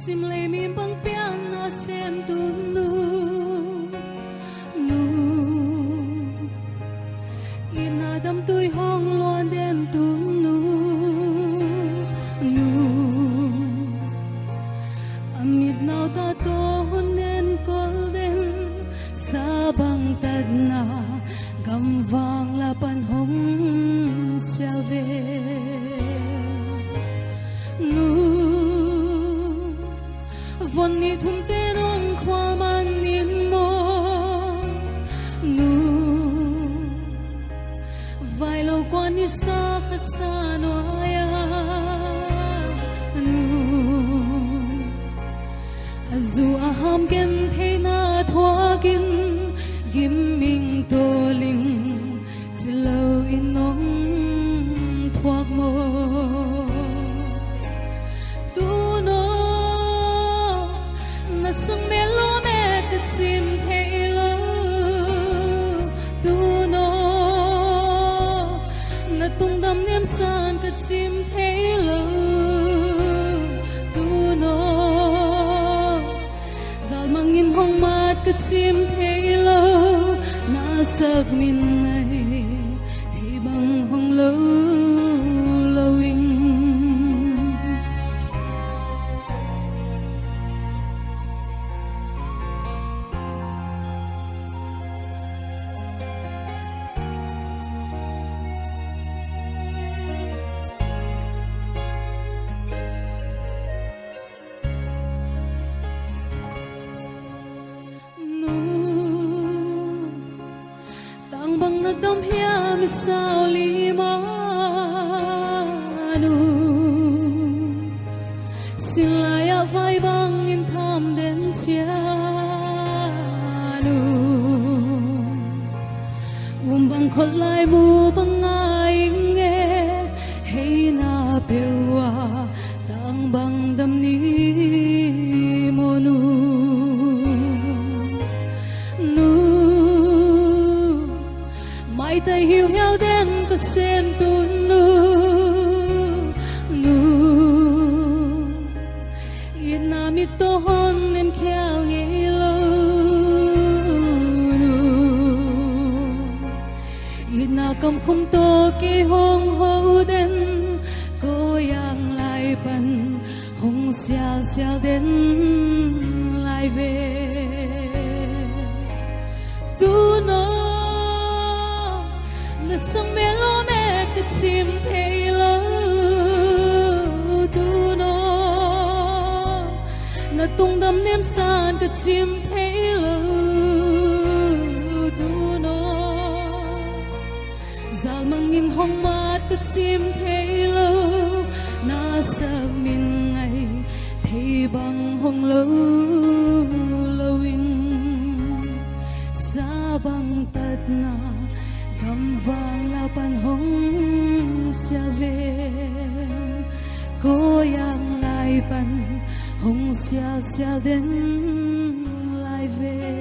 sim lê mi bang piano sem tu nu ina dam tui hong loan den tu nu amit nau ta to honen kol den sa bang tad na gam vang la pan hom selve vốn ni thum tên ông khoa man niên mô nu vài lâu quan ni sa khát sa noaya nu azu aham ken thế na thoa kin gim minh tô linh chỉ lâu in nong thoa mô sung me lo me ka chim thelo tu no na tung dam nem san ka chim thelo tu no dal mangin hong mat ka chim thelo na sak min nai thi bang hong lo lowing dom hia mi sao li ma nu xin lại a vai bang in tham đến chia nu bang khot lai mu bang ai nghe hay na pewa tang bang dam ni mo nu mai tay hiu heo đen có sen tu nu yên na mi to hon nên kheo nghe lo nu cầm khung tô kỳ hong hậu đến cô yang lại bần hong xiao xiao đến lại về tu nó na sang mê lo mẹ cái chim thấy lo tu nó na tung đâm ném san cái chim thấy lo tu nó zal mangin hong mat cái chim thấy lo na sa min ngày thấy bằng hong lâu lâu sa bang tad na gam vang la pan hong sia ve ko yang lai pan hong sia sia den lai ve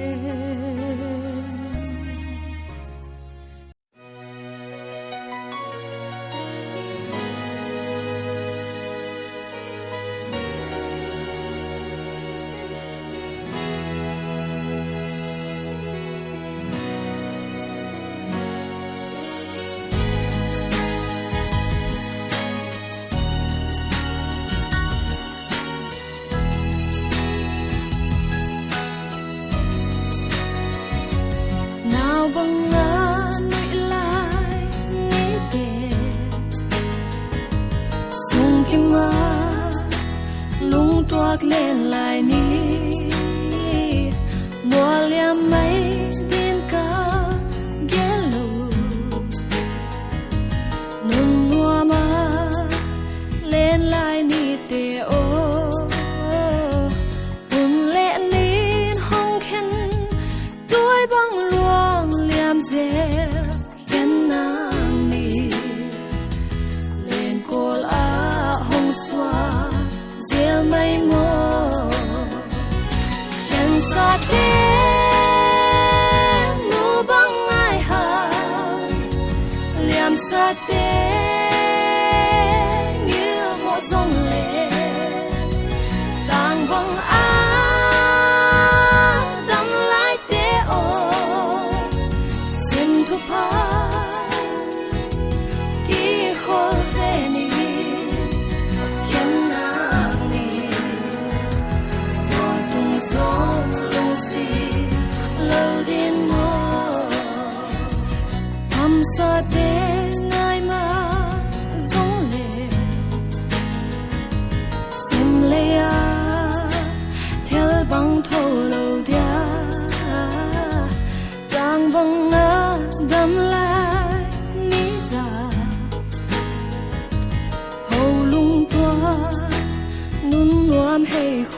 băng ngã nỗi lại nghĩ kề sung kim ma lung toạc lên lại ní mùa liam mấy tin ca ghé lù nung mùa ma lên lại ní tê ô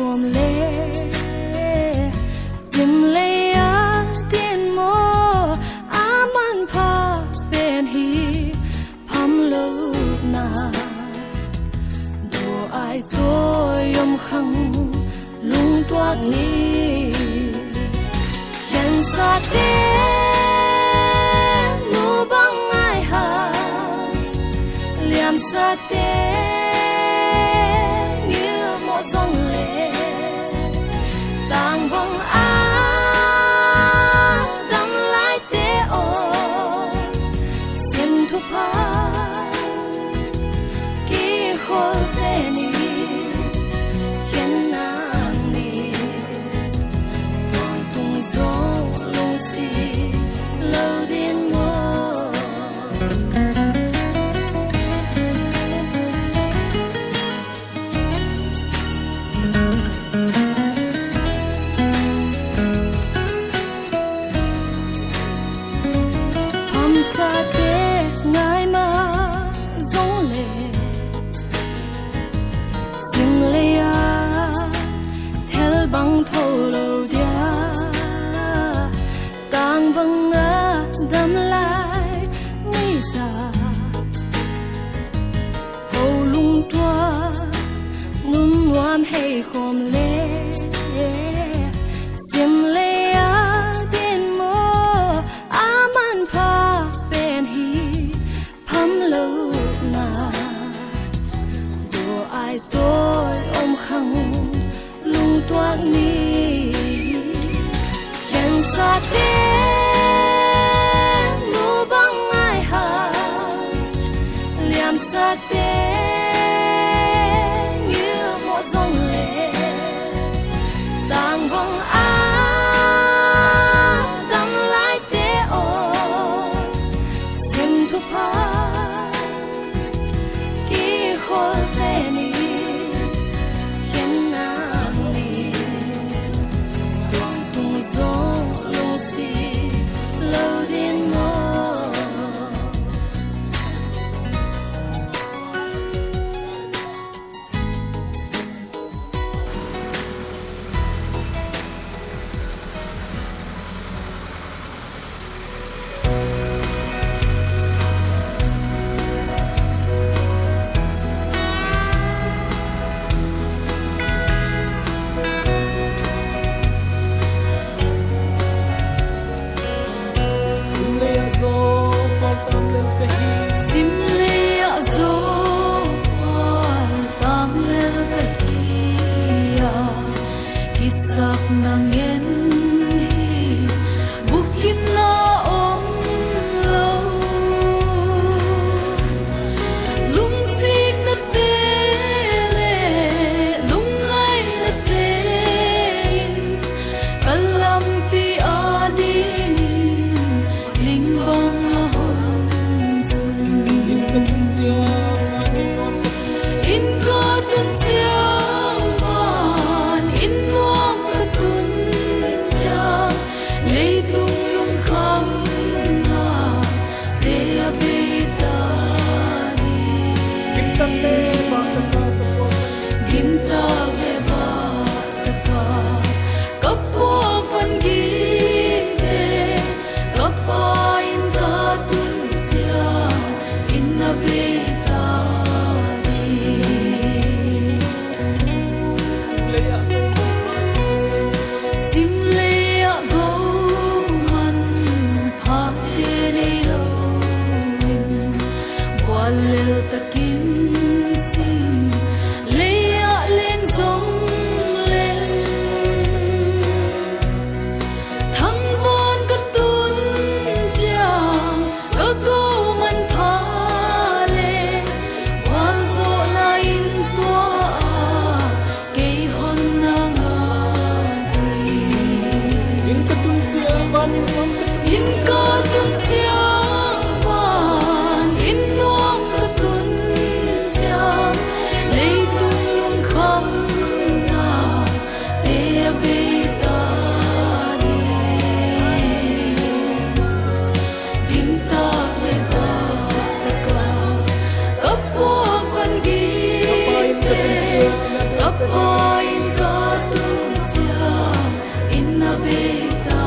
khom lê sim lê a tiên mô a man pha bên hi pham lâu na đồ ai tôi yom khăng lung toạc ni hiện sa tê nu băng ai ha liam sa tê hay khom lê sim lê a tin mô a man pha bên hi pham lâu na đồ ai tôi ôm khăng lung toạc ni hiện sa tê Simlea zo pal tam lel kahi Simlea zo pal tam lel kahiya kisak nangen hi bukim na om lo lungsik na tele lungai na tein kalampi adin lingbang ahon sun in katunja anin mo in katun chiang van in nuam katun chiang leitung lung kham na te abita ni Bintang le bata ka kapo ginta be ba ta kapok van gi te kapain katun chiang in abita ni Simlea Simlea go man pha te nei lo in walel takin sim lea leng zong len thang von ka tun chiang ka go man pha le wan zo na in tua ke hon na nga in katunja anin mo in katun chiang van in nuam katun chiang leitung lung kham na te abita ni dim ta le ba ta ka kapok van gi te kapain katun chiang in abita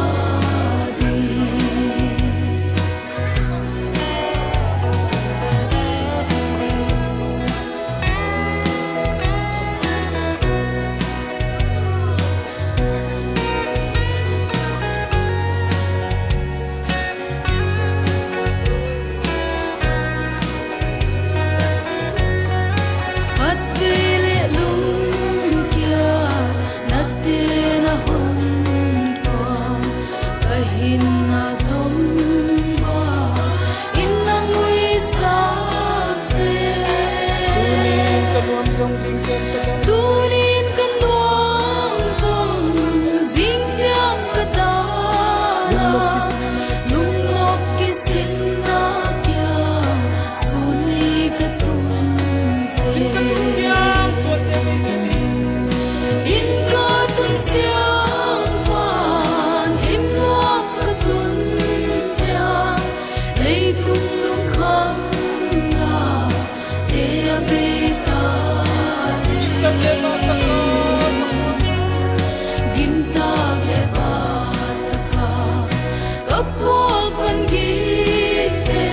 ni At vile lung kia na te na hon pa kahin na som ba in na ngui sak se kanuam zong jing chen ta tunin kan nuam som jing jam ka ta na lung lok kisin na kya suni ka tum se jam to te mi in katun chiang van in nuam katun chiang leitung lung kham na te abita bintang le bata ka gim ta le ba ta ka kapok van gi te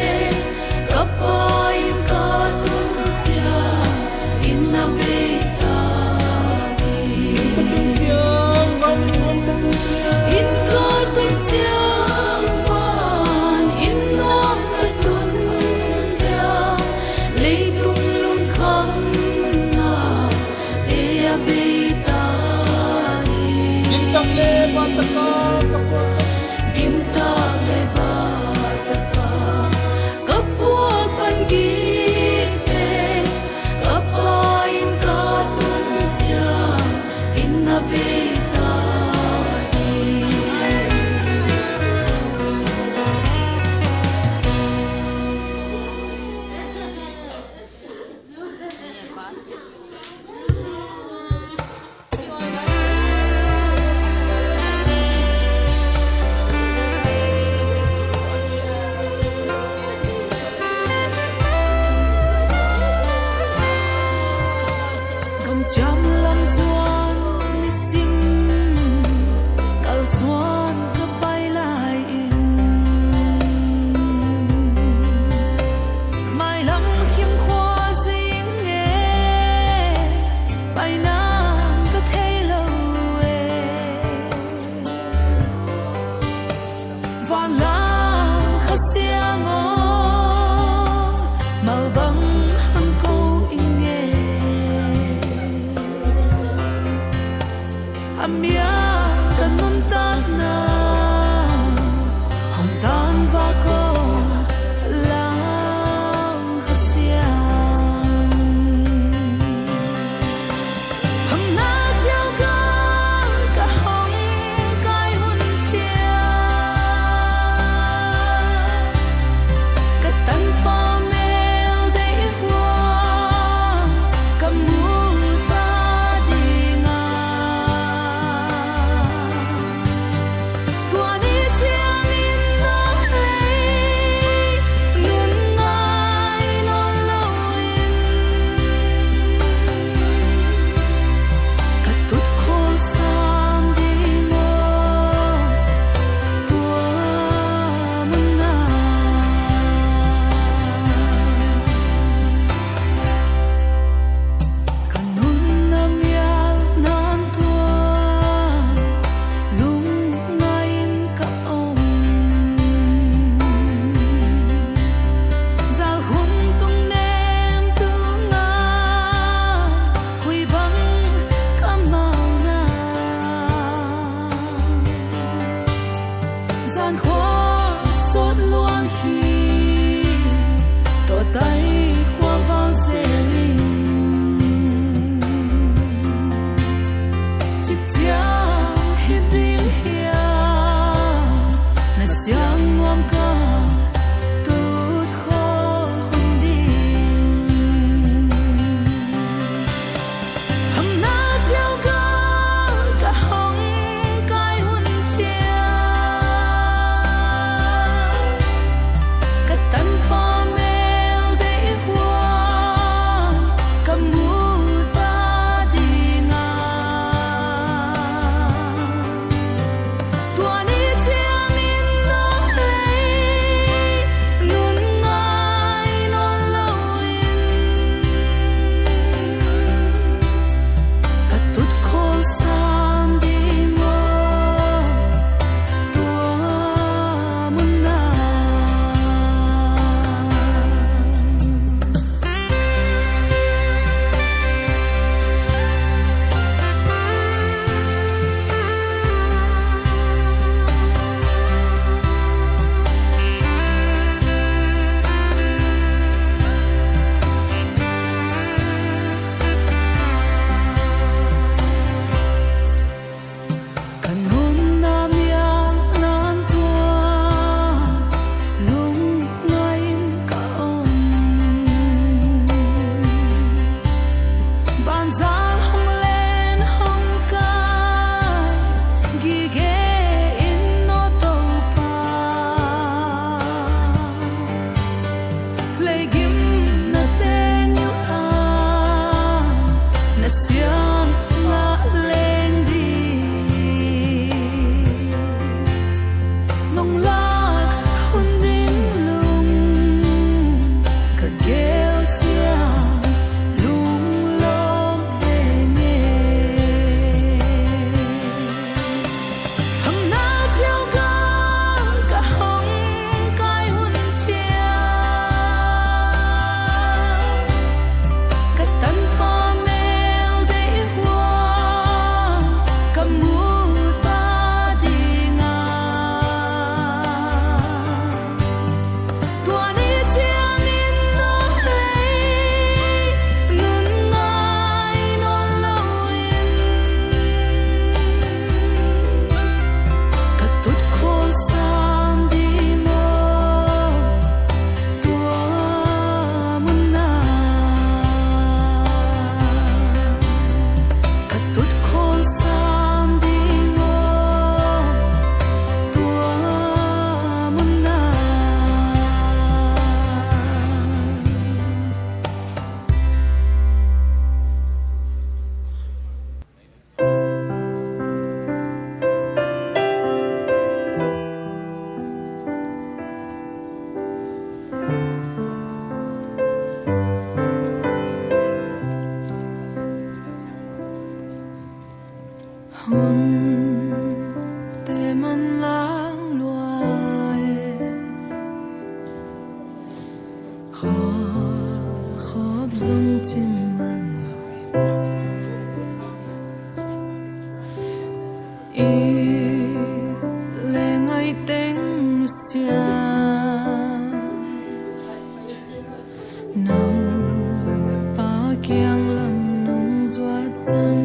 kapain katun chiang in abita katunja anin mo katunja in katun chiang van in nuam katun chiang leitung lung kham na te abita ni bintang le bata ka kapo dim ta le hasiango malbang hangko inge amya kanun tak na hong tan va ko lang hasiang hong na jiao ga ka hong kai hun chia ka tan pa mel dei hua ka mu ta di nga tua ni chiang in lo lei nun ngai non lo in ka tut khol sam di ngo tua mun na kanun nam yal nan tua lung ngain ka om zal hun tung nem tu nga hui bang ka mau na gian khoa sốt luang hi to tay khoa vang xe linh chip chia hit ding hia na xiang ngom ka tut khol hun ding hầm na jiao ga ka hong kai hun chia ka tan pa mel dei hua ka mu ta di nga tua ni chiang in lo lei khóp rung chim man lội lệ ngày tiếng xia nắng ba kiang lam nung duat dân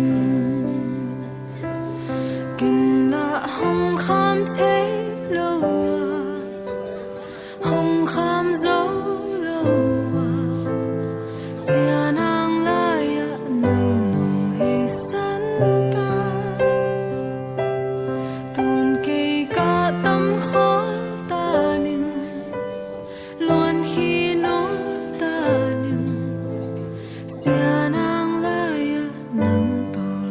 kinh la hong kham thế lâu hong kham dấu xia nang lai nang nung hay san ta tuôn cây ca tâm khó ta nín luôn khi nó ta nín xia nang lai nang tol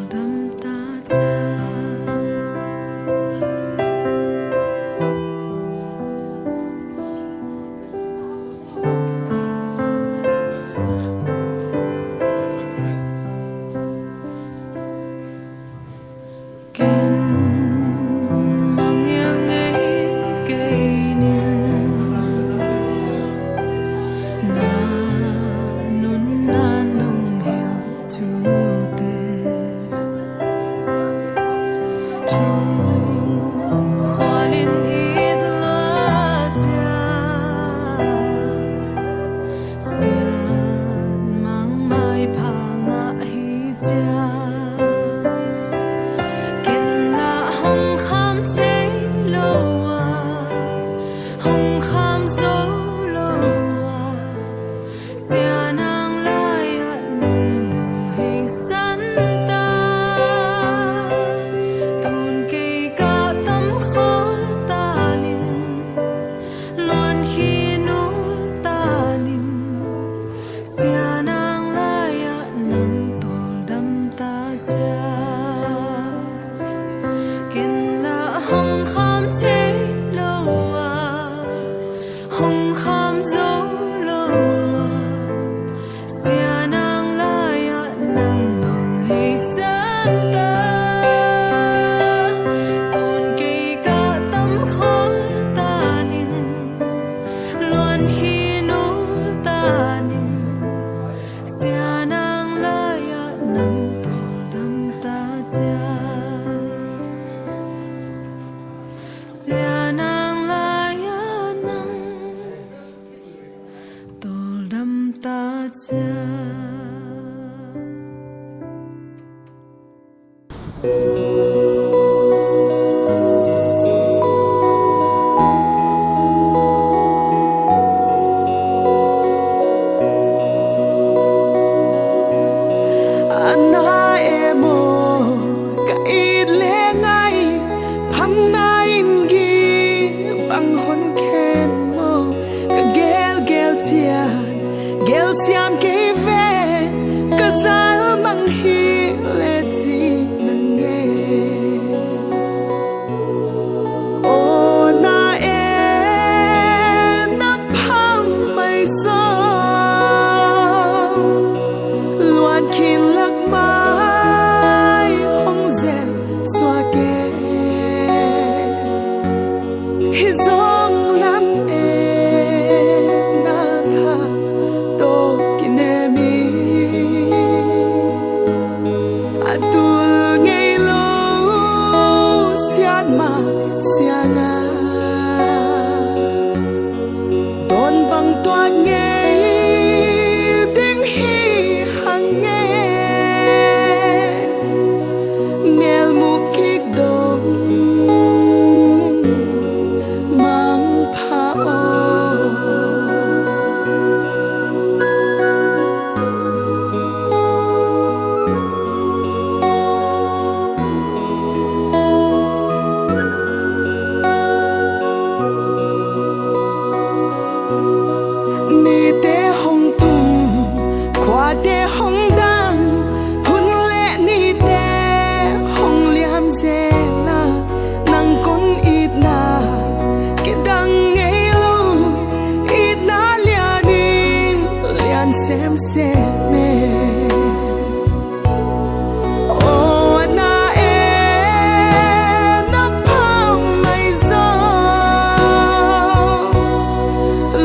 đam ta cha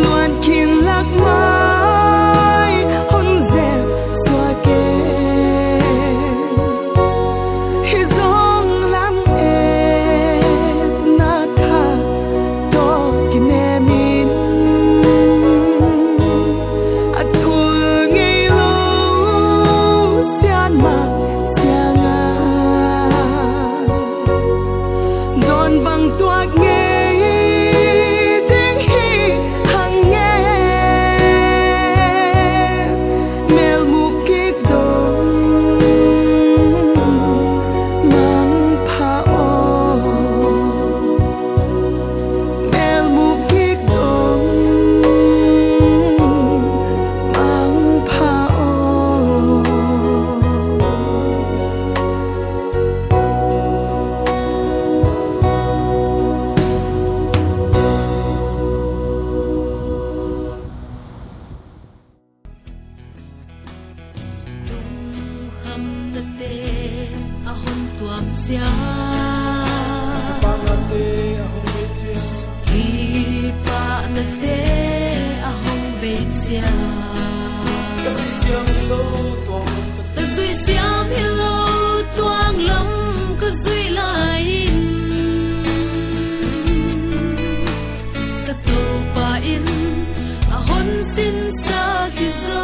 Luan kin lak ma sia Pangate ahong betia ki pa na te ahong betia kasi siyang lo tuang ta zui siam hello tuang lam ka zui lain ka to pa in ahon sin sa ki zo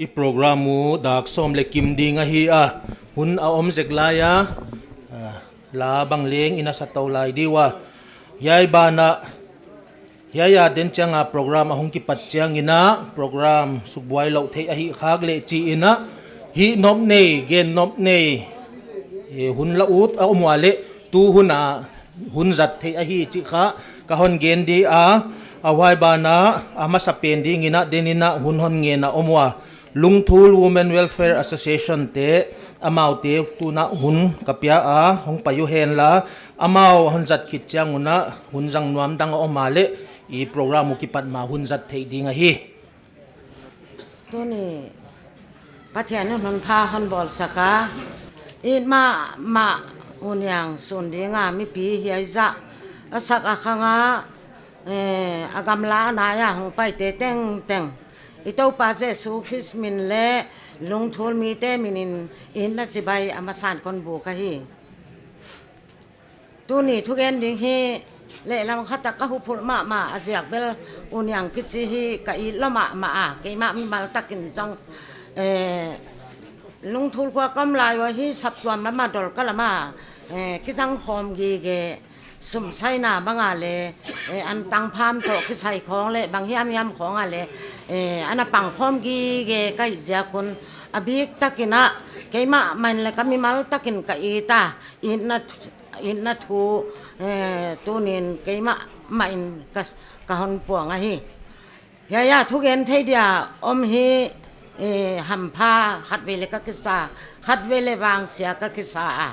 I programu dak som le kim ding a hi a hun a om zeglaya la bang leng ina sa tawlai diwa yai bana yaya den changa program a hong ki pat chiang ina program subwai lo thei a hi khak le chi ina hi nom nei gen nom nei hun la ut a omwale tu huna hun zat thei a hi chi kha ka hon gen di a awai bana ama sa pending ina denina hun hon nge na omwa Lungthul Women Welfare Association te amau te tuna hun kapia a hong payu hen la amau hunzat khit chang una hunjang nuam dang omale I program ki pat ma hunzat thei ding a hi tu ni pathian non pha hon bol saka in ma unyang sun dinga mi pi hiai za asak akhanga agam la na ya hong pai te teng ito pa Jesu Christ min le lungthul mi te minin in na chibai amasan kon bu ka hi tu ni thugen ding hi le lam khata ka hu phul ma ajiak bel unyang ki chi hi ka I lama ma a ke ma mi mal takin jong lungthul kwa kam lai wa hi sap twam na ma dol ka lama ki jang khom gi ge sum sai na banga le an tang pham to ki sai khong le bang yam khong a le ana pang khom gi ge kai ja kun abik takina keima man le kami mal takin ka ita inna thu tunin keima main ka hon puang a hi ya thugen thei dia om hi ham pha khat vele ka kisa khat vele wang sia ka kisa a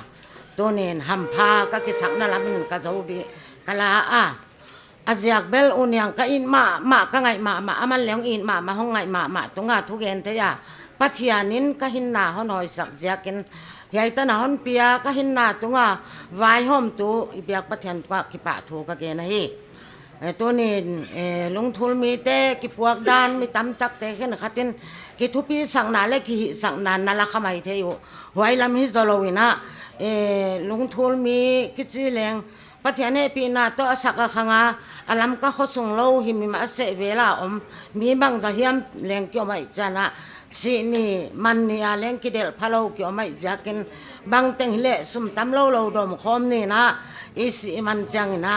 tunin ham pha ka kisak na lamin ka zobi kala a aziak bel unyang ka in ma ka ngai ma aman leng in ma hong ngai ma tunga thugen te ya pathianin ka hinna honoi sak jakin yai ta na hon pia ka hinna tunga vai hom tu ibyak pathian ka ki pa thu ka ge na hi tunin lungthul mi te ki puak dan mi tam chak te khen khatin ki thupi sang na le ki sang na la khamai the yu huai lam hi zolowina lungthul mi ki chi leng pathian he pi na to asaka khanga alam ka khosung lo hi mi ma se vela om mi bang za hiam leng kyo mai chana si ni man ni a leng ki del phalo kyo mai jakin bang teng le sum tam lo dom khom ni na isi man chang na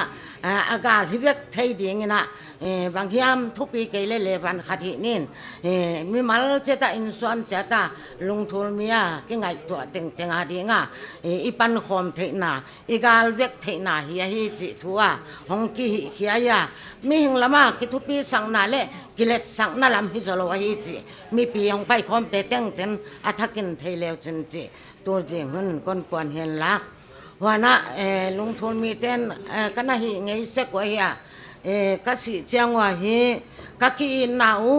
aga hivek thei ding na bang hiam thupi ke le van khathi nin mi mal cheta in suan chata lungthul mia ki ngai to teng a dinga ipan khom thei na igal vek thei na hi chi thua hong ki hiya ya mi hing lama ki thupi sang na le kilet sang na lam hi zolo hi chi mi pi hong pai khom te teng ten athakin thei lew chin chi tur jing hun kon pon hen la wana lungthul mi ten kana hi ngei se ko ya ka si chiang wa hi ka ki na u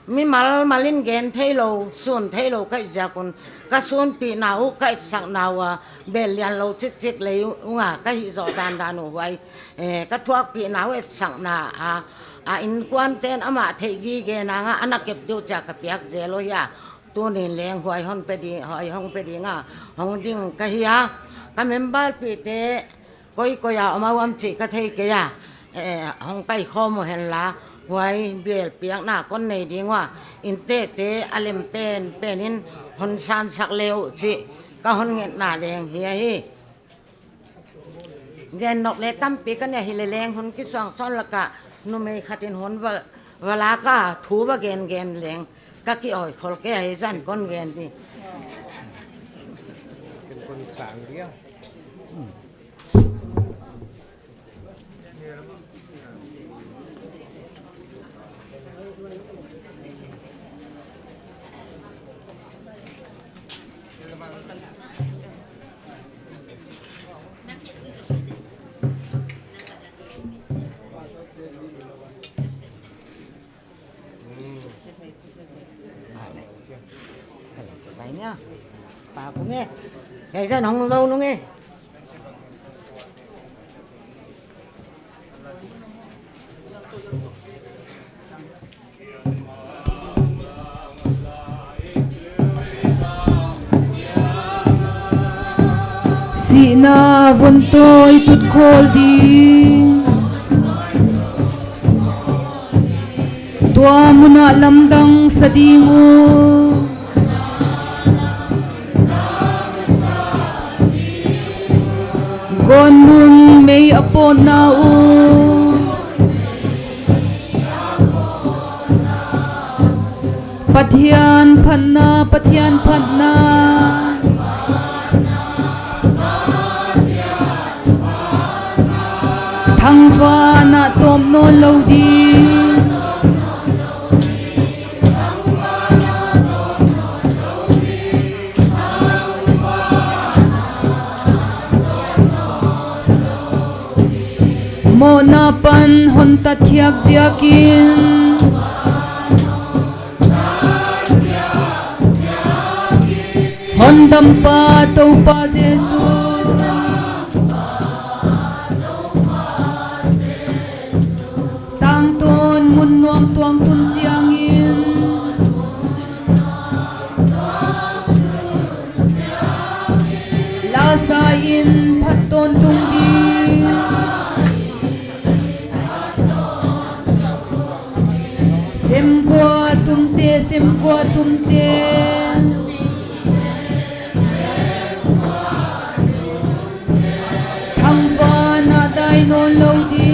mi malin gen thailo sun thailo kai jakun ka sun pi nau kai sang nawa belian lo chik chik le nga ka hi zo dan dan wai ka thuak pi nau et sang na a in kwan ten ama thei gi ge na nga anakep du cha ka piak zelo ya tu ni leng huai hon pe di hoi hong pe di nga hong ding ka hiya ka membal pi te koi ya ama wam chi ka thei ke ya hong pai kho mo hen la huai bel piak na kon nei ding wa in te alem penin hon san sak leu chi ka hon nget na leng hiya hi gen nok le tam pi ka ne hi le leng hon ki swang son la ka nu me khatin hon wala ka thu ba gen leng ka ki oi khol ke ai zan kon gen di เป็นคนสางเดียว vậy nhá bà cũng nghe ngày ra không lâu nó nghe Sina von tôi tut khol đi tua muna lamdang sa dingo gon mun may apon na pathian phanna thăng va na tom no lâu đi mo na pan hon tat khiak ziakin hon dam pa to pa Jesu tang ton mun nuam tuang tun chiang in la sa in phat ton tung di sem qua tum te thăng va na dai non lâu đi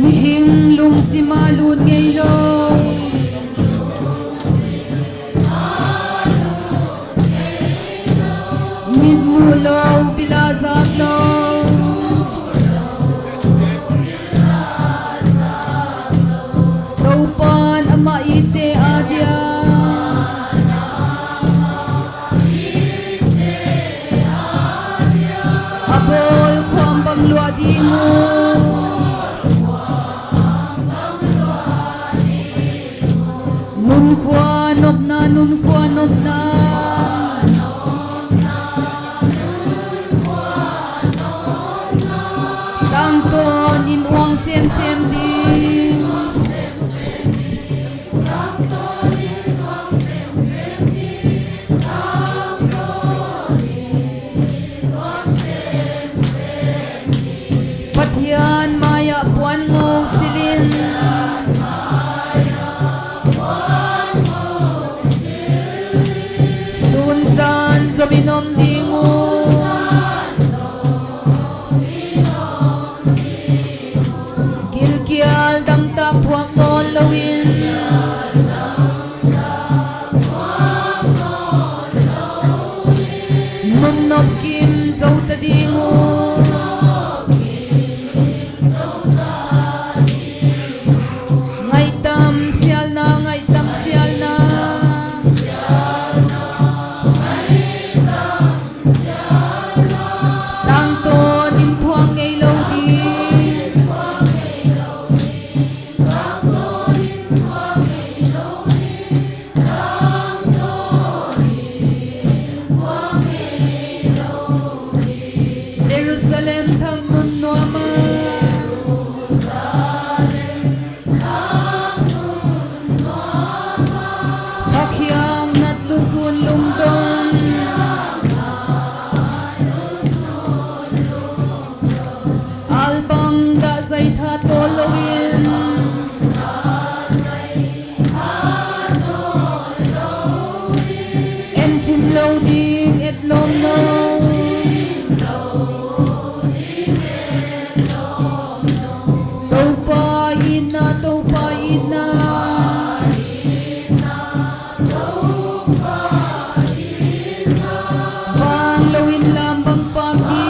mi hing lung si ma lut ngei lo mit mu lo bila zat lo tau pan ama ite adia abol khwam bang lua di mu nun khwa nop na tang ton in wang sem di pathian maya puan mo silin sun zan zominom dingu gilgial dang ta puang mon lawin mun nop kim zo ta dingu ngai tam sial na lusun lungdong albang da zai tha tolowin entim loading et lom no taupa ina bang lawin lambang pagi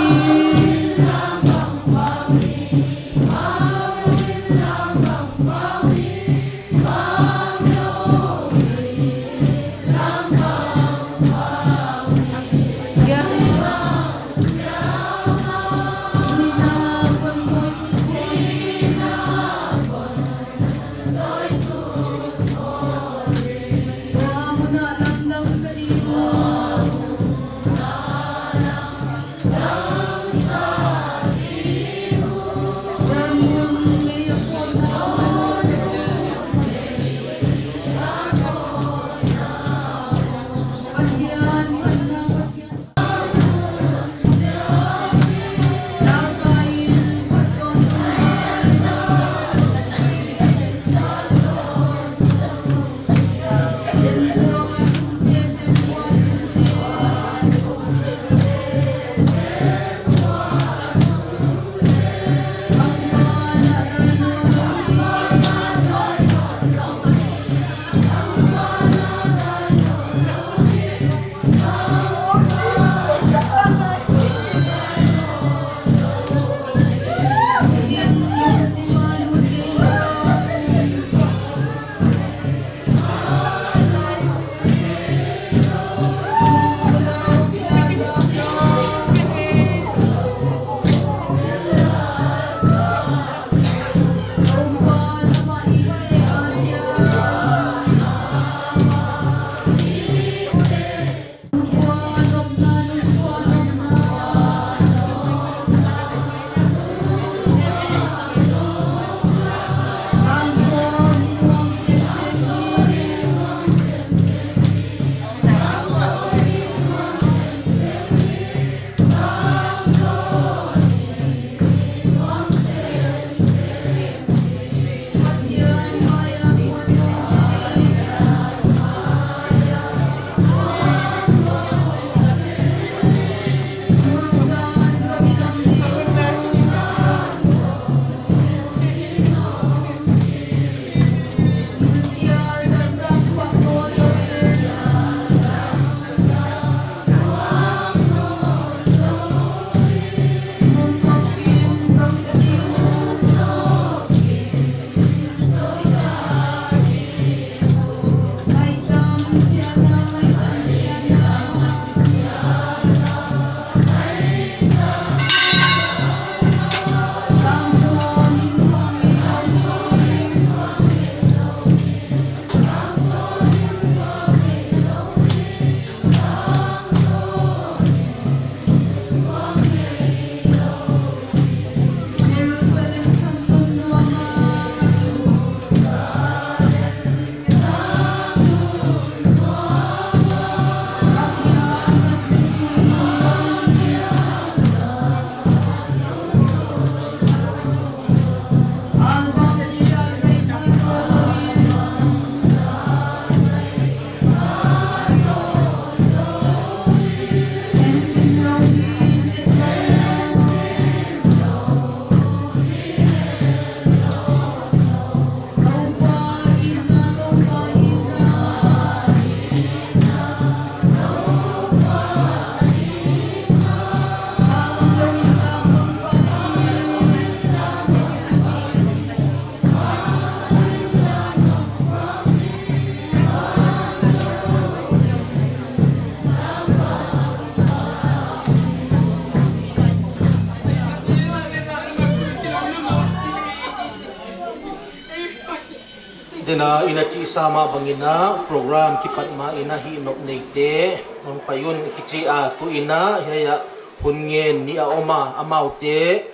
Dina inachi sama bangina program kipat ma ina hinop neite nung payun kichi a tu ina haya hungen ni a oma amaute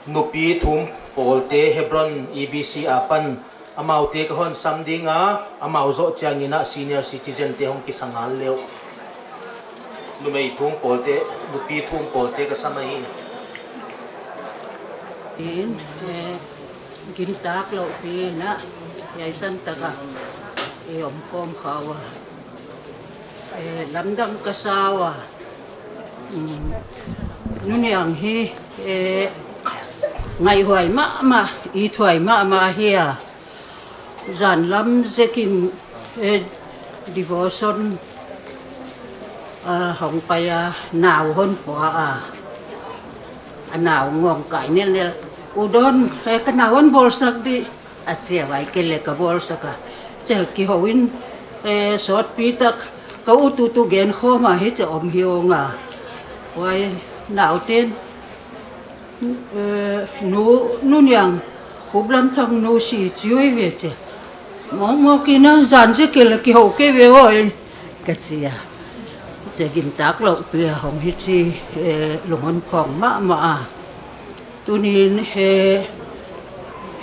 nupi thum polte Hebron EBC apan amau te ka hon samdinga amau zo changina senior citizen te hong kisangal leo numei thung polte nupi thung polte ka samai in gintak lo pi na yai san taka om kom khawa lamdam kasawa nuniang hi ngày hoài mà ý thoại mà hia giản lắm zekim devotion hồng bay nào hơn quả nào ngon cái nên udon cái nào hơn bol sak đi chia vài cái lệ cái bol sak chơi kỳ hậu in sốt pitak câu tu gen kho mà hết cho om hiu ngà vài nào tên nu nhang khub lam thang nu si chui về chứ mong kia nó dàn chứ kia là cái hậu cái về rồi cái gì à chỉ kim tác lộ bia hồng hết chi lồng ăn phòng mà tu nín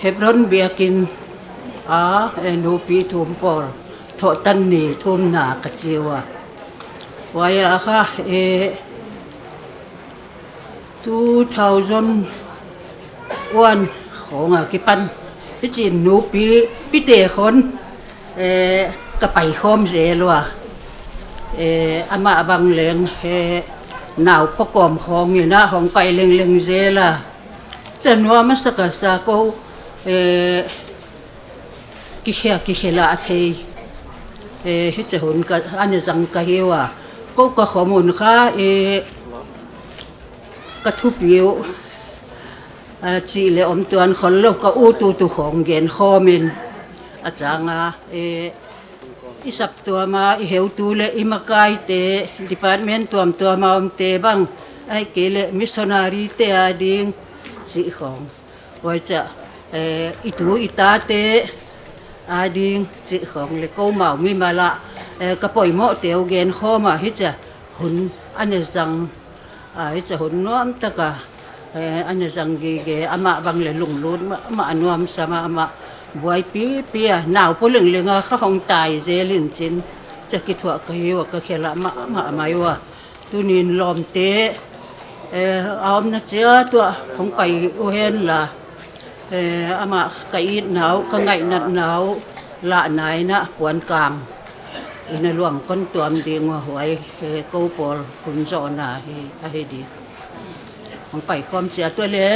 hebron bia kin nu pi thum pol thọ tan ni thum na cái gì à vậy à ha 2001ของกิปันพี่จีนนูปีเตะคนกระไปคอมเสียลัวอามาบังเลงหนาวประกอบของอยู่นะของไปเล็งเสียละจะนัวมันสักษาก็กิเขละเทฮิจะหุ่นกับอันนี้สังกะเฮวะก็ข้อมูลค่ะกระทุบยิวจีเลอมตัวนคนโลกก็อู้ตูของเกณฑ์ข้อมินอาจารย์อิสับตัวมาเหวตูเลอิมากายเตดีพาร์ตเมนต์ตัวมาเตบังไอเกเลมิสซอนารีเตอดิงจีของว่าจะอิตาเตอดิงจีของเลโกเมามีมาละกระปอยเหมาะเตียวเกณฑ์ข้อมาฮิจะหุ่นอันนี้จังจะหุ่นน้อมตะกะอันนี้จังกีอามาบางเลยลุงลุ้นมาน้อมสมามาบวยปีหนาวพลึงเขาคงตายเจลินจินจะกิถวกะหิวกะเขละมาไม่ว่าตุนินลอมเตเอานะเจ้าตัวของไปอุเฮนล่ะอามาไก่หนาวกะไงนัดหนาวละไหนนะปวนกลางอินรวมคนตัวมดีงัวหวยกูปอลคุณจอนาให้ดีของไปความเสียตัวเล่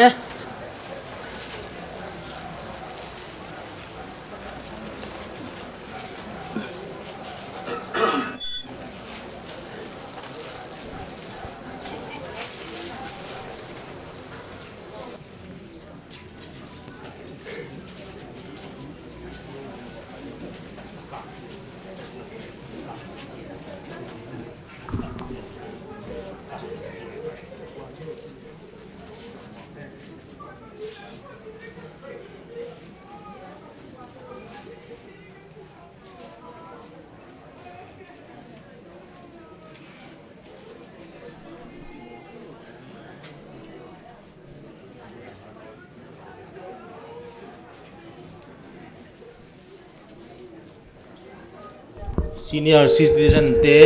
senior citizen te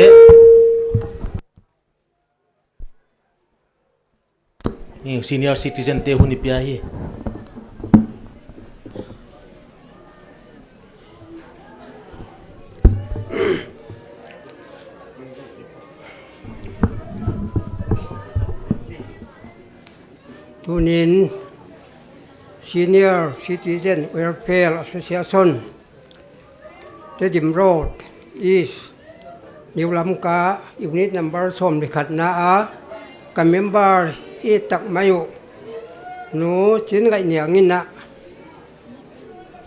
senior citizen te huni pia hi tunin Senior Citizen Welfare Association Tedim Road East New Lamka Unit Number Som Likhat Na ka member itak mayu nu chin ngai niangin na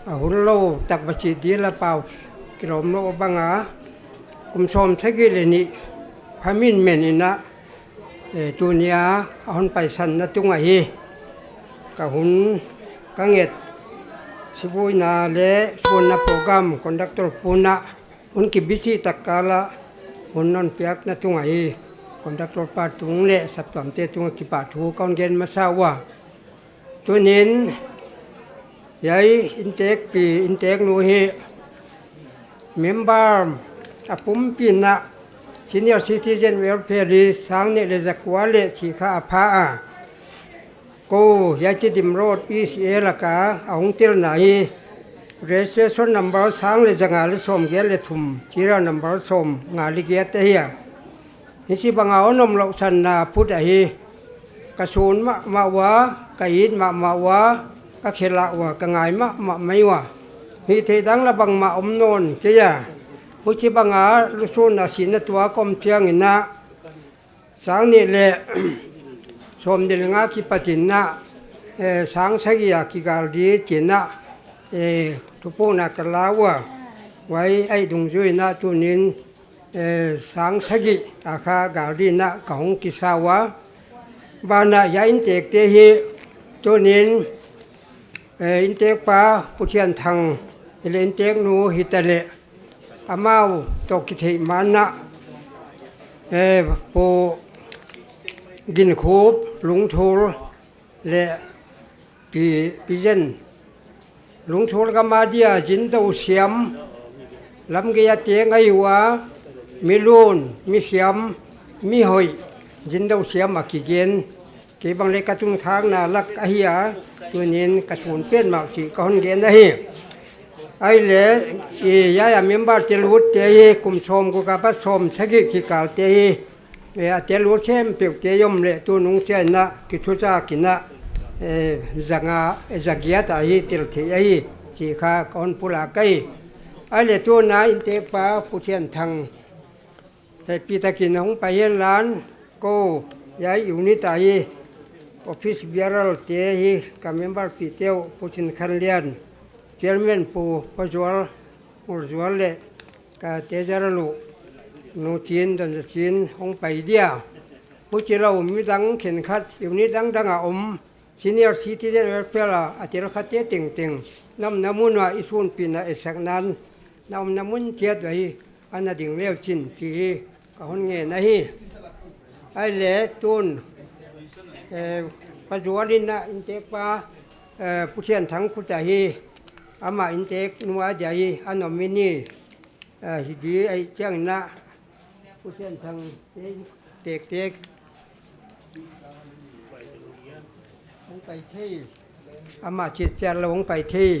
ahun lo tak bachi di la pau kilom lo banga som thagi ni phamin men ina tunia ahun paisan na tunga hi ka hun kanget sibui na le suna program conductor puna hun ki bisi takala hun non piak na tunga hi conductor patung le saptam te tunga ki pathu kaun gen masawa tunin ยัยอินเตกปีอินเตกนูฮีเมมเบอร์อปุ่มปีนะซีเนียร์ซิติเซนเวลเฟอร์สังเนเลจักวาเลชีขาพากูยายจิดิมโรดอีซีเอลกาองติลนาฮีเรสเซชันนัมเบอร์สังเลจังาลิสมเกลทุมจีรานัมเบอร์สมงาลิเกตเฮียฮิสิบังเอานมเราชันนาพุทธฮีกระสูนมาวะกะยิดมาวะกะเขละวะกะไงมาไม่วะฮิเทดังละบังมาอมโนนเกียมุชิบังอาลุสูนอาศินตัวกอมเทียงอินะสังนี่เลสมเดลงาคิปจินนะสังสกิยาคิกาลดีจินนะทุพนักลาวะไว้ไอ้ดงจุยนะตุนินสังสกิอาคากาลดีนะของกิสาวะบานะยาอินเตกเตหิตุนินอินเตกปาปุเทียนทังอินเตกนูฮิตะเลอามาตกิเทมานะปูกินคูบลุงทูลและปีเจนลุงทูลก็มาเดียจินเตาเสียมลำเกียเตียงไอวะมีลูนมีเสียมมีหอยจินเตาเสียมมากี่เกนเก็บบางเล็กกระตุ้นค้างน่ารักเฮียตัวนี้กระสุนเป็นมากสิก้อนเกนได้ไอ้เล่ยายมีบ้านเตลุดเตยกุมชมกุกับชมสกิขิกาเตยเตลุดเข้มเปียกเตยมเล่ตัวนุ่งเชนนะกิทุจากินะจักยะตาฮีติลเทยสิขาก้อนปุลาไกไอ้เล่ตัวนาอินเตปาผู้เชียนทังแต่ปีตะกินของไปเย็นล้านก็ยายอยู่นี่ตาฮีออฟฟิศเบียร์เตยกับเมมเบอร์ปีเตียวผู้ชินคันเลียนเจอร์แมนปูพจวลมุจวลเล่กาเตจารุนูจีนตันจีนห้องไปเดียมุจิเรามีดังเข็นขัดอยู่นี้ดังอมซีเนียร์ซิตี้เดลเฟล่าอาทิตย์ขัดเตติงน้ำมุนว่าอิสุนปีน่ะสักนั้นน้ำมุนเทียดไว้อันนั้นดิ่งเลี้ยวจินจีก็คนเงี้ยนะฮีไอเล่ตุนพจวลินนะอินเตปาผู้เชี่ยนทั้งคุตาฮีอามาอินเตกนัวใจอันนมินีฮิดีไอเจ้าหน้าผู้เชี่ยนทางเตกลงไปที่อามาจิตใจลงไปที่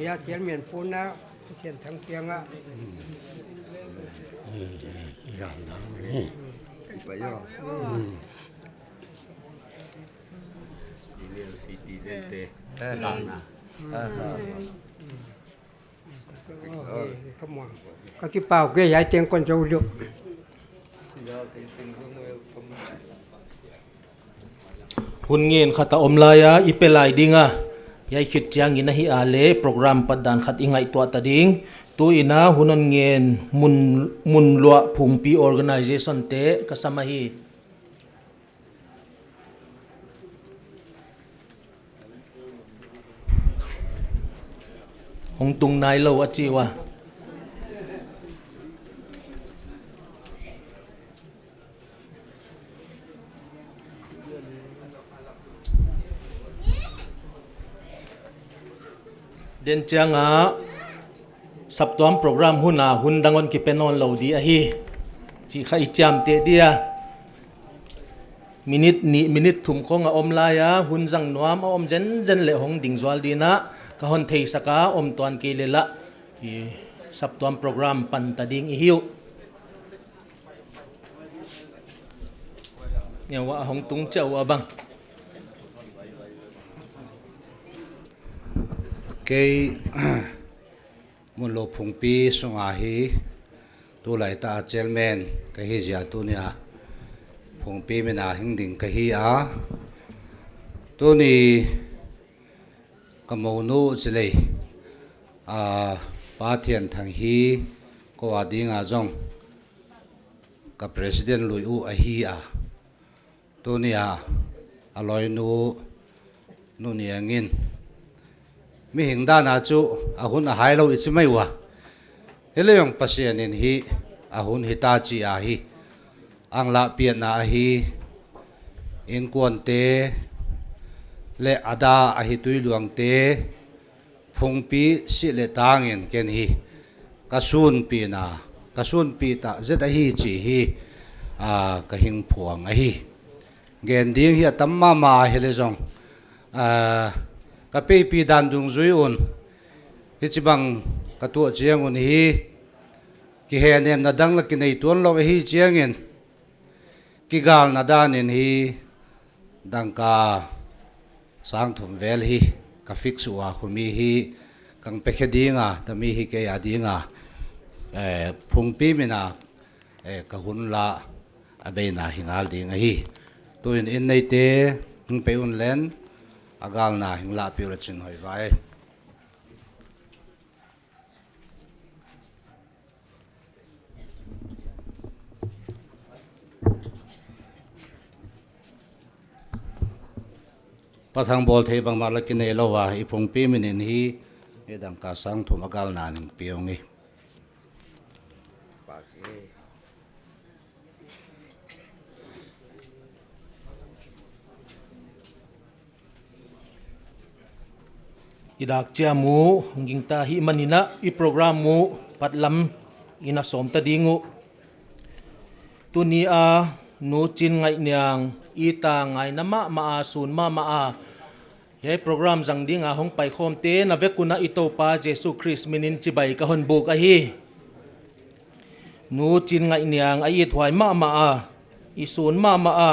ยาเขียนเหมือนปูนนะเขียนทางเพียงอ่ะไปย่อขมวงก็ที่เป่าเกยยายเตียงคนจะอยู่หุ่นเงินขัดอมลายอีเปลายดิงยายคิดจังอินะฮิอาเลโปรแกรมปัดดานขัดอิงไอตัวตัดดิงตัวอินะหุ่นเงินมุนลัวพุงปี organization เตะก็สมัยหงตุงนายเราอจีวะเดินจังสับตัวโปรแกรมหุ่นดังวันกิเป็นนอนเหล่าดีฮีจีข้าอิจามเตเดียมินิตถุมคงอมลายหุ่นจังนวมอมเจนเละหงดิ่งจวลดีนะก็หุ่นเทสกาอมตวนกีเลละสับตัวโปรแกรมปันตดิ่งอิฮิวเนี่ยว่าหงตุงเจ้าบังเกยมุนโลพุงปีสงอาฮีตัวไหลตาเจลแมนกะฮีจาตัวเนี้ยพุงปีมันหิงดิ่งกะฮีตัวนี้กะโมนูสิเลยปาเทียนทางฮีก็ว่าดีงาจงกับ President ลุยอูฮีตัวเนี้ยอร่อยนูเนียงินมีหิงด้านอาจูหุ่นหายเราอีกไม่วะ Heleyong pasienin hi ahun hitachi ahi ang la pian na ahi in kuante le ada ahi tuiluang te phungpi si le tangin ken hi kasun pi ta zet ahi chi hi kahing phuang ahi gen ding hi tamma ma helezong ka pe pi dan dung zui un hi chibang ka tu chiang un hi ki he nem na dang la ki nei tuan lo hi chiang in ki gal na dan in hi dang ka sang thum vel hi ka fix wa khumi hi kang pe khedinga tami hi ke adinga phungpi mina ka hun la abeina hingal ding hi tuin in nei te pe un len agal na hingla piura chin hoi vai pathang bol thei bang ma lakin nei lowa i phungpi minin hi edang ka sang thum agal na ning piong hi idak chia mu honging ta hi manina i program mu patlam ina som ta dingu tunia nu chin ngai nyang i ta ngai nama ma a sun ma a he program jang dinga hong pai khom te na vekuna ito pa jesu christ minin chibai ka hon buk a hi nu chin ngai nyang ai thwai ma a i sun ma a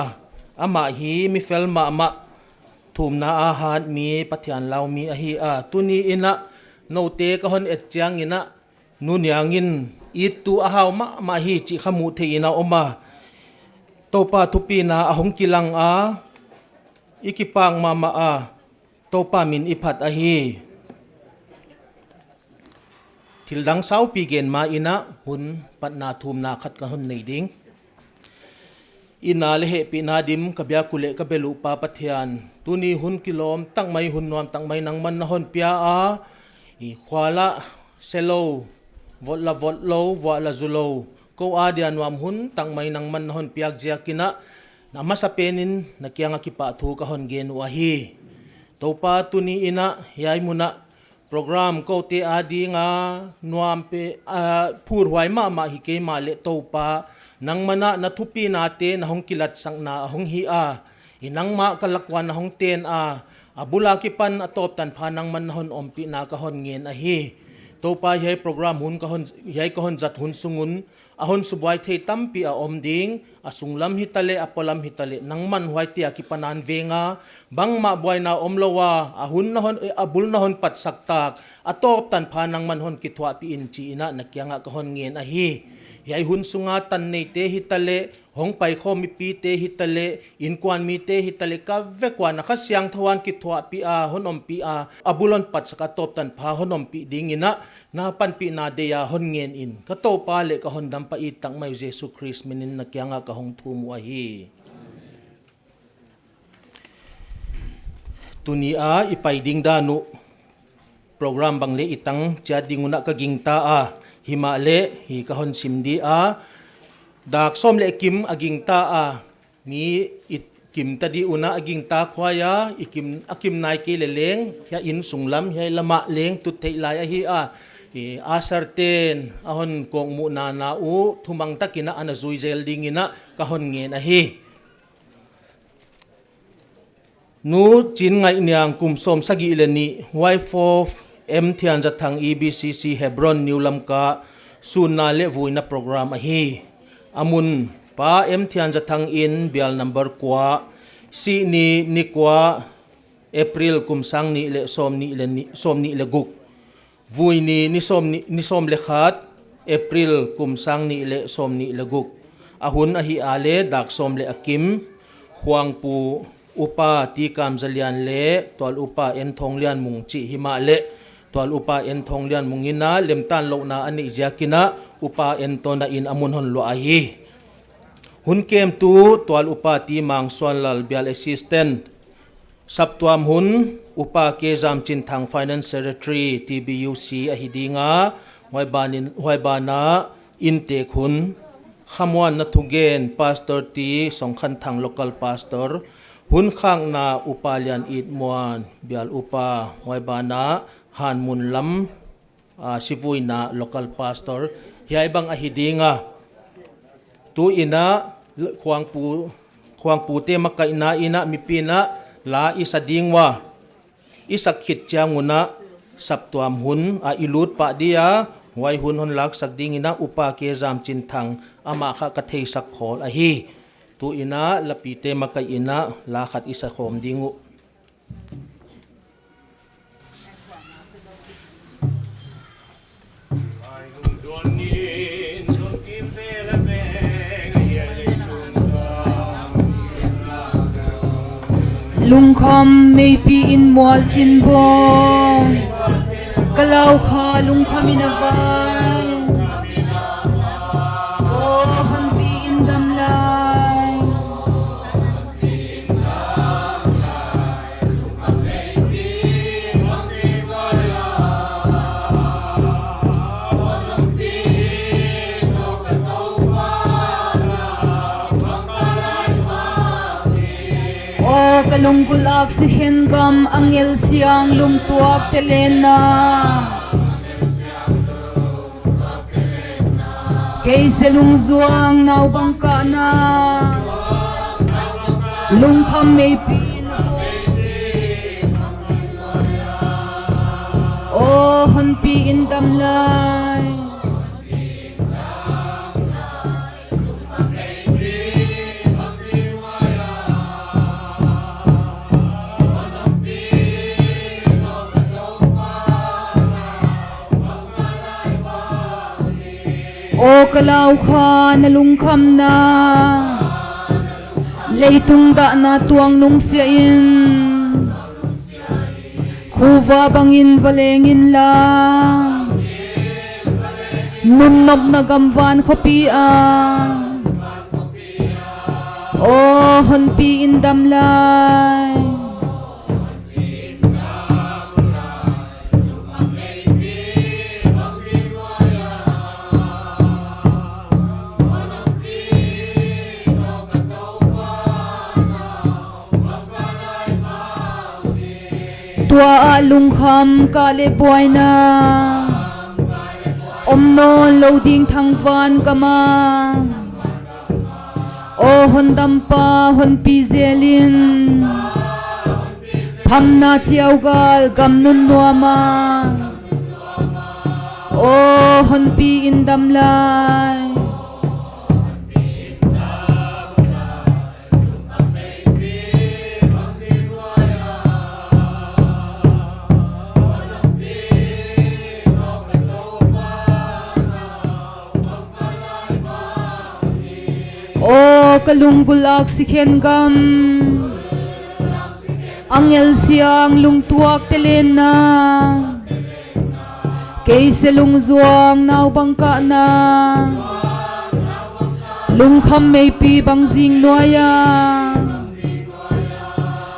ama hi mi fel ma thum na a hat mi pathian lau mi a hi a tuni ina no te ka hon et chiang ina nu nyangin i tu a haw ma hi chi khamu the ina oma topa thupi na ahong kilang a ikipang mama a topa min iphat a hi thildang sau pi gen ma ina hun patna thum na khat ka hun nei ding ina le he pi na dim ka bya kule ka belu pa pathian tuni hun kilom tang mai hun nuam tang mai nang man na hon pia a i khwala selo vot lo wala zulo ko adian wam hun tang mai nang man hon piak jia kina na masapenin na kianga kipa thu ka hon gen wa hi topa tuni ina yai muna program ko te adi nga nuam pe phur huai ma hi ke ma le topa nang mana na thupi na te na hong kilat sang na hong hi a inang ma kalakwan na hong ten a abula ki pan atop tan phanang man hon ompi na ka hon ngen a hi topa yai program hun ka hon yai ka hon jat hun sungun ahon subwai thei tampi a omding asunglam hitale apolam hitale nangman huai tia ki panan venga bangma buaina omlowa ahun na hon abul na hon pat saktak atop tan phanang man hon kitwa pi in chi ina nakyanga ka hon ngen a hi yai hun sunga tan nei te hitale hong pai kho mi pi te hitale in kwan mi te hitale ka vekwa na khasyang thawan kitwa pi a honom pi a abulon pat saka top tan pha honom pi dingina na pan pi na deya hon ngen in ka to pa le ka hon dam pa i tang mai jesu christ minin na kyanga ka hong thu mu a hi tunia ipai ding danu program bangle itang cha dinguna ka gingta a himale hi ka hon simdi a dak som le kim aging ta a ni it kim ta di una aging ta khwaya ikim akim nai ke le leng ya in sunglam he lama leng tu thei lai a hi a asarten ahon kong mu na u thumang takina ana zui zel dingina ka hon ngen a hi nu chin ngai nyang kum som sagi leni wife of m thian jathang ebcc hebron newlam ka sunna le vuina program a hi amun pa m thian jathang in bial number kwa si ni kwa april kumsang ni le som ni le guk vui ni som le khat april kumsang ni le som ni le guk ahun a hi ale dak som le akim huang pu upa ti kam zalian le tol upa en thong lian mung chi hima le tol upa en thong lian mungina lemtan lo na ani jakina upa en to na in amun hon lo a hi hun kem tu tol upa ti mang swan lal bial assistant saptuam hun upa ke jam chin thang finance secretary tbuc a hidinga huay bana inte khun khamwan na thugen pastor ti songkhan thang local pastor hun khang na upalian it muan bial upa huay bana han mun lam sivui na local pastor hiay bang ahidinga tu ina khuang pu te makaina ina mipina la isa dingwa isa khit changuna saptuam hun a ilut pa dia wai hun hon lak sak ding ina upa ke jam chin thang ama kha ka thei sak khol a hi tu ina lapite makai ina la khat isa khom dingu lung khom may pi in mual chin bong kalau kha lung khom in avai oh han pi in dam lai oh kalunggul ak si hengam angel siang lum tuak telena kay selung zuang naw bangka na lung kham may pin oh han pi in dam lai o kalau kha na lungkham na leitung da na tuang nung sia in khuwa bangin valengin la nun nob na gamwan khopi a o hon pi in dam lai tua lung kham ka le boy na om non loading thang van kama o hon dam pa hon pi zelin pham na chiao gal gam nun nuama o hon pi in dam lai o kalunggul ak si hengam angel siang lung tuak telena kay selung zuang naw bangka na lung kham may pi bang jing noya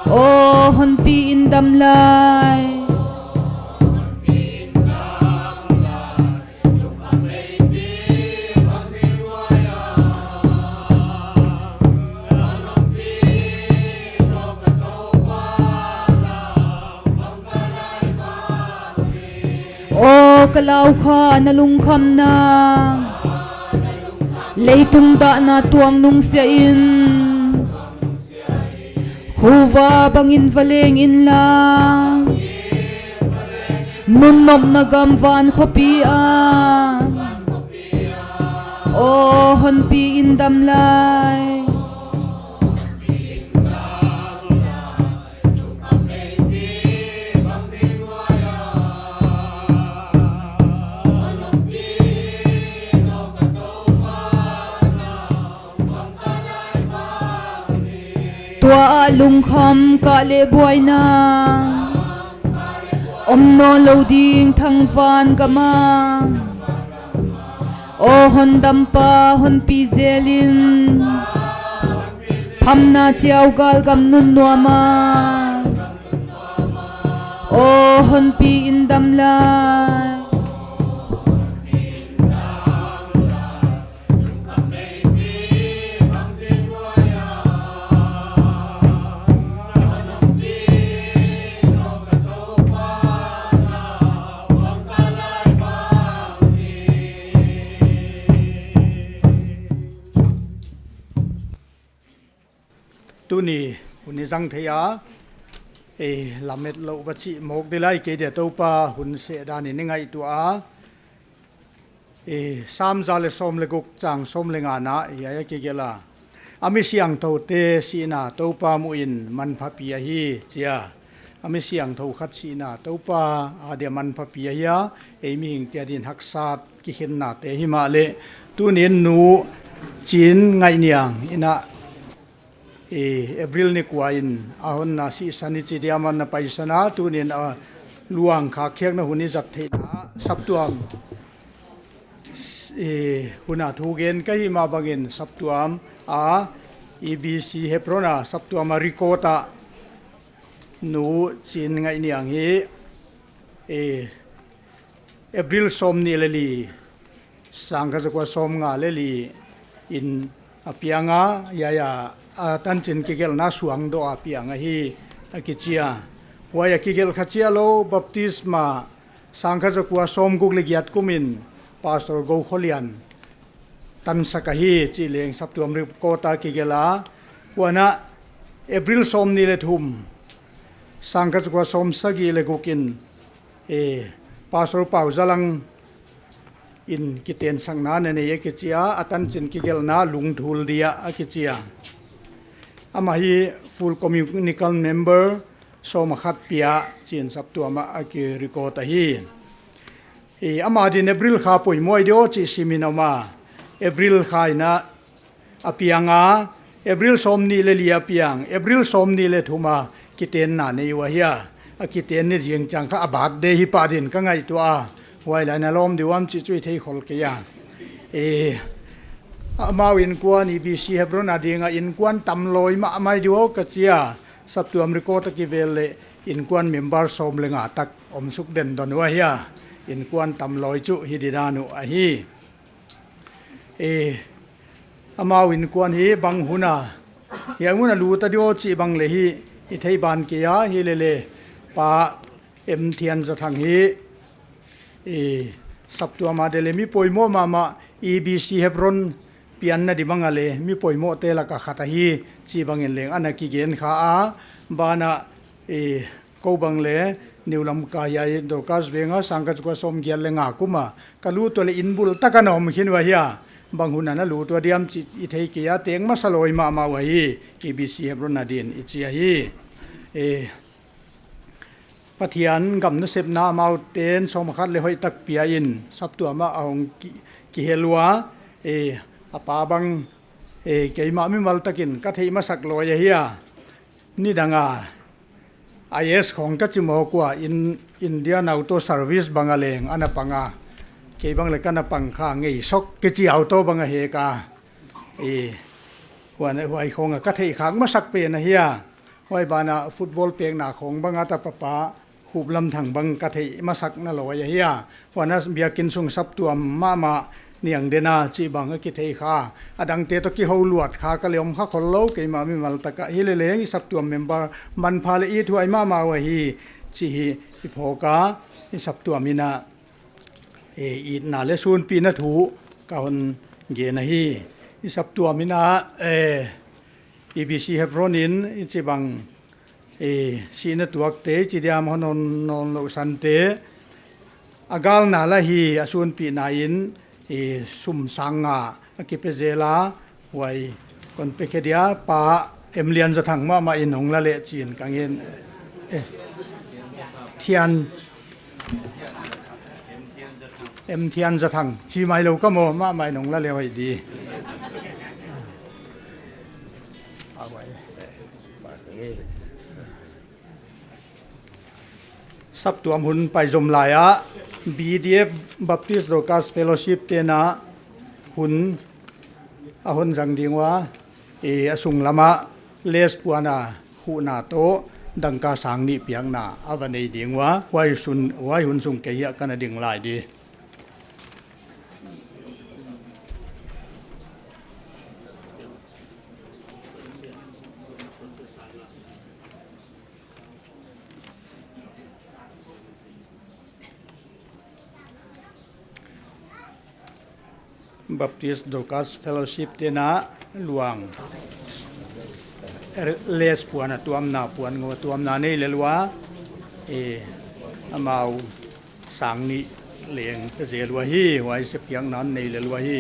o hon pi in dam lai o kalau kha na lungkham na leitung da na tuang nung sia in khuwa bangin valeng in la nun nob na gamwan khopi a o hon pi in dam lai tua lung kham ka le boy na om no loading thang van kama o hon dam pa hon pi zelin pham na chiao gal gam nun nuama o hon pi in dam lai tu ni hun ni jang theya e lamet lo wachi mok de lai ke de to pa hun se da ni ngai tu a e sam za le som le guk chang som le nga na ya ya ke gela ami siang tho te si na to pa mu in man pha pi hi chia ami siang tho khat si na to pa a de man pha pi ya e mi hing tia din hak sat ki hin na te hi ma le tu nin nu chin ngai niang ina April ni kuain ahon na si sani chi diaman na paisana tu nin luang kha khek na huni zat the na saptuam huna thugen kai ma bangin saptuam a EBC heprona saptuam rikota nu chin ngai niang hi April som ni leli sangka jakwa som nga leli in apianga ya tan chin kigel na suang do apianga hi akichia waya kigel khachia lo baptisma sangka jakwa som guk legiat kumin pastor go kholian tan sakahi chi leng saptuam ri kota kigela wana April som ni le thum sangka jakwa som sagi le gukin pastor pau zalang in kiten sangna ne ye kichia atan chin kigel na lungthul dia akichia ama hi full communical member som khat pia chin saptuama aki record hi ama din April kha poi moi dio chi siminoma April khaina apianga April som ni le lia piang April som ni le thuma kiten na nei wa hiya akiten ni jing chang kha abat de hi pa din ka ngai to a wai la na lom diwam chi chui thei khol ke ya amawin kwan EBC hebron adinga in kwan tamloi ma mai dio ka chia saptuam record ki vele in kwan member som lenga tak om suk den don wa ya in kwan tamloi chu hididanu a hi amawin kwan hi bang huna yanguna lu ta dio chi bang le hi i thei ban ke ya hi le pa em thian za thang hi saptuama de le mi poimo mama EBC hebron pian na di bangale mi poimo te la ka khata hi chi bangin leng anaki gen kha a bana ko bangle niulam ka ya do kas venga sangka ko som gyal lenga kuma kalu to le inbul takanom hinwa hiya banghuna na lu to diam chi i thei ke ya teng ma saloi ma ma wa hi EBC hebron na din ichi hi pathian gam na sep na mountain som khat le hoi tak pia in saptuama ahong ki helwa apa bang keima mi mal takin ka thei ma sak lo ya hiya ni danga IS khong ka chimo kwa in Indian Auto Service bangaleng anapanga ke bang le kana pangkha ngei sok ke chi auto banga he ka huai khong ka thei khang ma sak pe na hiya hoi bana football pek na khong banga ta papa hublam thang bang ka thei ma sak na lo ya hiya wana biakin sung saptuam mama niang dena chi bang ki thei kha adang te to ki ho luat kha ka leom kha khol lo ke ma mi mal taka hi le leng saptuam member man pha le i thuai ma ma wa hi chi hi phoka i saptuam ina i na le sun pi na thu ka hon ge na hi i saptuam ina EBC hebron in chi bang sina tuak te chi diam honon non lo san te agal na la hi asun pi na in sum sanga akipezela wai kon pekedia pa emlian za thang ma in hong la le chin kangen thian thian za thang chi mai lo ka mo ma mai nong la le hoi di sắp tuam hun pai zom laya BDF Baptist Broadcast Fellowship te na hun ahon jang dingwa asung lama les puana hu na to dangka sang ni piang na avanei dingwa wai hun sung ke ya kana ding lai di Baptist Broadcast Fellowship te na luang les puan tuam na puan ngo tuam na nei lelwa amau sang ni leng te zelwa hi wai se piang nan nei lelwa hi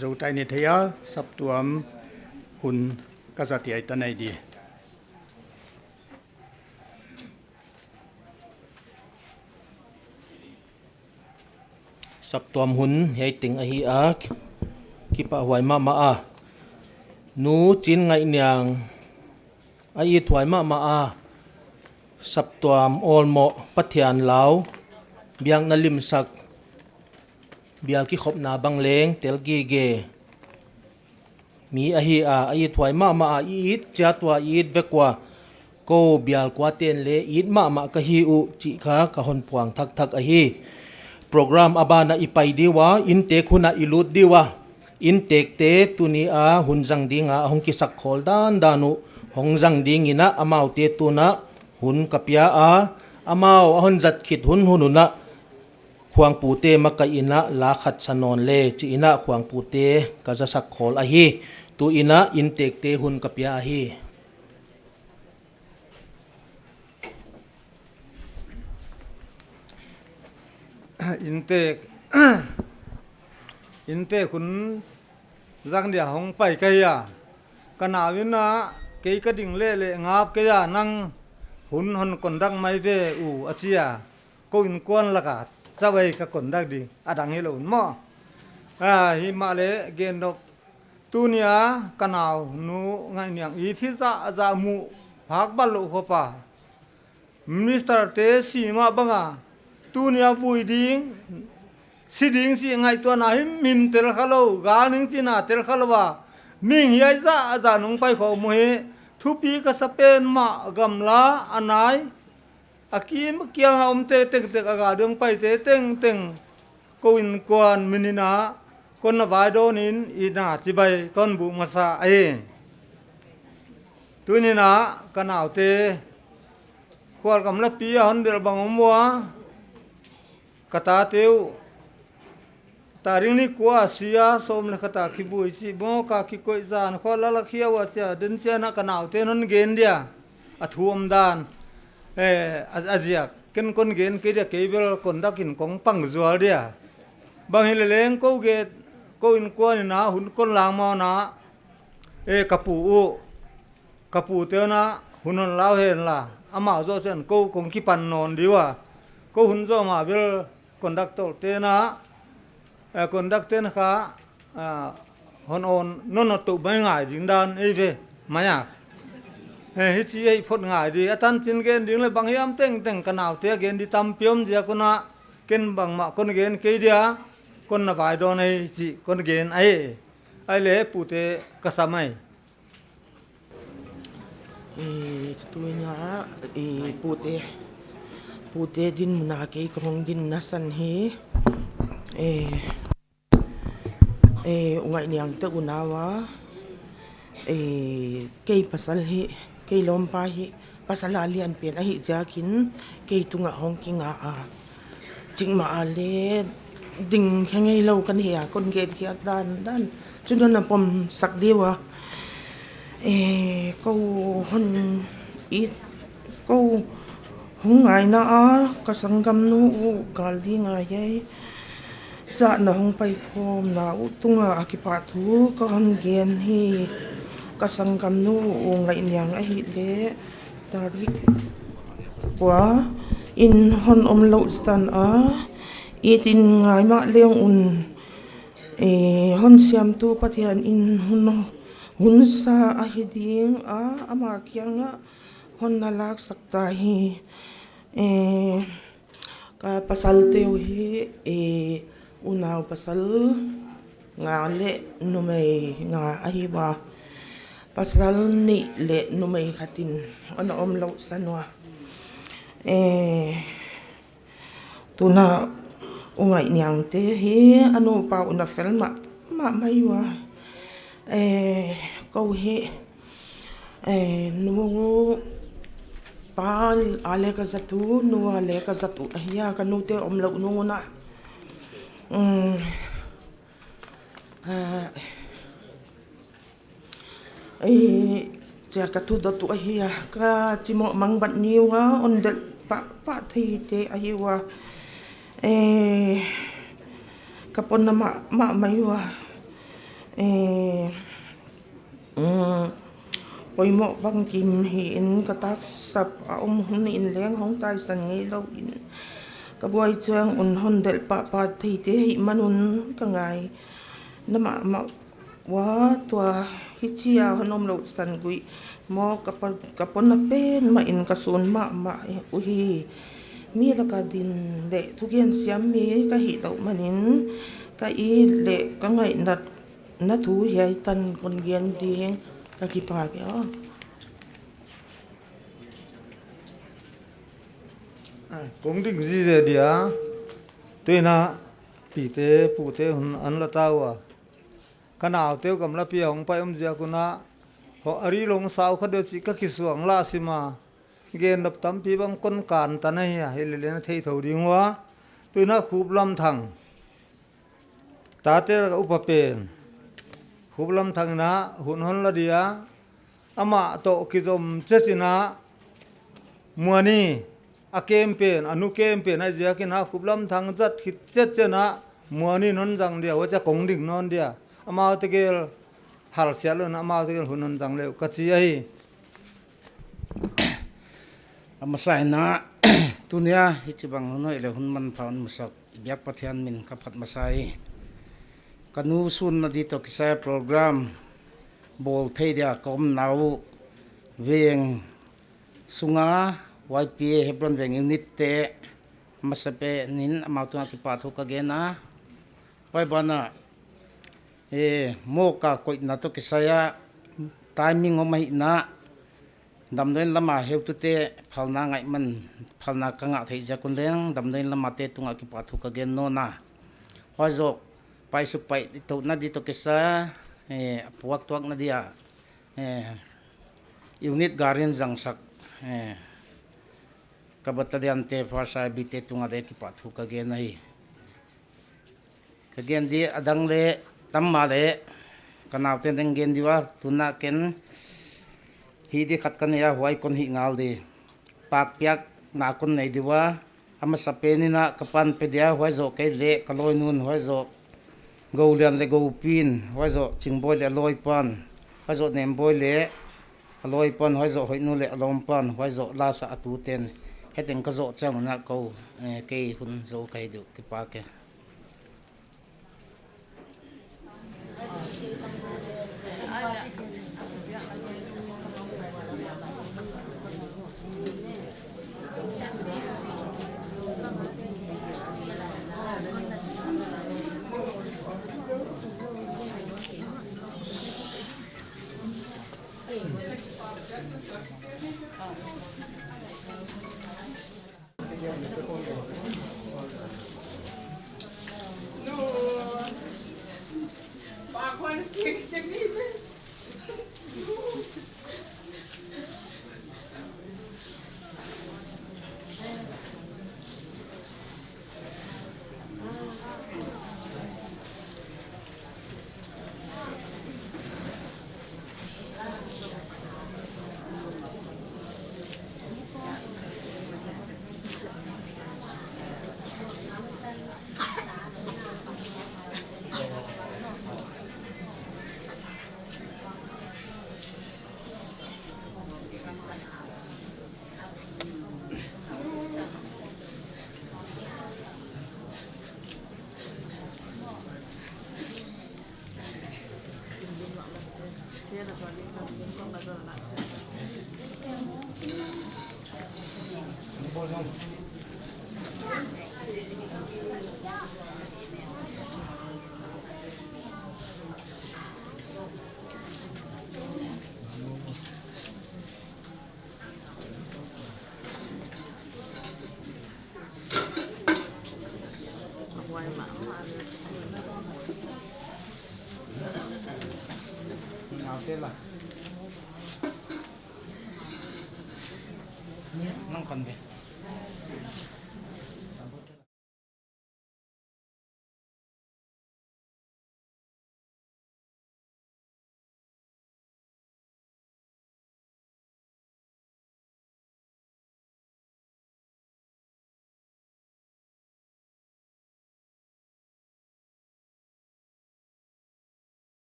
zo tai ni thaya sap tuam hun kazati ai tanai di sap tuam hun hei ting a hi a ki pa huai ma a nu chin ngai nyang a i thuai ma a sap tuam ol mo pathian lau biang na lim sak bial ki khop na bang leng tel gi ge mi a hi a i thuai ma a i cha twa i vekwa ko bial kwa ten le i ma ka hi u chi kha ka hon puang thak thak a hi program abana ipai diwa intake huna ilut diwa intake te tuni a hunjang dinga hong ki sak khol dan danu hongjang ding ina amau te tuna hun kapia a amau hon jat khit hun hununa khuang pute maka ina la khat sanon le chi ina khuang pute ka ja sak khol a hi tu ina intake te hun kapia a hi inte kun giang dia hong pai kai ya kana wina ke ka ding le ngap ke ya nang hun hon kondang mai ve u achia ko in kwan laka chawai ka kondak di adang helo mo hi ma le gen dok tunia kanao nu ngai nyang i thi za mu phak bal lo khopa minister te si ma banga tunia vui ding siding si ngai to na him mim tel khalo ga ning china tel khalwa ming yai za nong pai kho mu he thupi ka sapen ma gamla anai akim kyang om te tek aga dong pai te teng ko in kwan minina kon na vai do nin ina chibai kon bu masa ai tunina kanau te kwal kam la pi hon der bang mo kata teu taring ni kwa sia som le kata ki bui si bo ka ki koi zan kho la la khia wa cha den cha na kanau te non gen dia athuam dan azia ken kon gen ke dia ke bel kon dakin kong pang zual dia bang hele leng ko ge ko in ko ni na hun kon lang ma na kapu te na hunon lao hen la ama zo sen ko kong ki pan non diwa ko hun zo ma bel conductor te na conductor kha hon on non tu bai ngai ding dan ei ve maya hi chi ei phot ngai di atan chin gen ding le bang yam teng kanau te gen di tam piom dia kuna ken bang ma kon gen ke dia kon na vai do nei chi kon gen ai le pu te kasamai tuanya pute din muna kay kong din nasan he ungay niyang ta unawa kay pasal he kay lompa he pasalalian pen ahi jakin kay tunga hong kinga ching maale ding hangay law kan hiya kon get hiya dan chundan na pom sakdiwa câu hon ít câu hong ngày na kasanggam nu kaldi nga yai sa na hong pai khom na utunga akipatu ka hon gen hi kasanggam nu ngai nyang a hi le tarik kwa in hon lo stan itin ngai ma leong un hon siam tu pathian in hunsa ahiding ama kyanga honnalak sakta hi ka pasal teo hi unaw pasal nga le numay nga ahiba pasal ni le numay khatin ono omlo sanwa tuna ungay niyang te hi ano pa una film ma maywa câu he numu pal ale ka zatu nu ale ka zatu ahia ka nu te omlo nu na cha ka tu do tu ahia ka timo mang bat niwa on del pa thei te ahiwa kapon na ma maiwa poi mo bang kim hi in katak sap hun in leng hong tai san ngei lo in ka boy chang un hon del pa thei te hi manun ka ngai nama ma wa tua hi chia honom lo san gui mo kapon na pen ma in ka sun ma u hi mi la ka din le tu gen siam mi ka hi lo manin ka i le ka ngai nat na thu yai tan kon gen ding ka ki pa ke cũng định gì vậy dia tuy na pi te pu te hun an la tawa kanao teo kam la pi hong pai dia kuna ho ari long sau kha de chi ka ki suang la sima gen dap tam pi bang kon kan ta na ya hele le na thei tho ding wa tuy na khub lam thang ta te ka upa pen khub lam thang na hun hon la dia ama to ki zom chechina muani a campaign anu campaign ai dia kin ha khublam thang jat khit chet chena muani non jang dia wa cha kong ding non dia ama te gel hal sial na ama te gel hunon jang le ka chi ai ama sai na tunia hi chibang no ile hun man phaun musak ibyak pathian min ka phat masai kanu sun na di to kisa program bol thei dia kom nau veng sunga YPA Hebron Weng Unit te masape nin amautunga ki pathu ka gena wai bana mo ka koi na to kisaya timing o mai na damden lama heu tu te phalna ngai man phalna ka nga thei ja kun leng damden lama te tunga ki pathu ka gen no na hozo pai su pai to na di to kisa puak tuak na dia unit guardian jang sak kabatadian te farsa bite tunga de ki pathu ka ge nai ka gen di adang le tamma le kanaw te deng gen diwa tuna ken hi di khat kan ya huai kon hi ngal di pak piak na kun nei diwa ama sapeni na kapan pe dia huai zo ke le kaloi nun huai zo go lian le go pin huai zo chingboy le loi pan huai zo nem boy le aloi pan huai zo hoi nu le alom pan huai zo la sa atu ten heteng ka zo chang na ko ke hun zo kai du ki pa ke lah. Nang panbe.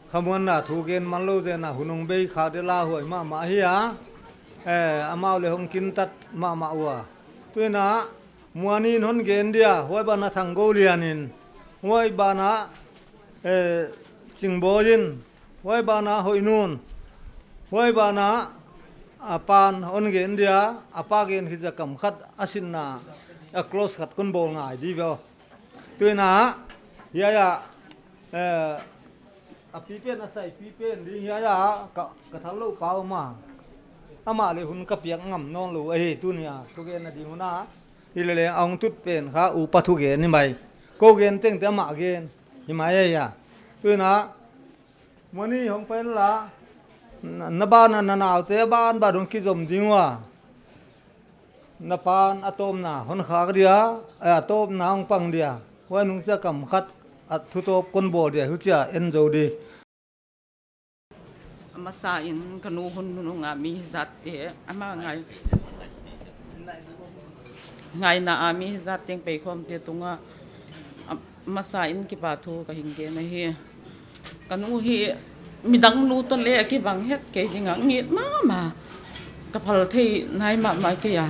Khamun na thu gen man lo je na hunong bei kha de la hoi ma hi a amau le hong kin tat ma wa tu na muanin hon gen dia hoi ba na thang go lianin hoi ba na chingbo jin hoi ba na hoi nun hoi ba na apan hon gen dia apa gen hi ja kam khat asin na a close khat kun bol ngai di vo tu na ya a pipen asai pipen di ya ka thalo pau ma ama le hun ka piak ngam non lu ai tu nia tu gen na di huna hi le ong tut pen kha u pa thu ge ni mai ko gen teng te ma gen hi mai ya tu na moni hong pen la na ba na naw te ban ba dong ki zom dingwa na pan atom na hon kha dia atom na ong pang dia wa nung cha kam khat at thu top kon bol dia hu cha en zo di masa in kanu hun nu nga mi zat te ama ngai na ami zat teng pe khom te tunga masa in ki pa thu ka hing ge na hi kanu hi midang nu to le ki bang het ke jinga ngit ma ka phal thei nai ma ke ya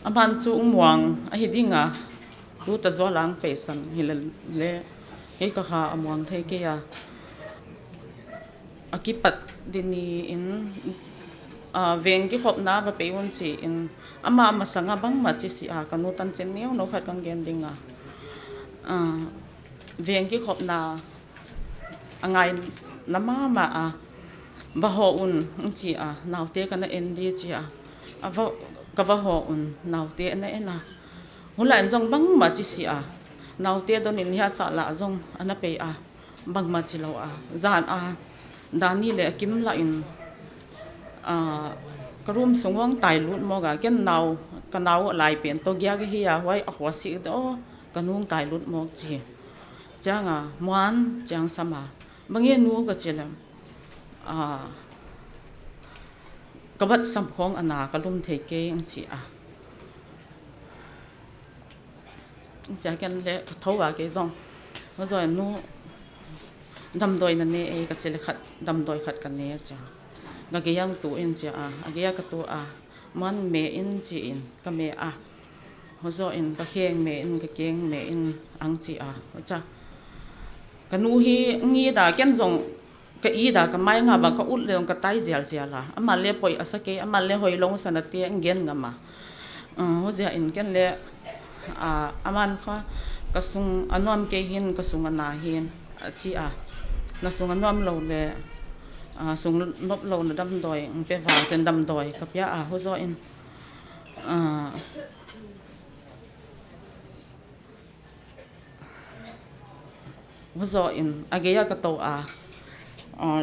aban chu umwang a hi dinga lu ta zo lang pe san hi le he ka kha amwang thei ke ya akipat dini in veng ki khop na ba pe won chi in ama masanga bang ma chi si a kanu tan chen neu no khat kang gen dinga veng ki khop na angai nama ma a ba ho un chi a naw te kana en di chi a ava ka va ho un naw te na ena hulan jong bang ma chi si a naw te don in ya sa la jong ana pe a bang ma chi lo a zan a dani le kim la in karum sungwang tai lut mo ga ken naw ka naw lai pen to gya ge hi a hoi a khwa si do kanung tai lut mo chi changa muan chang sama bange nu ka chelam kabat sam khong ana kalum thei ke ang chi a cha ken le thowa ke zong ho zo nu dam doi na ne e ka chele khat dam doi khat kan ne cha ga ge yang tu in cha a ge ya ka tu a man me in chi in ka me a ho zo in ka kheng me in ka keng me in ang chi a cha kanu hi ngi da ken zong ka i da ka mai nga ba ka ut le ka tai zel zel la ama le poi asake ama le hoi long sanate ngen nga ma ho ja in ken le aman kha kasung anom ke hin kasung na hin chi a na sung anom lo le sung nop lo na dam doi pe wa ten dam doi ka pya ho zo in ho zo in ageya ka to a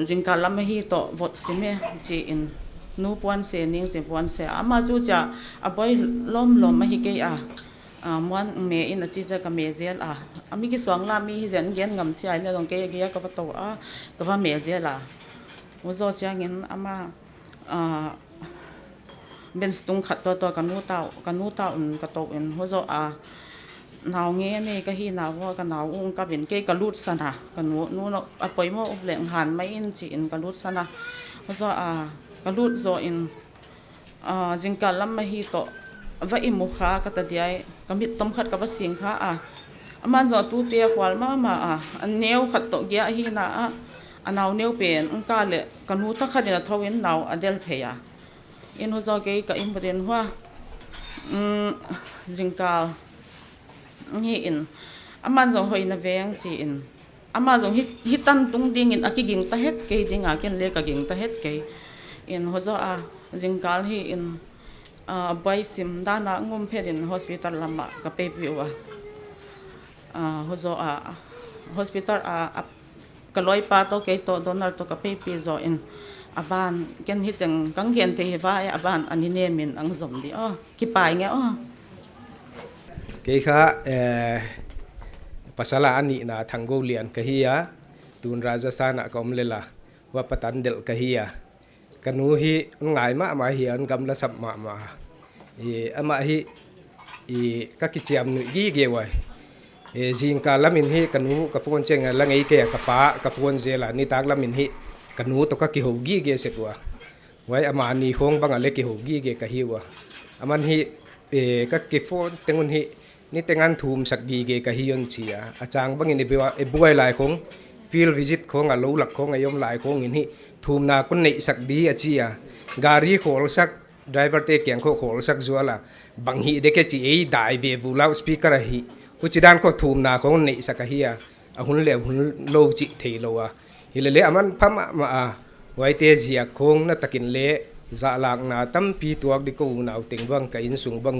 jingka lam hi to vot sime chi in nu puan se ning che puan se ama chu cha aboi lom ma hi ke muan me in a chi cha ka me zel ami ki swang la mi hi zen gen ngam si ai le dong ke ageya ka to ka va me zel ho zo cha ngin ama ben stung khat to kanu ta un ka to in ho zo nào nghe này cái hi nào cái nào ung cái bên cái lut sana cái nu nó apoi mo ub leng han mai in chi in cái lut sana so cái lut zo in jingka lam ma hi to va i mu kha ka ta diai ka mit tom khat ka va sing kha aman zo tu te khwal ma an neu khat to gya hi na anaw neu pen ung ka le ka nu ta khat na thawin naw adel pheya in ho zo ke ka im den hwa jingka hi in aman zo hoi na veng chi in ama zo hi tan tung ding in akiging ta het ke ding a ken le ka ging ta het ke in ho zo jingkal hi in bai sim da na ngum phe in hospital lama ka pe pi wa ho zo hospital ka loi pa to ke to donal to ka pe pi zo in aban ken hi teng kang gen te va aban anine min ang zom di ki pai nge Keikha pasala ani na Thangolian kahia tun Rajasthan kom lela wa patandel kahia kanu hi ngai ma hi an gam la sap ma ama hi ka kichiam nu gi ge wai jing ka lamin hi kanu ka phon cheng la ngai ke ka pa ka phon zela ni tak lamin hi kanu to ka ki ho gi ge se wa wai ama ni hong bang ale ki ho gi ge ka hi wa aman hi ka ki phon tengun hi ni tengan thum sak gi ge ka hiyon chia achang bang ni bewa e buai lai khong field visit khong a lo lak khong ayom lai khong in hi thum na kun nei sak di achia gari khol sak driver te kyang khol sak zuala bang hi de ke chi ei dai be bu loud speaker hi huchidan ko thum na khong nei sak hi a hun le hun lo chi thei lo wa hilele aman pham ma wai te zia khong na takin le za lak na tam pi tuak di ko na teng bang ka in sung bang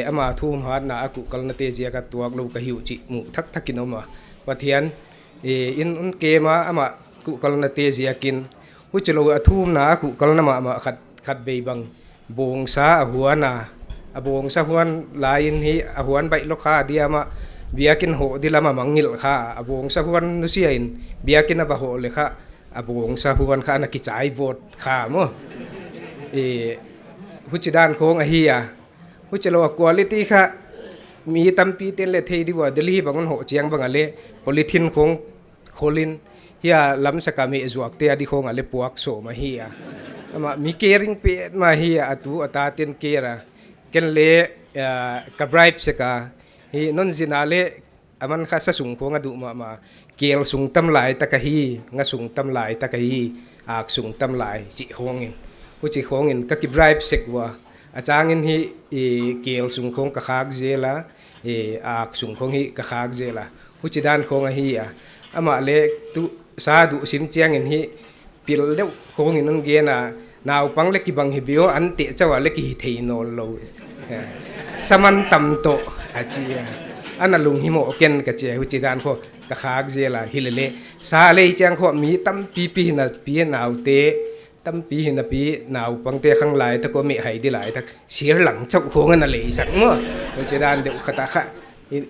ama thum hat na aku kal na te zia ka tuak lo ka hiu chi mu thak thakin oma pathian in un ke ma ama ku kal na te zia kin hu chelo athum na aku kal na ma khat be bang bong sa huana abong sa huan lain hi huan bai lo kha dia ma biakin ho dilama mangil kha abong sa huan nu siain biakin ba ho le kha abong sa huan kha na ki chai vote kha mo huchidan khong hi huchelo quality kha mi tampi ten le thei diwa delhi bangon ho chiang bangale polythene khong kholin hia lam sakami zuak te adi khong ale puak so ma hi ama mi caring pe ma hi atu ata ten kera ken le ka bribe se ka hi non zinale aman kha sa sung khong adu ma kel sung tam lai ta ka hi nga sung tam lai ta ka hi ak sung tam lai chi khongin huchi khongin ka ki bribe sekwa achangin hi kel sung khong ka khak zela ak sung khong hi ka khak zela huchi dan khong hi ama le tu sa du sim chiangin hi pil de khongin nang ge na naw pang le ki bang hi bio an te chawa le ki thei no lo saman tam to achia ana lung hi mo ken ka che huchi dan kho ka khak zela hilele sa le chang kho mi tam pi na pi naw te tam pi hin pi naw pang te khang lai ta ko mi hai di lai ta sir lang chau khong na le sak mo huchi dan de khata kha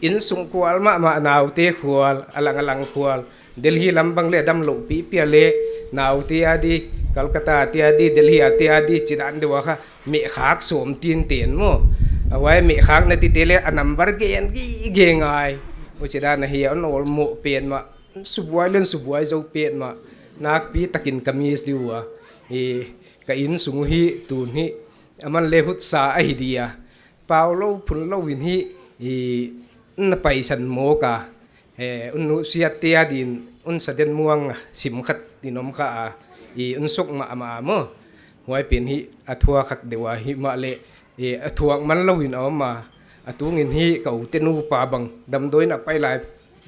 in sung kwal ma naw te khwal alang khwal delhi lambang le dam lo pi le naw te adi Kolkata te adi Delhi te adi chidan de wa kha mi khak som tin ten mo awai mi khak na ti tele a number gen gi ngai uchida na hi on ol mo pen ma subuai zo pen ma nak pi takin kamis diwa ka in sungu hi tun hi aman le hut sa a hi dia paulo phun lo win hi na paisan mo ka unnu sia te adin un saden muang sim khat dinom kha unsuk ma mo wai pen hi athua khak dewa hi ma le athuak man lowin ma atungin hi ka utenu pa bang dam doina pai lai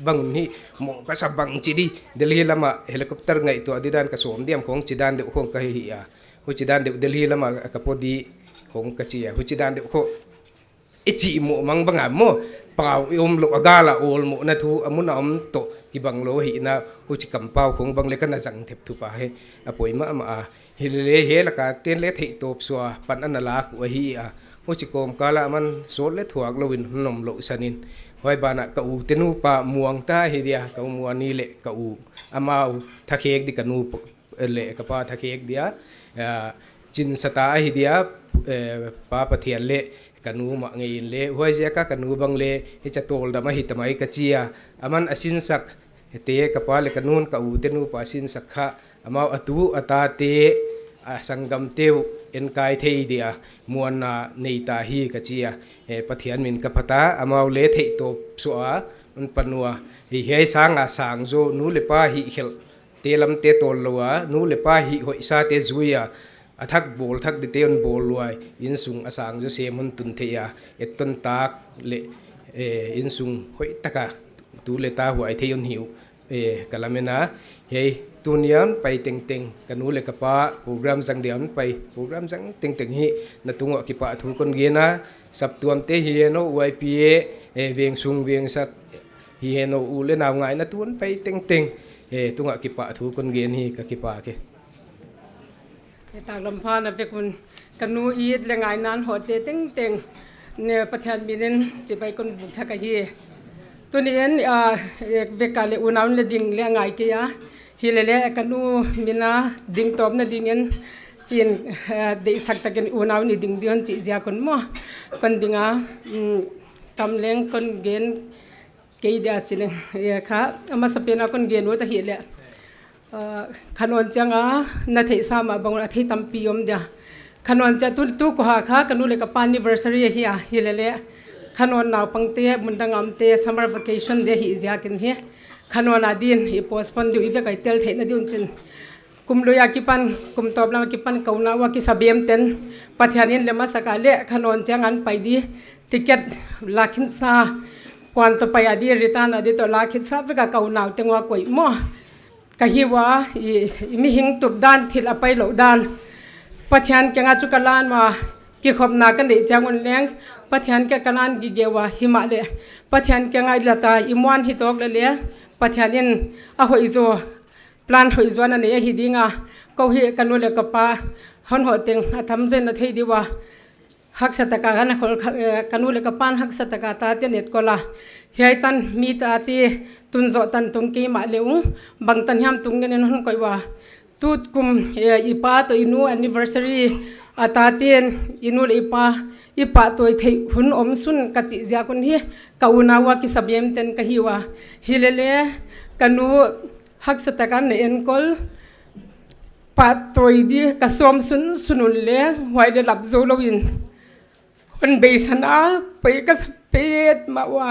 bang hi mo ka sa bang chidi delhi lama helicopter ngai to adidan ka som diam khong chidan de khong ka hi hu chidan de delhi lama ka podi khong ka chi hu chidan de kho ichi mo mang banga mo pau lo agala ol mo na thu amuna to ki bang lo hi na u chi kampau khong bang le kana jang thep thu pa he apoi ma ma hilele he la ka ten le thei top so pan an la ku hi a u chi kom kala man so le thuak lo win nom lo sanin hoi bana ka u tenu pa muang ta hi dia ka muani le ka u amau thakek di kanu le ka pa thakek dia chin sata hi dia pa pathian le kanu ma ngei le hoi je ka kanu bang le hi cha tol da ma hi tamai ka chia aman asin sak te ka pa le kanun ka u tenu pa sin sak kha amau atu ata te sangam teu en kai thei dia muan na nei ta hi ka chia pathian min ka phata amau le thei to so a un panua hi he sanga sang zo nu le pa hi khel te lam te tol lowa nu le pa hi hoi sa te zuya athak bol thak de teon bol luai in sung asang jo se mun tun theya eton tak le in sung hoi taka tu le ta huai theon hiu kalamena he tuniam pai teng teng kanu le kapa program jang diam pai program jang teng teng hi na tungo ki pa thu kon ge na sap tuam te hi no YPA veng sung veng sak hi no u le naw ngai na tun pai teng teng tunga ki pa thu kon ge ni ka ki pa keตากลำพานะเป็นคนกันนูอีดแรงงานนั้นหัวเตะเต็งเนี่ยประธานบินจะไปคนบุกทักฮีตัวนี้เวกาเลอุณาเลดิ่งแรงงานกี่ยะฮีเลเลกันนูมินาดิ่งตบนะดิ่งเงินจีนเด็กสักตะกันอุณานี่ดิ่งเดือนจีเสียคนมั่วคนดิ่งตำเลี้ยงคนเกณฑ์กี่เดียจีนค่ะมาสเปนคนเกณฑ์วัวตะฮีเลขนวนจังนาทีสามบางนาทีตั้มปีอมเดียขนวนจะตุกหักค่ะกันนู่นเลยกับปานิเวอร์ซารีเฮียฮิเลเล่ขนวนหนาวปังเตะมุนดังอัมเตะซัมเมอร์วัคชั่นเดียฮิจากินเฮียขนวนอดีนฮิโพสปอนดิวอีเวกไอเตลเทนดิอุนจินกุมลุยากิปันกุมตอบลากิปันเกาหน้าว่ากิซาเบียมเต็นปัจจัยนี้เลมาสกาเล่ขนวนจังอันไปดีติเกตลาคินซากวนตัวไปอดีริตานอดีตัวลาคินซาเวกเกาหน้าเต็งว่ากุยมั่วกะฮิวะมีหิงตุบด้านทิลอไปเหลาด้านปะเทียนแกงอาจุกลานมากิขบนากันเดจังวนเลี้ยงปะเทียนแกกลานกิเกวะหิมะเลปะเทียนแกงไอละตาอิมวันฮิตอกเลเลปะเทียนินอะหอยโซปลานหอยโซนั่นเองฮิดิงาก็ฮิกันนู่นเลกปะหันหัวเต็งอะทำเจนนาทีดีวะหักสตะกากันคนกันนู่นเลกปานหักสตะกาตาเตเน็ตก็ละเฮียตันมีตาตีตุนโจตันตุงกีมาเลวบางตันยามตุงเงินนั่นก็ว่าตูดกุมอีป้าตัวอินูแอนนิเวอร์ซารีอาตาเตียนอินูอีป้าตัวไทยหุ่นอมสุนกัจจิเจียคนที่กาวนาว่ากิสเบียมเต็นกะฮิวะฮิเลเลกันนูฮักสตะกันเอ็นกอลป้าตัวดีกะสวมสุนุเลไว้เลหลับโซโลวินคนเบสันอาไปกะสเปดมาว่า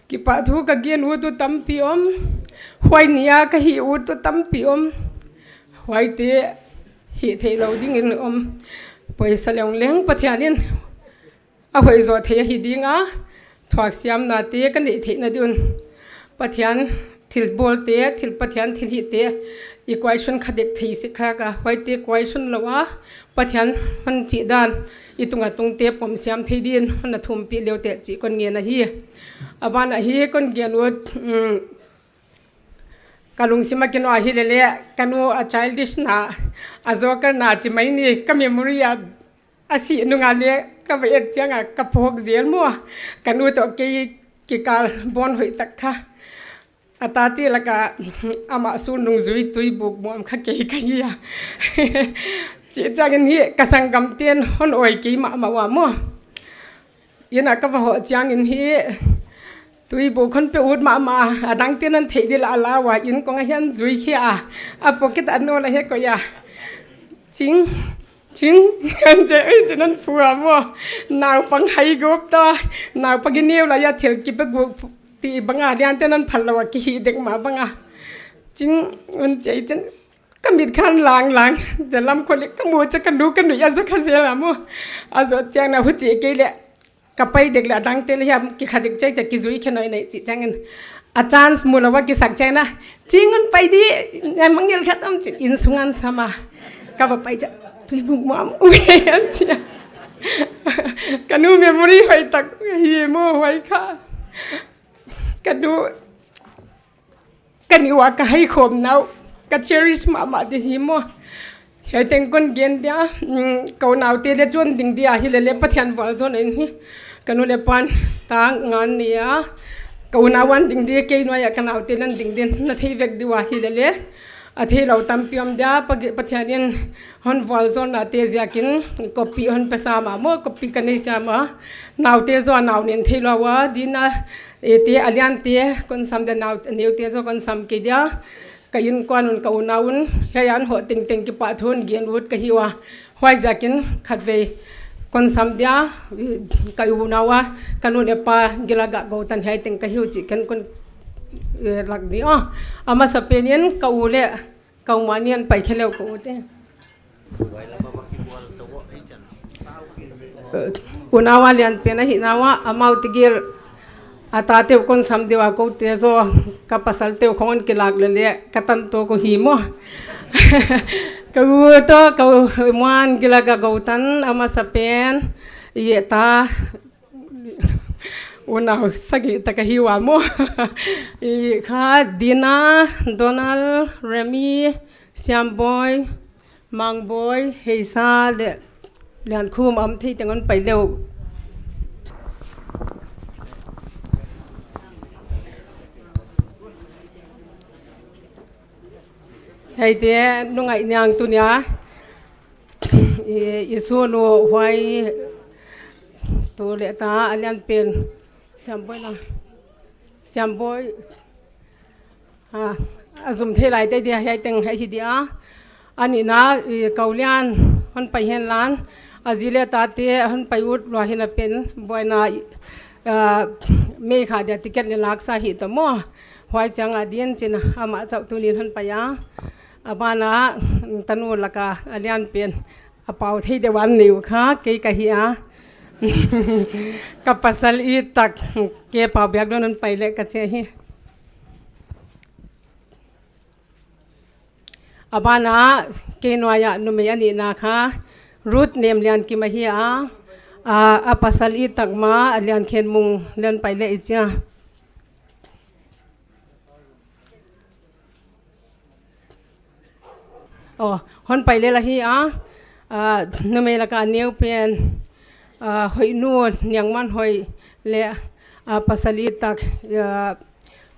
กิปะทุกะเกียนอุตุตัมปิอมหวยเนียกะหิอุตุตัมปิอมหวยเตหิเทเราดิ้งอินอมไปสลองเลี้ยงปะเทียนินเอาหวยโซเทหิดิ้งอ่ะถวักเสียมนาเตกันเดเทนะดุนปะเทียนทิลโบลเตทิลปะเทียนทิลหิเตอีกไว้ชนขเด็กทีสิกะหวยเตกไว้ชนละวะปะเทียนมันจีดานอีตุงะตุงเตปอมเสียมเทดินมันทุ่มปีเลียวเตจีคนเงียนะฮีอาบานอาฮีคนเกียนวดกาลุงสิมากินอาฮีเลเลกันวอา childish นะอาโจกันนาจิไม่นี่ก็เมมโมรีอาศินุงาเลก็ไปเอ็ดจังอ่ะกับพวกเจียนมัวกันวตัวกีการบอนหอยตักค่ะอาตาตีละกะอามาสูนุงจุยตุยบุกมัวมขะเกยกะยีอ่ะจีจังนี้กษังกำเตียนฮอนโอยกีมาว่ามัวยันก็ว่าหัวจังนี้ตุยบุคคลไปอุดมาดังเตียนนั้นเทดิลาลาว่ายินกงเฮียนจุยขี้อ่ะปกิตอันโนละเฮก็ยาจริงอันเจจะนั้นฟัวมัวนาวปังไฮกบตานาวปกินเนียวละยาเถียกิบกุตีบังอาเดียนเตียนนั้นพันละว่ากี่เด็กมาบังอาจริงอันเจจันก็มีขั้นหลังแต่ลำคนเล็กก็มัวจะกันดูกันหนูอยากจะขัดเสียละมัวอาจจะแจ้งนะหัวใจกี่แหละกับไปเด็กละดังเตลยามกี่ขัดเด็กใจจะกี่จุยแค่น้อยในจิตจังเงินอาจารย์มูลว่ากี่สักใจนะจริงมันไปดีแต่มังเงินแค่ต้องอินสุงันสมากับไปจะตุยบุกมามอุ้ยอันเจีย kanu memory hoi tak hi mo hoi kha kanu kaniwa ka hai khom nau ka cherish ma de hi mo hai teng kon gen dia ko nau te le chon ding dia hi le pathian wal zon en hi kanu le pan ta ngan nia ko na wan ding dia ke no ya kanau te lan ding den na thei vek diwa hi le a thei lo tam piam dia pathianin hon wal zon na te jakin copy hon pesa ma mo copy kan nei cha ma nau te zo nau nen thei lo wa dina ete alian te kon sam da nau neu te zo kon sam ke dia kayin kwanun ka unaun hayan ho ting ting ki pa thon gen wut ka hiwa hwai jakin khatve kon sam dia ka unawa kanu le pa gilaga go tan hai ting ka hiu chi kan kon lag di ama sapenian ka ule ka manian pai khelew ko te unawa lian pena hi nawa amau tigil ata te kon sam dewa ko te zo ka pasal te khon ke lag le katan to ko hi mo ka to ka man gilaga go tan ama sapen ye ta una sagi takahiwa mo i kha dina donald remy siamboy mangboy heisa le lian khum am thi tangon pai leu hay te nungai nyang tu nya isu no hwai tu le ta alian pen siamboy azum the lai te dia hai teng hai hi dia ani na kaulian hon pai hen lan azile ta te hon pai ut lo hin a pen boina me kha dia ticket le lak sa hi to mo hwai chang adien chin ama chau tu nin hon pa ya abana tanu laka alian pen apau thei de wan niu kha ke ka hi a kapasal i tak ke pa byak don pai le ka che hi abana ke noya nume ani na kha root name lian ki ma hi a pasal i tak ma alian khen mung len pai le icha hon pai le la hi nume la ka new pen hoi nu nyang man hoi le pasali tak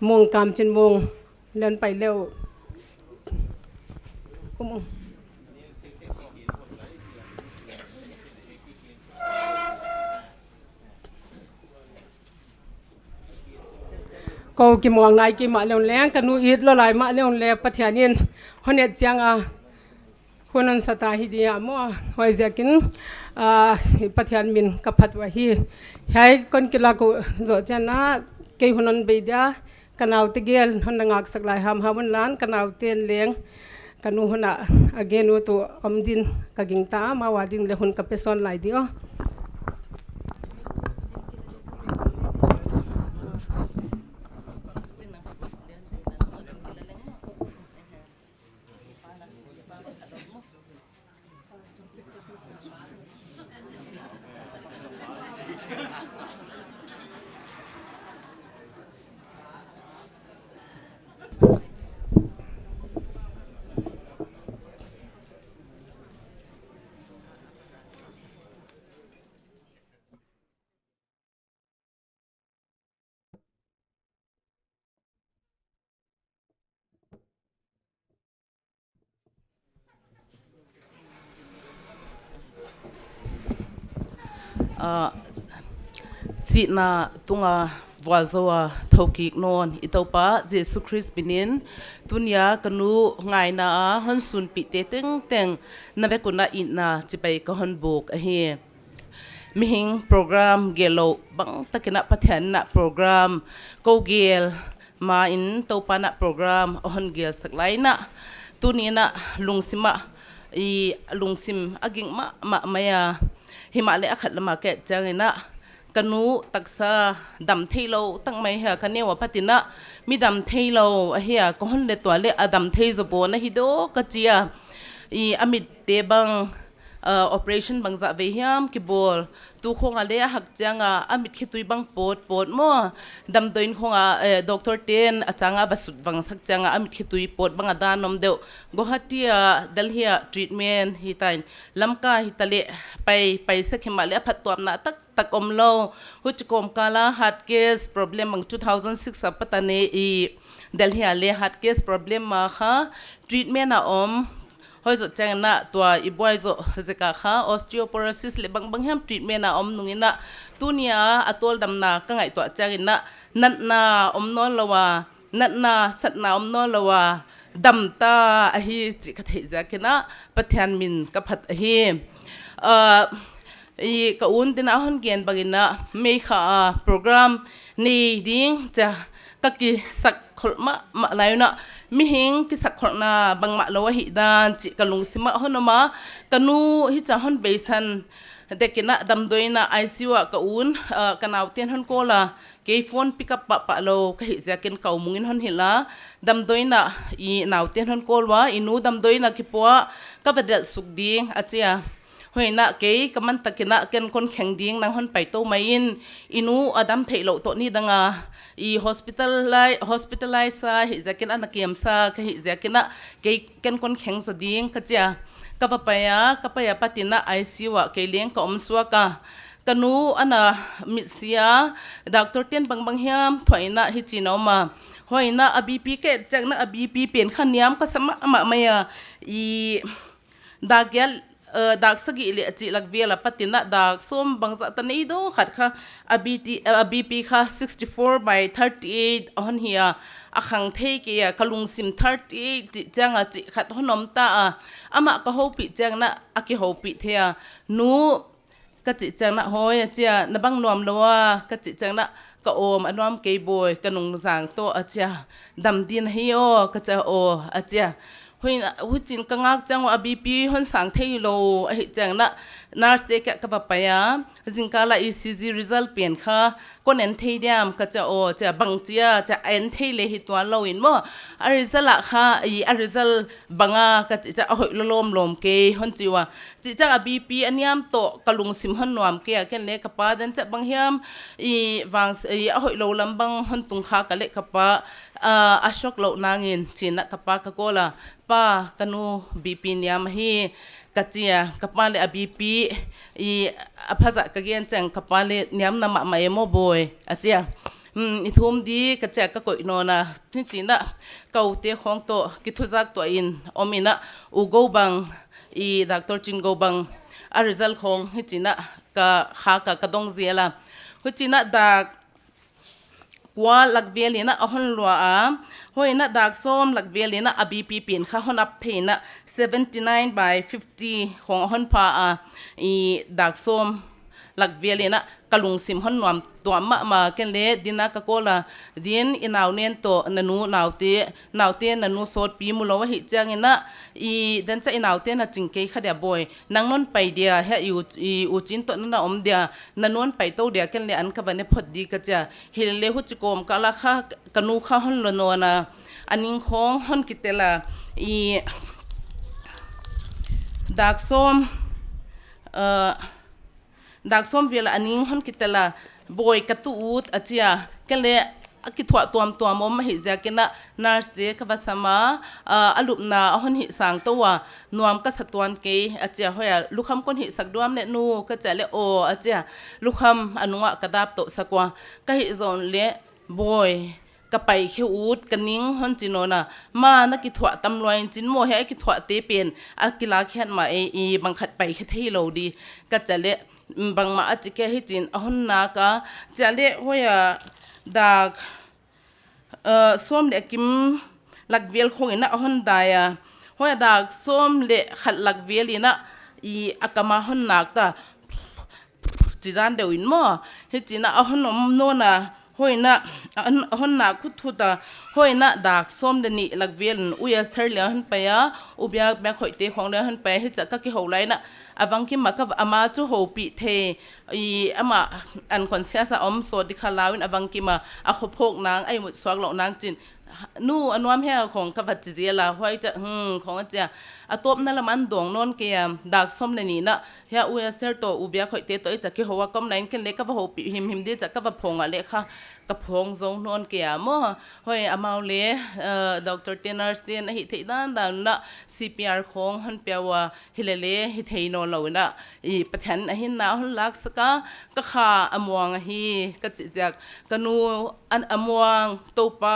mong kam chin mong len pai leo ko ki mong nai ki ma leon leng kanu it lo lai ma leon le pathianin honet chang hunan sata hi dia mo hoi jakin pathian min kaphat wa hi hai kon kila ko zo chana ke hunan be dia kanau te gel hon ngak saklai ham hamun lan kanau ten leng kanu hona again to amdin kaging ta ma wadin le hun ka peson lai dio si na tunga walzoa thokik non itopa Jesus Christ binin tunya kanu ngai na hon sun pi te teng teng na ve kuna ina chipai ka hon buk a hi mihing program gelo bang takina pathian na program ko gel ma in topa na program hon gel saklai na tunina lungsima i lungsim aging ma maya himale akhat lama ke changena kanu taksa dam thailo tang mai ha kanewa patina mi dam thailo a hia ko hon le to le adam theizo bo na hi do ka chia i amit te bang operation bangza ve hiam ki bol tu khonga le hak changa amit khitui bang pot mo dam doin khonga doctor ten achanga basut bang sak changa amit khitui pot banga danom deu gohatia dalhia treatment hi tain lamka hi tale pai sakhima le phatwam na tak omlo huchkom kala heart case problem mang 2006 apatane I dalhia le heart case problem ma kha treatment a hoi zo chang na tua iboi zo zeka kha osteoporosis le bang ham treatment na nungina tunia atol damna ka ngai to changina natna non lawa natna satna non lawa damta hi chi ka thei za kena pathian min ka phat hi I ka un tin ahon gen bagina me kha program ni ding cha ka ki sak kholma ma laina mi hing ki sak kholna bangma lawa hi dan chi kalung sima honoma kanu hi cha hon beisan dekina damdoina ICU ka un kanaw ten hon kola ke phone pick up pa lo ka hi jaken ka umungin hon hila damdoina I naw ten hon kolwa inu damdoina ki poa ka badal sukding achia hoina ke kaman takina ken kon khengding nang hon pai to main inu adam theilo to ni danga I hospitalize hi jaken anakiam sa ka hi jakena ke ken kon kheng so ding ka chia kapaya patina ICU wa ke leng ka omswa ka kanu ana mitsia doctor ten bang hiam thoina hi chinoma hoina abp ke changna abp pen khaniam ka sama ma maya I dagyal dak sagi le chi lak vela patina dak som bangza tanei do khat kha abp kha 64/38 on hia akhang thei ke kalung sim 38 changa chi khat honom ta ama ka hopi changna aki hopi thea nu ka chi changna hoi chia na bang nom lowa ka chi changna ka om anom ke boy kanung jang to achia dam din hi o ka cha o achia hoina huchin kangak changwa abp hon sang theilo a hi changna nurse te ka papaya jingkala ECG result pen kha konen theidiam ka cha o cha bangchia cha en theile hi twa loin mo a result kha a result banga ka cha hoi lom ke hon chiwa chi chang abp aniam to kalung sim hon nuam ke ken le ka pa dan cha banghiam wang hoi lo lambang hon tung kha ka le ka pa ashok lo nangin china kapa ka kola pa kanu bp niam hi kachia kapale abp aphaza kagen chang kapale niam na ma emo boy achia ithum di kachia ka koi no na china kaute khong to kithuzak to in omina ugo bang doctor chingo bang a result khong hi china ka kha ka kadong ziela hu china da kwa lakvelina ahon lwa hoina dak som lakvelina abp pin kha hon up theina 79/50 khong hon pa dak som lakvelina kalung sim hon nuam to ma ken le dina ka kola din inaw nen to nanu naute nanu sot pi mu lo hi changina den cha inaw te na chingke khadia boy nangnon pai dia he u chin to na om dia nanon pai to dia ken le an ka bane phot di ka cha hil le hu chikom kala kha kanu kha hon lo no na aning khong hon kitela dak som vela aning hon kitela boy katu ut achia kele ki thwa tuam om hi jakena nurse de ka basama alupna hon hi sang towa nuam ka satwan ke achia hoya lukham kon hi sakduam le nu ka chale o achia lukham anuwa kadap to sakwa ka hi zon le boy ka pai khe ut kaning hon chinona ma na ki thwa tam loin chin mo he ki thwa te pen akila khat ma bang khat pai khe thei lo di ka chale bang ma achike hi chin ahon na ka chale hoya dak som le kim lakvel khongina ahon daya hoya dak som le khat lakvel ina akama hon nak ta chiran deuin mo hi china ahon no na hoina honna khuthuta hoina dak som de ni lakvel uya serle han paya ubya ba khoite khongle han pa hi chaka ki holaina awangki maka ama chu hopi the ama unconscious om so dikhalawin awangki ma a khophok nang ai mu swak lo nang chin นู่อันวามเฮของกับจิเจละห้อยจะของจะอะตบนั่นละมันดวงนนเกียมดักส้มในนี้นะเฮียอุยเซอร์ตัวอุเบียข่อยเตตัวจะกี่หัวก้มไหนกันเล็กกับหัวปีหิมดีจะกับพงอะเล็กค่ะกับพงทรงนนเกียมห้อยอามาเลดร.เทนเนอร์สเตียนหิที่ด้านด้านนะ CPR ของหันเปียวว่าฮิเลเลหิที่นนเรานะอีประเทศหินนาหันลักษกะก็ขาอมวงฮีก็จิจักกันูอันอมวงตัวปา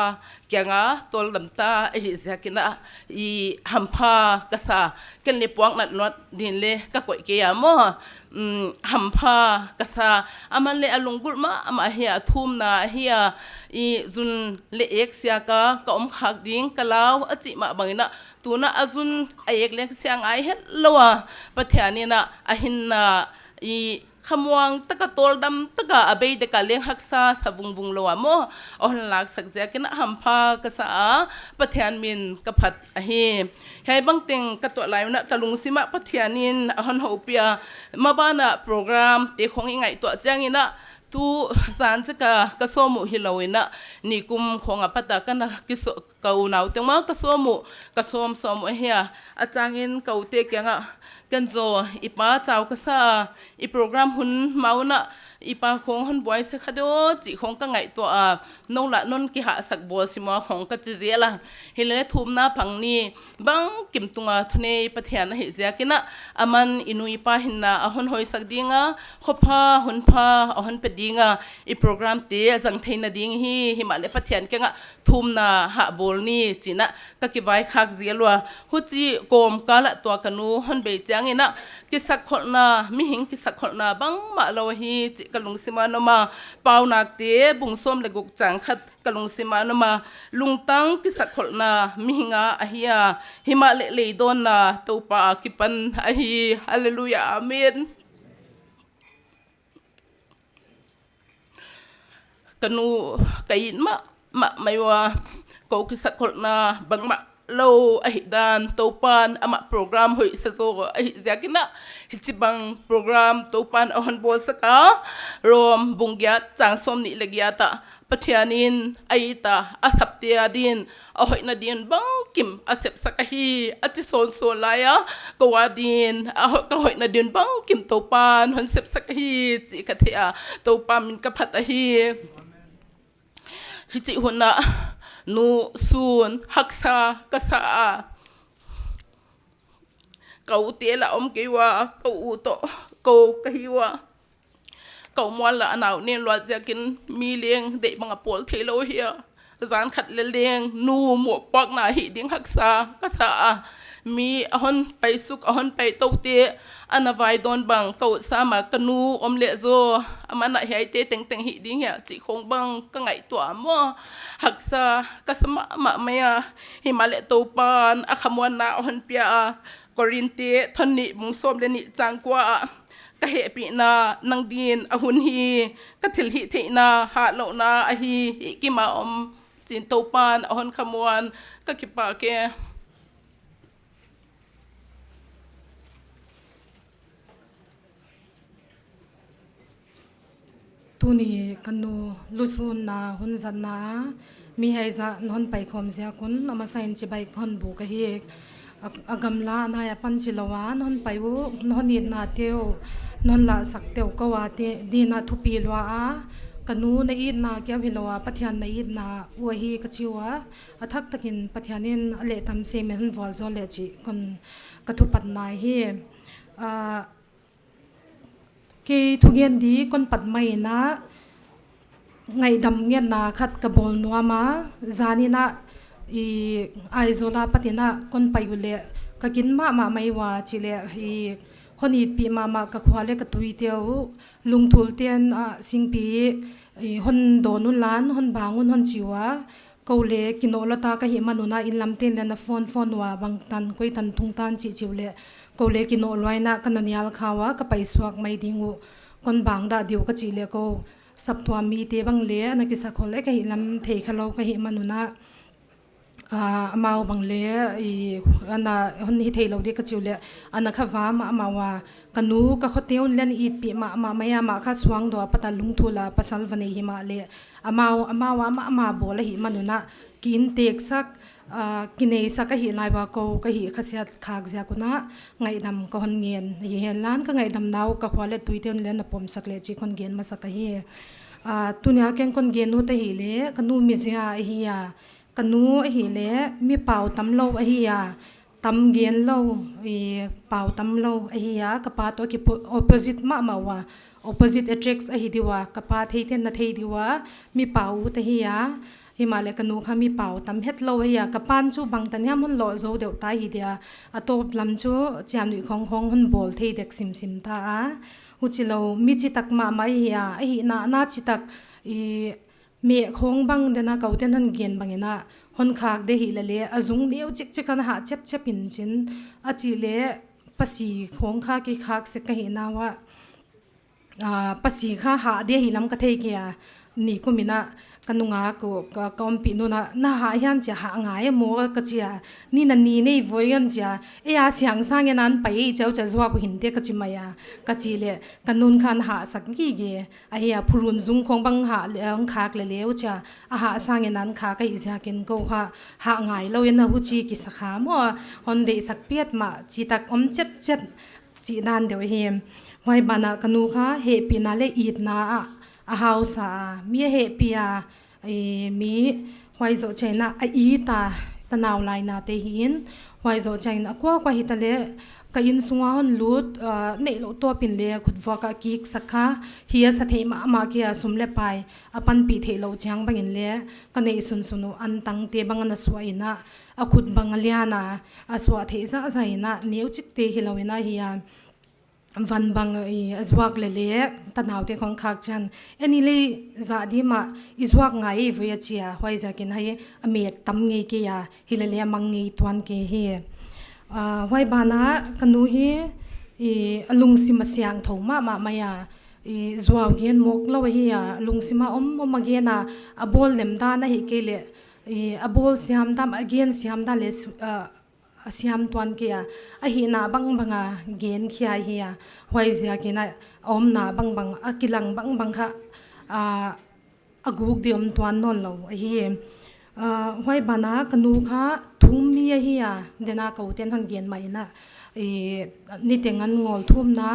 เกียงะตัวลำตาไอ้จิจักนะอีหัมพากษากันเลยปวงนัดนวดดินเลยก็กวยเกียมหัมพากษาอามันเลยอลงกุลมาอามาเฮียทุ่มนาเฮียอีจุนเลเอกเสียกะก็ขักดิ้งกะลาวอจิมาบังนะตัวน่ะอาจุนไอเอกเล็กเสียงไอเฮ็ดลัวประเทศนี้นะอาหินนะอีขมวงตะกะตอลดำตะกะอเบยเดกะเลี้ยงฮักษาสบุงบุงลัวโมออนลักสักเสียกันหัมพากษาประเทศมินกะพัดอหีให้บังเต็งกะตัวไหลนะกะลุงสิมะประเทศนินออนโฮเปียมาบ้านะโปรแกรมเตของยังไงตัวแจ้งนี่นะtu san se ka somu hilawina ni kum khonga pata kana kiso kau nau tengma ka som hia atangin kaute kyanga kanzo ipa chaw ka sa I program hun mauna ipa khong han boy se khado chi khong ka ngai to a no la non ki ha sak bo sima khong ka chi zela hile thumna phangni bang kim tunga thune pathian hi zia kina aman inui pa hinna ahon hoi sak dinga khopha hunpha ahon pedinga I program te jang theina ding hi himale pathian kenga thumna ha bolni china ka ki vai khak zialwa huchi kom kala to kanu hon be changina ki sak kholna mi hing ki sak kholna bang ma lo hi chi kalung sima no ma paunak te bungsom le guk chang khat kalung sima no ma lungtang ki sak kholna mi hinga ahia himale le don na topa kipan ahi hallelujah amen kanu kain ma maiwa ko ki sak kholna bang ma lo ahidan topan ama program hoi saso ahizakina hichibang program topan ahon bol saka rom bungya changsom ni legiata pathianin aita asaptia din ahoi na din bang kim asep sakahi ati son laya kawadin ahoi na din bang kim topan hon sep sakahi chi kathia topan min kaphatahi hichi huna nu sun haksa kasa kau tela kewa kau to kau kahiwa kau mwala anau nen lwa jakin mileng de mga pol thelo hia zan khat le leng nu mo pak na hi ding haksa kasa mi ahon pai suk ahon pai tote anavai don bang kau sama kanu omle zo amana hi te teng teng hi ding ya chi khong bang ka ngai to mo haksa kasama ma maya himale to pan akhamwan na on pia korinte thonni bungsom le ni changkwa ka he pi na nang din ahun hi ka thil hi theina ha lo na a hi ki ma om chin to pan ahon khamwan ka ki pa ke tuni kanu lusun na hunzan na mi haiza non pai khom zia kun ama sain chi bai khon bu ka hi agamla na ya panchilawa non pai u non ni na teo non la sak teo ka wa te dina thupi lwa a kanu na id na kya hilawa pathian na id na wa hi ka chiwa athak takin pathianin ale tam se men vol zo le chi kon ka thu pat nai hi ke thugen di kon pat mai na ngai dam nge na khat ka bol nuama zani na I aizola patina kon payule ka kin ma mai wa chile hi honi pi ma ka khwale ka tui teu lungthul ten singpi hon donun lan hon bangun hon chiwa kole kinolota ka hi manuna in lamten na phone wa bang tan koi tan thung tan chi chiule kole kino loina kananial khawa ka paiswak mai dingu kon bangda diu ka chile ko saptwa mi te bang le na ki sakhole ka hi lam thei khalo ka hi manuna amau bang le ana hon hi thei lo de ka chiu le ana kha wa ma amawa kanu ka khoteun len it pi ma maya ma kha swang do pata lung thula pasal vani hi ma le amawa ma bola hi manuna kin tek sak kinei saka hi lai ba ko ka hi khasia khak zia kuna ngai dam ko hon ngien hi hen lan ka ngai dam naw ka khwale tuiten len na pom sak le chi kon gen ma saka hi tunia ken kon gen no te hi le kanu mi zia hi ya kanu hi le mi pau tam lo hi ya tam gen lo pau tam lo hi ya ka pa to ki opposite ma wa opposite attracts hi diwa ka pa thei ten na thei diwa mi pau te hi ya himale kanu kha mi pau tam het lo ya ka pan chu bang tan yam hun lo zo deu ta hi dia atop lam chu cham ni khong khong hun bol thei dek sim sim ta hu chi lo mi chi tak ma mai ya hi na chi tak me khong bang dena kau ten han gen bangena hon khak de hi le azung leu chik chik kan ha chep chep in chin a chi le pasi khong kha ki khak se ka hi na wa pasi kha ha de hi lam ka thei kia ni ko mina kanunga ko kompi no na ha hian cha ha ngai mo ka chia ni na ni nei voigan cha e a siang sang nan pai chau cha zwa ko hin te ka chi maya ka chi le kanun khan ha sak gi ge a ya phurun zung khong bang ha leong khak le leu cha a ha sang nan kha ka i ja ken ko ha ngai lo na hu chi ki sakha mo hon de sak piat ma chi tak om chet chet chi dan de hem wai bana kanu kha he pina le it na a hausa mi he pia mi wai zo chena a i ta tanaw lai na te hin wai zo chena kwa hi ta le ka in sunga hon lut nei lo to pin le khutwa ka ki sakha hiya sa the ma kia sum le pai apan pi the lo chang bangin le ka nei sun sunu an tang te bang na suaina a khut bang liana a swa the za zaina neu chik te hilowina hiya van bang azwak le tanaw te khong khak chan ani le za di ma izwak ngai voya chia hoi za kin hai amet tam nge ke ya hilale mang nge twan ke he hoi bana kanu hi alung si masyang thoma maya zwaw gen mok lo hi ya lung si ma ma ge na abol lem da na hi ke le abol siam dam again siam da le asiam tuan kia a hi na bang banga gen khia hi ya hoi zia kina om na bang akilang bang kha aguk de om tuan non lo hi hoi bana kanu kha thum mi hi ya dena ka uten hon gen mai na ni tengan ngol thum na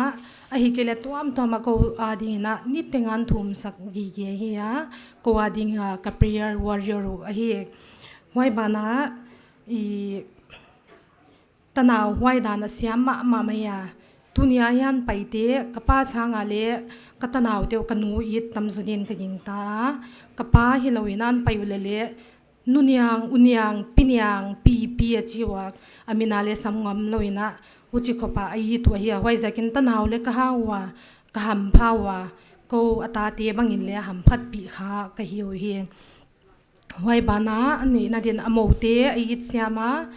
a hi kele tuam to ma ko adi na ni tengan thum sak gi ge hi ya ko adi ka prayer warrior a hi hoi bana tanaw hwai dan asiam ma maya tunia yan paite kapa sanga le katanaw te kanu it tamzunin ka gingta kapa hilowinan payulele nunyang unyang pinyang pi achiwa amina le samngam loina uchi khopa ai to hi hwai zakin tanaw le ka hawa ka ham phawa ko ata te bangin le ham phat pi kha ka hiu hi hwai bana ani na din amote ai it siama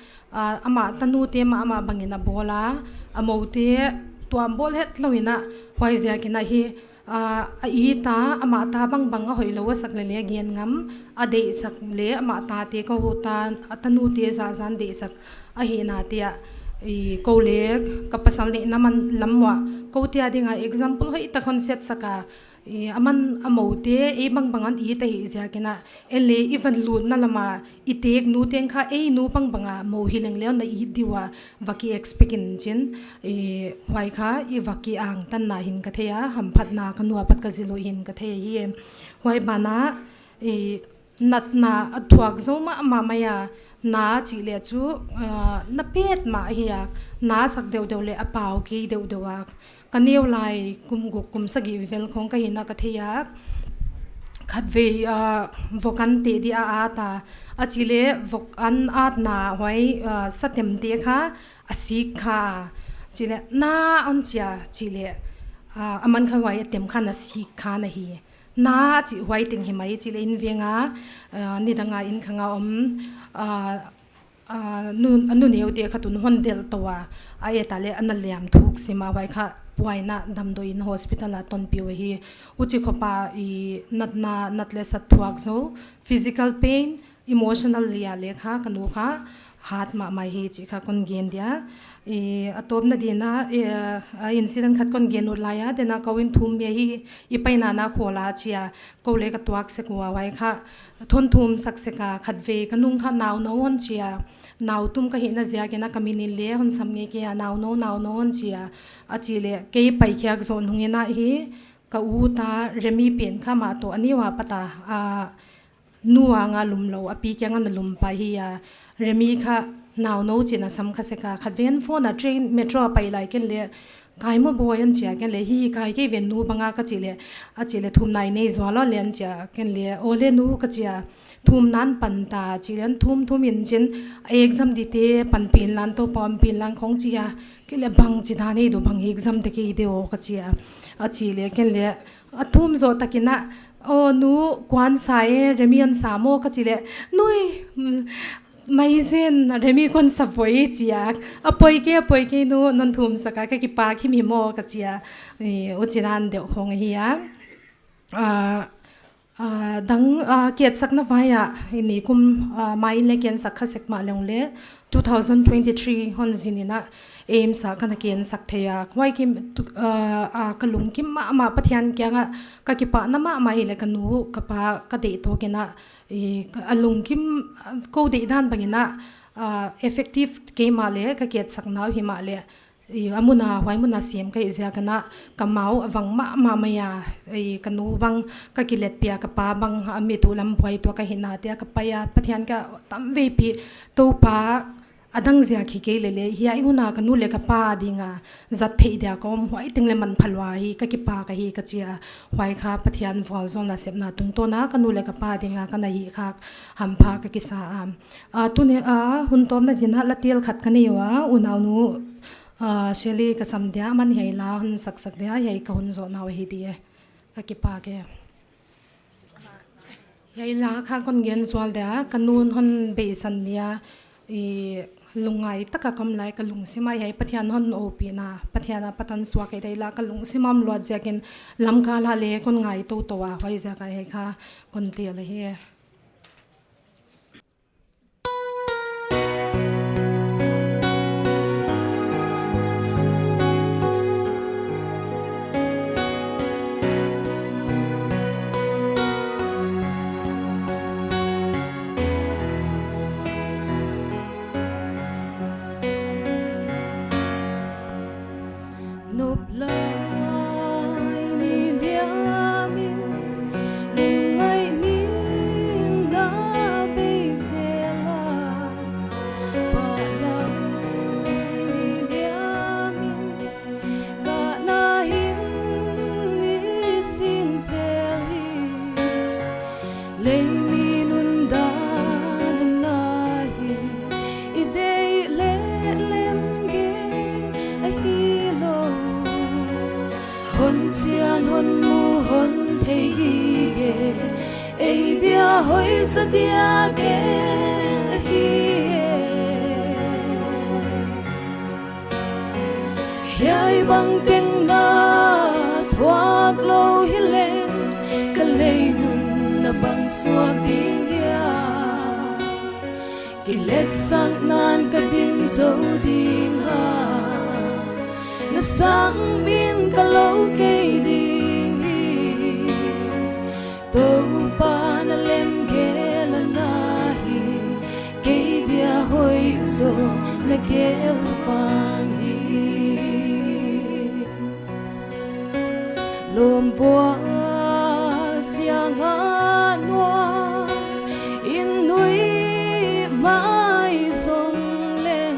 ama tanu te ma ama bangina bola amote tuam bol het loina hwai zia kina hi a i ta ama ta bang hoi lo sak le gen ngam a de sak le ama ta te ko ta tanu te za zan de sak a hi na te ko le ka pasal le naman lamwa ko te adinga example hoi ta concept saka aman amote bangan i ta hi zia kina ele even lut na lama itek nu teng kha nu banga mo hileng le na i diwa vaki expectin chin wai kha vaki ang tan na hin ka theya ham phat na kanua pat ka zilo hin ka the hi wai bana nat na athuak zo ma maya na chi le chu na pet ma hiya na sak deu le apaw ki deu dewa kaneu lai kum sagi vel khong ka hina ka theya khatve vokan te di a ta achile vok an at na hoi satem te kha asik kha chile na an chia chile aman kha wai tem kha na sik kha na hi na chi hoi ting hi mai chile in venga ni danga in khanga nu neu te khatun hon del towa ai ta le analiam thuk sima wai kha puaina damdo in hospital a ton piwa hi uchi khopa natle sathuak zo physical pain emotional lia le kha kanu kha hat ma mai hi chi kha kon gen dia atop na dina incident khat kon gen ur laya dena kawin thum me hi ipaina na khola chia ko le ka tuak se kwa wai kha thon thum sak se ka khatve kanung kha naw no on chia naw tum ka hi na zia ke na kamini le hon samnge ke naw no on chia achi le ke pai kyak zon hungena hi ka u ta remi pen kha ma to ani wa pata nuwa nga lumlo api kya nga lum pa hi ya remi kha naw no china sam kha se ka khatven phone a train metro pai lai ken le kai mo boyan chia ken le hi kai ke ven nu banga ka chile a chile thum nai nei zwalo len chia ken le ole nu ka chia thum nan pan ta chilen thum in chin exam di te pan pin lan to pom pin lan khong chia ke le bang chi da nei do bang exam te ke de o ka chia a chile ken le a thum zo takina o nu kwan sai remian samo ka chile noi mai zen remi kon savoi chia apoi ke no non thum saka ka ki pa khi mi mo ka chia o chiran de khong hi ya dang kiat sakna vaya ni kum mai le ken sakha sekma long le 2023 hon zinina aim sa kana ken saktheya khwai kim kalung kim ma pathian kyanga ka ki pa na ma hi le kanu ka pa ka de to kena alung kim ko de dan bangina effective ke ma le ka kiat sakna hi ma le amuna wai muna sim ka izya kana kamau awang ma maya kanu bang ka kilet pia ka pa bang mi tu lam phoi to ka hina te ka pa ya pathian ka tam ve pi to pa adang zia khi ke le hi ai huna kanu le ka pa dinga zat thei dia kom hoi tingle man phalwa hi ka ki pa ka hi ka chia hoi kha pathian vol zon na sep na tung to na kanu le ka pa dinga kana hi kha ham pha ka ki sa tu ne hun tom na dina la tel khat kani wa unaw nu sheli ka samdia man hei la hun sak dia hei ka hun zo na hi die ka ki pa ke hei la kha kon gen zwal da kanun hon be san dia lungai taka kam lai ka lung simai hai pathian hon op na pathiana patan swa ke dai la ka lung simam lo jakin lam ka la le kon ngai to to wa hoi ja ka he kha kon te le he Kilet sang nan kadim zo ding ha na sang min kalau ke ding to pa na lem ke la nahi ke dia hoi zo na ke pang hi lom boa siang anwa in nui mai song lên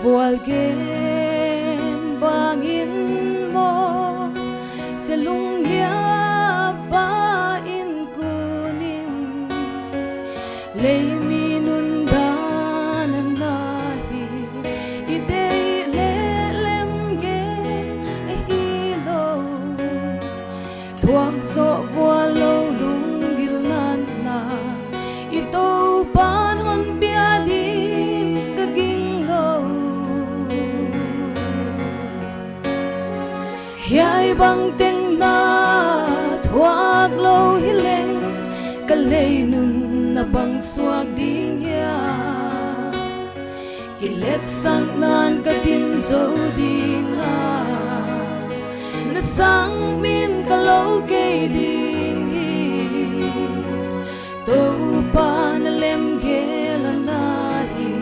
vual gen vangin mo se lung ya ba in kunin lei minun dan nahi idei le lem ge hilo thuang so vualo lung gil nan na ito pan hon pia di kaging lo hiai bang teng na thuak lo hileng kalei nun na bang suak ding ya kilet sang nan ka dim zo ding a na sang min ka lo ke ding to pa na lem ge la na hi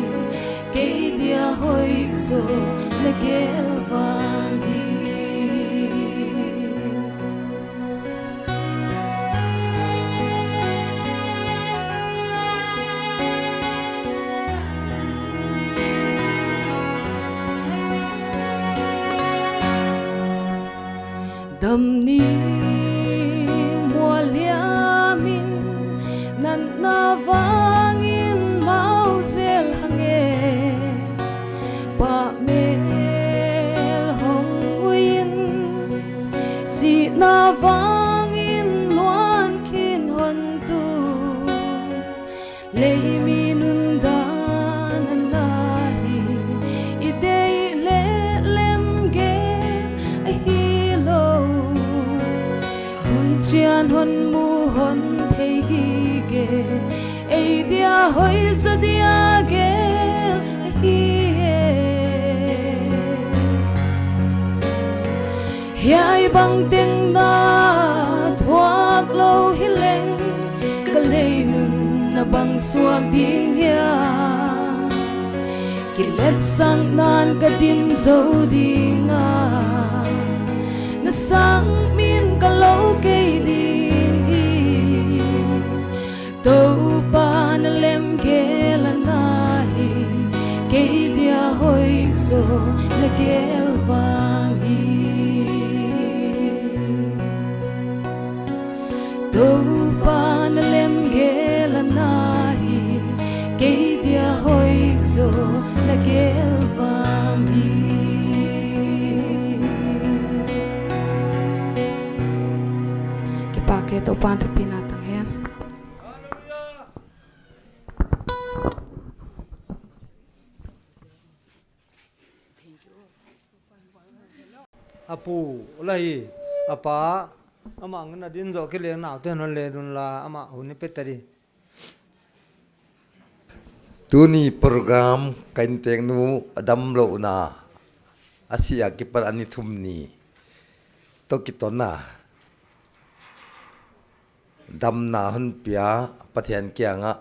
ke dia hoi zo la ge vang hi đầm ni mùa liamin nan na vangin mau zel hange pa mel hong uin si na vangin luan kin hon tu lei minun dan nahi idei le lem ge hi chian hon mu hon thei gi ge ei dia hoi za dia ge hi hiai bang teng na thuak lo hi leng ka lei nun na bang suak ding ya ki let sang nan ka dim zo ding a na sang min ka lo ke to pa na lem ke la na hi ke dia hoi zo la ke vang hi to pa na lem ke la na hi ke dia hoi zo la ke vang hi ke pa ke to pa ta pina ta hen apu lai apa ama ngana din zo ke le na te non le dun la ama huni petari tuni program kain teng nu adam lo na asia ki par ani thum ni to kitona dam na hun pia pathian kyanga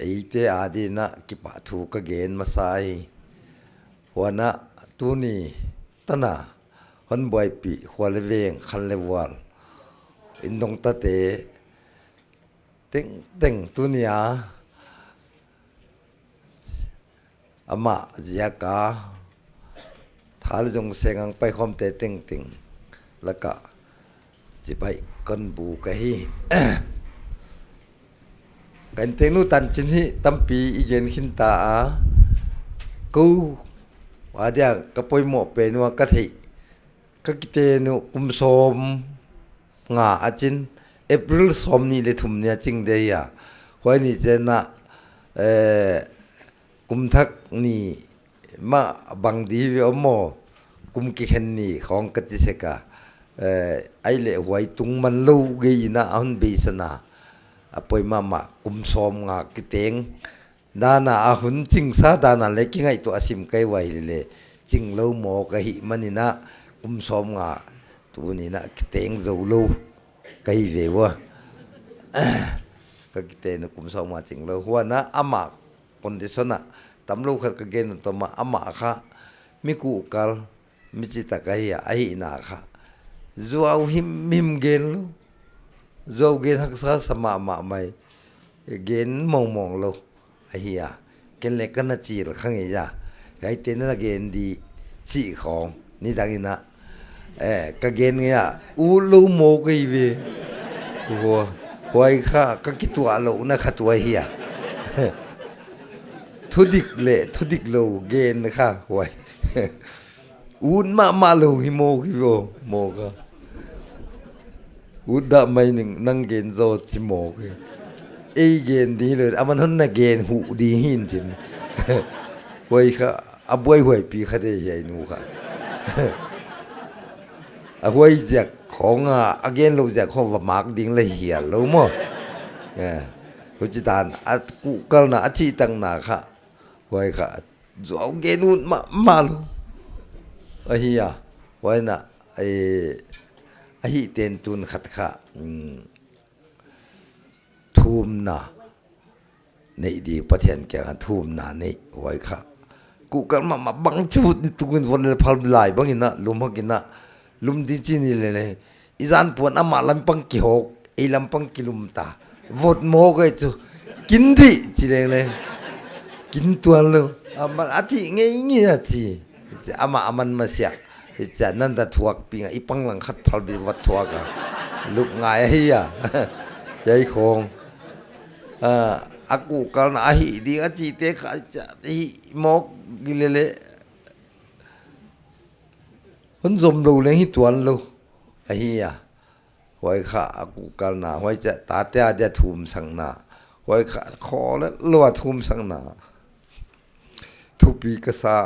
eite adina ki pa thu ka gen masai wana tuni tana hon boy pi khwal veng khan le wal indong ta te teng teng tunia ama ziaka thal jong sengang pai khom te teng teng laka jibai kon bu ka hi kan teng nu tan chin hi tampi igen hin ta a ku wadia ka poi mo pe nu ka thei ka kite nu kum som nga achin april som ni le thum nia ching de ya hoi ni chena kum thak ni ma bang di vi omo kum ki khen ni khong ka chi se ka ai le hoi tung man lo ge na an be sana apoi mama kum som nga kiteng dana a hun ching sa dana le ki ngai to asim kai wai le ching lo mo ka hi manina kum som nga tu ni na kiteng zo lo kai ve wa ka kiteng kum som ma ching lo huwa na ama kondisona tamlo khat ka gen to ma ama kha mi ku kal mi chi ta kai ya ai na kha zuaw him gen lo zo gen hak sa sama ma mai gen mong lo ahia ken le kana chi la khang ya gai te na gen di chi khong ni dangina ka gen ya u lu mo kai ve wo hoi kha ka ki tu alo na kha tu ahia thudik lo gen kha hoi un ma lo hi mo ki wo mo ka u da mai nang gen zo chi mo ki ei gen di le aman hon na gen hu di hin chin hoi kha aboi hoi pi kha de yai nu kha a hoi jak khong a again lo jak khong wa mak ding le hia lo mo huj dan at ku kal na achi tang na kha hoi kha zo ge nun ma lu a hi ya hoi na a hi ten tun khat kha thum na nei di pathian kya thum na nei hoi kha ku kal ma bang chut ni tukin von le phal lai bangina lumhakina lumdi chini le izan pon ama lampang ki hok e lampang kilum ta vot mo ge chu kin di chileng le kin tuan lo ama achi nge nge achi ama aman ma sia cha nan da thuak pinga ipang lang khat phal bi wat thuak luk ngai hi ya yai khong aku kal na hi di achi te kha hi mok gilele hun zom lo le hi tuan lo a hi ya hoi kha aku kal na hoi cha ta ta ja thum sang na hoi kha kho le lo thum sang na thupi ka sa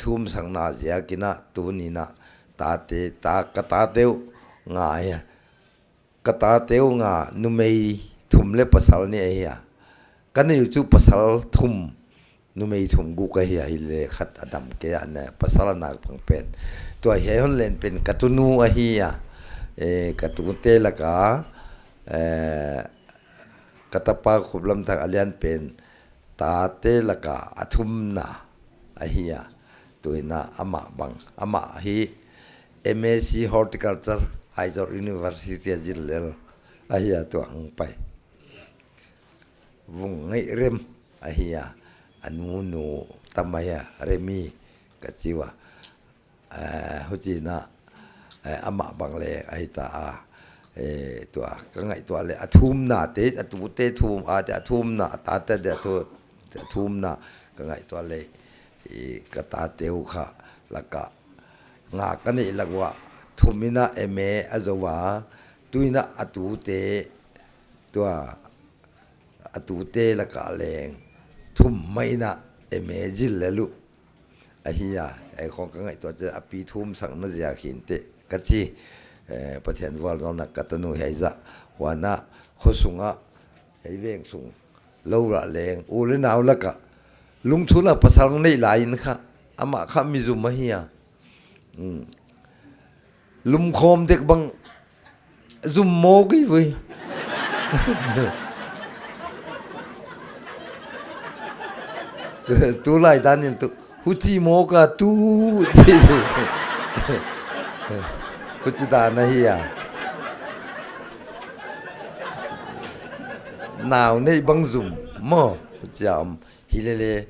thum sang na ja kina tu ni na ta te ta ka ta teu nga ya ka ta teu nga nu mei thum le pasal ni a ya kan yu chu pasal thum nu mei thum gu ka hi le khat adam ke ya ne pasal na phang pen to he hon len pen katunu a hi ya katu te la ka katapa khublam thak alian pen ta te la ka athum na a hi ya tuina ama bang ama hi MSc horticulture Aizawl University Jilel a hi ya to ang pai vung ngai rem a hi ya anu nu tamaya remi kachiwa hujina ama bangle ai ta to ka ngai to le athum na te atu te thum a te athum na ta te de to thum na ka ngai to le ka ta teu kha laka nga ka ni lagwa thumina eme azowa tuina atu te to atu te laka leng thum mai na eme jil lelu a hi ya ai khong ka ngai to je api thum sang na ja khin te kachi pathian wal na katanu heiza wana khosunga heiveng sung lora leng ule naw laka lungthula pasal nei lain kha ama kha mizum ma hiya lum khom dek bang zum mo gi voi tu lai dan ni tu huchi mo ka tu chi huchi da na hiya nào nei bang zum mo jam hilele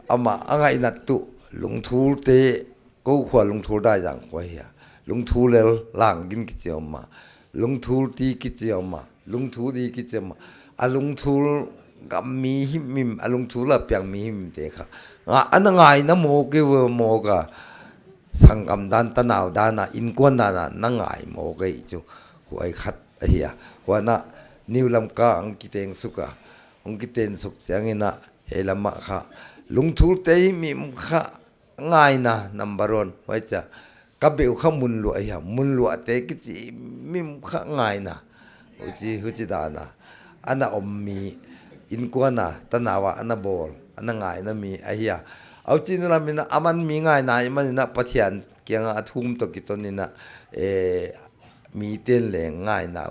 ama angai nat tu lungthul te ko khwa lungthul da jang khwa hiya lungthul le lang gin ki choma lungthul ti ki choma lungthul di ki choma a lungthul gam mi him mim a lungthul la pyang mi him te kha anangai na mo ke mo ga sangam dan tanaw dana in kon na nangai mo ke chu huai khat hiya wana niulam ka ang kiteng suka ang kiten suk changina helama kha lungthul te mi kha ngai na number 1 wai cha kabeu kha mun lu ai mun lu ate ki mi kha ngai na huji dana ana ommi in kona tanawa ana bol ana ngai na mi ahia au chin la mina aman mi ngai na man na pathian kyanga athum to kitonina mi ten le ngai na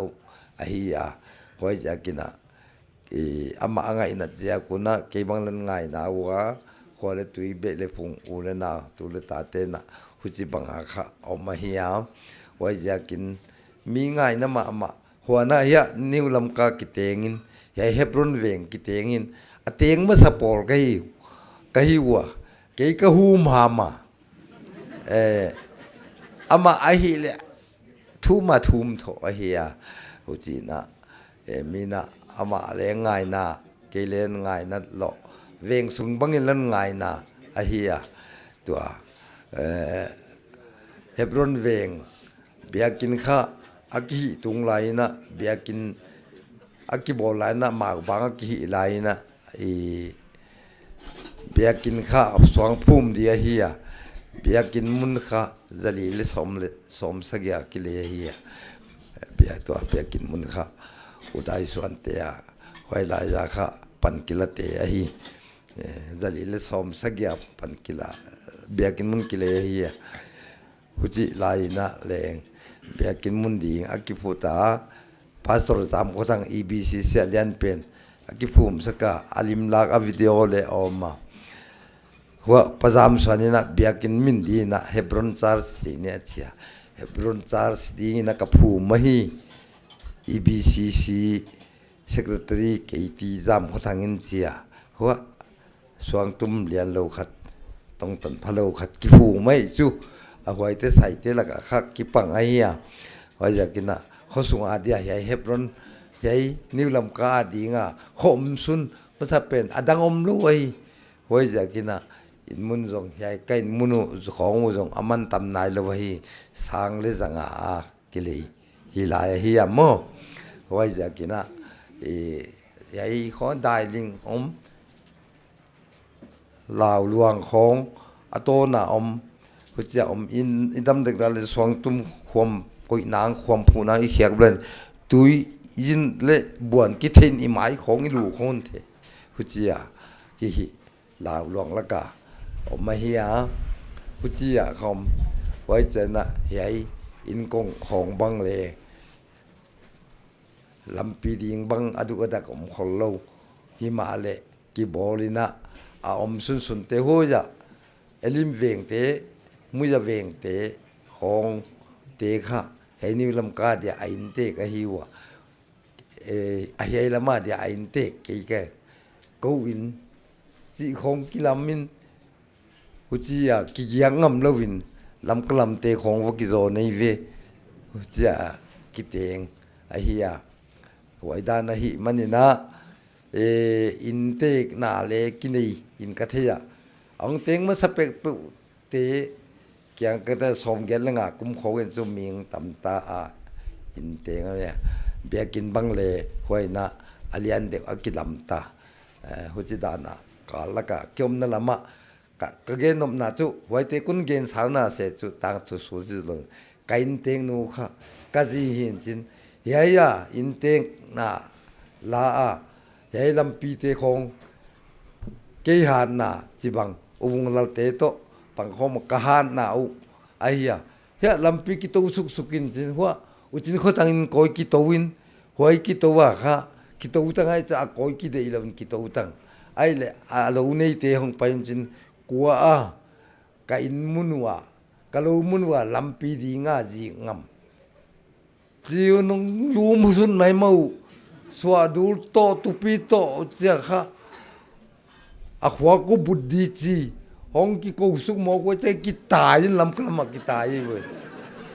ahia hoi ja kina ama ngai na ja kuna ke bang lan ngai na wa khole tui be le phung ule na tu le ta te na huji banga kha o ma hiya hoi ja kin mi ngai na ma ma huana ya niulam ka kitengin ya hebron veng kitengin ateng ma sapol kai wa ke ka hum hama ama ahi le thuma thum tho ahia hujina mina ama le ngai na ke len ngai na lo veng sung bangin lan ngai na ahia to hebron veng biakin kha aki tung lai na biakin aki bol lai na ma bang aki lai na biakin kha swang phum dia hiya biakin mun kha zali le som sagya ki le hiya bia to biakin mun kha udai suan te ya ไว้ลายาค่ะปันกิลเตะฮีจะลีเลสอมสักยาปันกิลาเบียกินมุนกิเลฮีหุจิลายนะแรงเบียกินมุนดีอากิฟูตาพาสตอร์สามคนทาง EBC เสียเลียนเป็นอากิฟูมสักอาลิมลากอวิดีโอเลออกมาหัวประจำส่วนนี้นะเบียกินมินดีนะเฮบรอนชาร์สเนี่ยเชียเฮบรอนชาร์สดีนะกับฟูมฮี EBCC Secretary KT Jam คนทางอินเดียหัวสวงตุ้มเรียนโลขัดต้องตันพะโลขัดกิฟูไม่จูเอาไว้แต่ใส่แต่ละก็คักกิปังไอ้ยาไว้อยากกินนะเขาส่งอาเดียใหญ่เฮบรอนใหญ่นิวลำกาดีงาขมซุนมันจะเป็นอดังอมลุยไว้อยากกินนะอินมุนจงใหญ่ใกล้มุนของมุนจงอามันตำนายเลยว่าฮีสร้างเลยจังอากิเลฮีลายฮียามโมไว้อยากกินนะใหญ่ขอได้ลิงลาวลวงของอโตนาพุทธเจ้าอินดำเด็กเราเลยสวงตุ้มความกุยนางความผู้นางอีเขียกเลยตุยยินเละบวนกิเทนอีหมายของอีลูกคนเถพุทธเจ้าที่ลาวลวงละกามาเฮียพุทธเจ้าคำไว้เจนะใหญ่อินกงของบังเลลำปีดิงบังอดุกดักคนเราหิมาเลกิบอลินะสุนเตหัวจะเอลิมเวงเตมุจะเวงเตของเตค่ะให้นิวลำกาเดียไอน์เตกะฮิวะไอเอลมาเดียไอน์เตกแกกูวินจีของกิลามินหุจียกิยังงำลวินลำกลำเตของวกิโซในเวหุจียกิเตงไอเฮียไว้ด้านนะฮิมันนี่นะอินเตกนาเลกินีอินกัทยาอังเตงมันสเปกปุเตเกียงก็ได้สมเกลงากุมเขาเงินจุมิงตำตาอินเตงเนี่ยเบียกินบังเลหวยนะอาเลียนเด็กอากิลำตาหุจิดานะกาลกะเกี่ยมนั่นละมะกะเกนนมนาจุไว้เตกุนเกนสาวนาเสจุต่างจุสูจิลงกอินเตงนูค่ะกะจีหินจินเฮียอินเตงนาลาใหญ่ลำปีเตคงเกี่ยหันนาจีบังอุวงลเตโตปังคมกะหันนาอุไอ้เหี้ยเฮียลำปีกิโตสุกินจินหัวอุจินเขาตั้งอินโกยกิโตวินหัวกิโตว่าค่ะกิโตอุตังไอ้จะโกยกิเดอิลวันกิโตอุตังไอ้เลยเราในเตหงไปจินกัวกะอินมุนว่ากะลูมุนว่าลำปีดีง่าจีงำจีนงลูมุสุนไม่เมาสวาดูโตตุปีโตเจ้าค่ะอาขวากูบุดีจีห้องกิโกสุกมอกว่าใจกิตายยันลำกลมากิตายเว้ย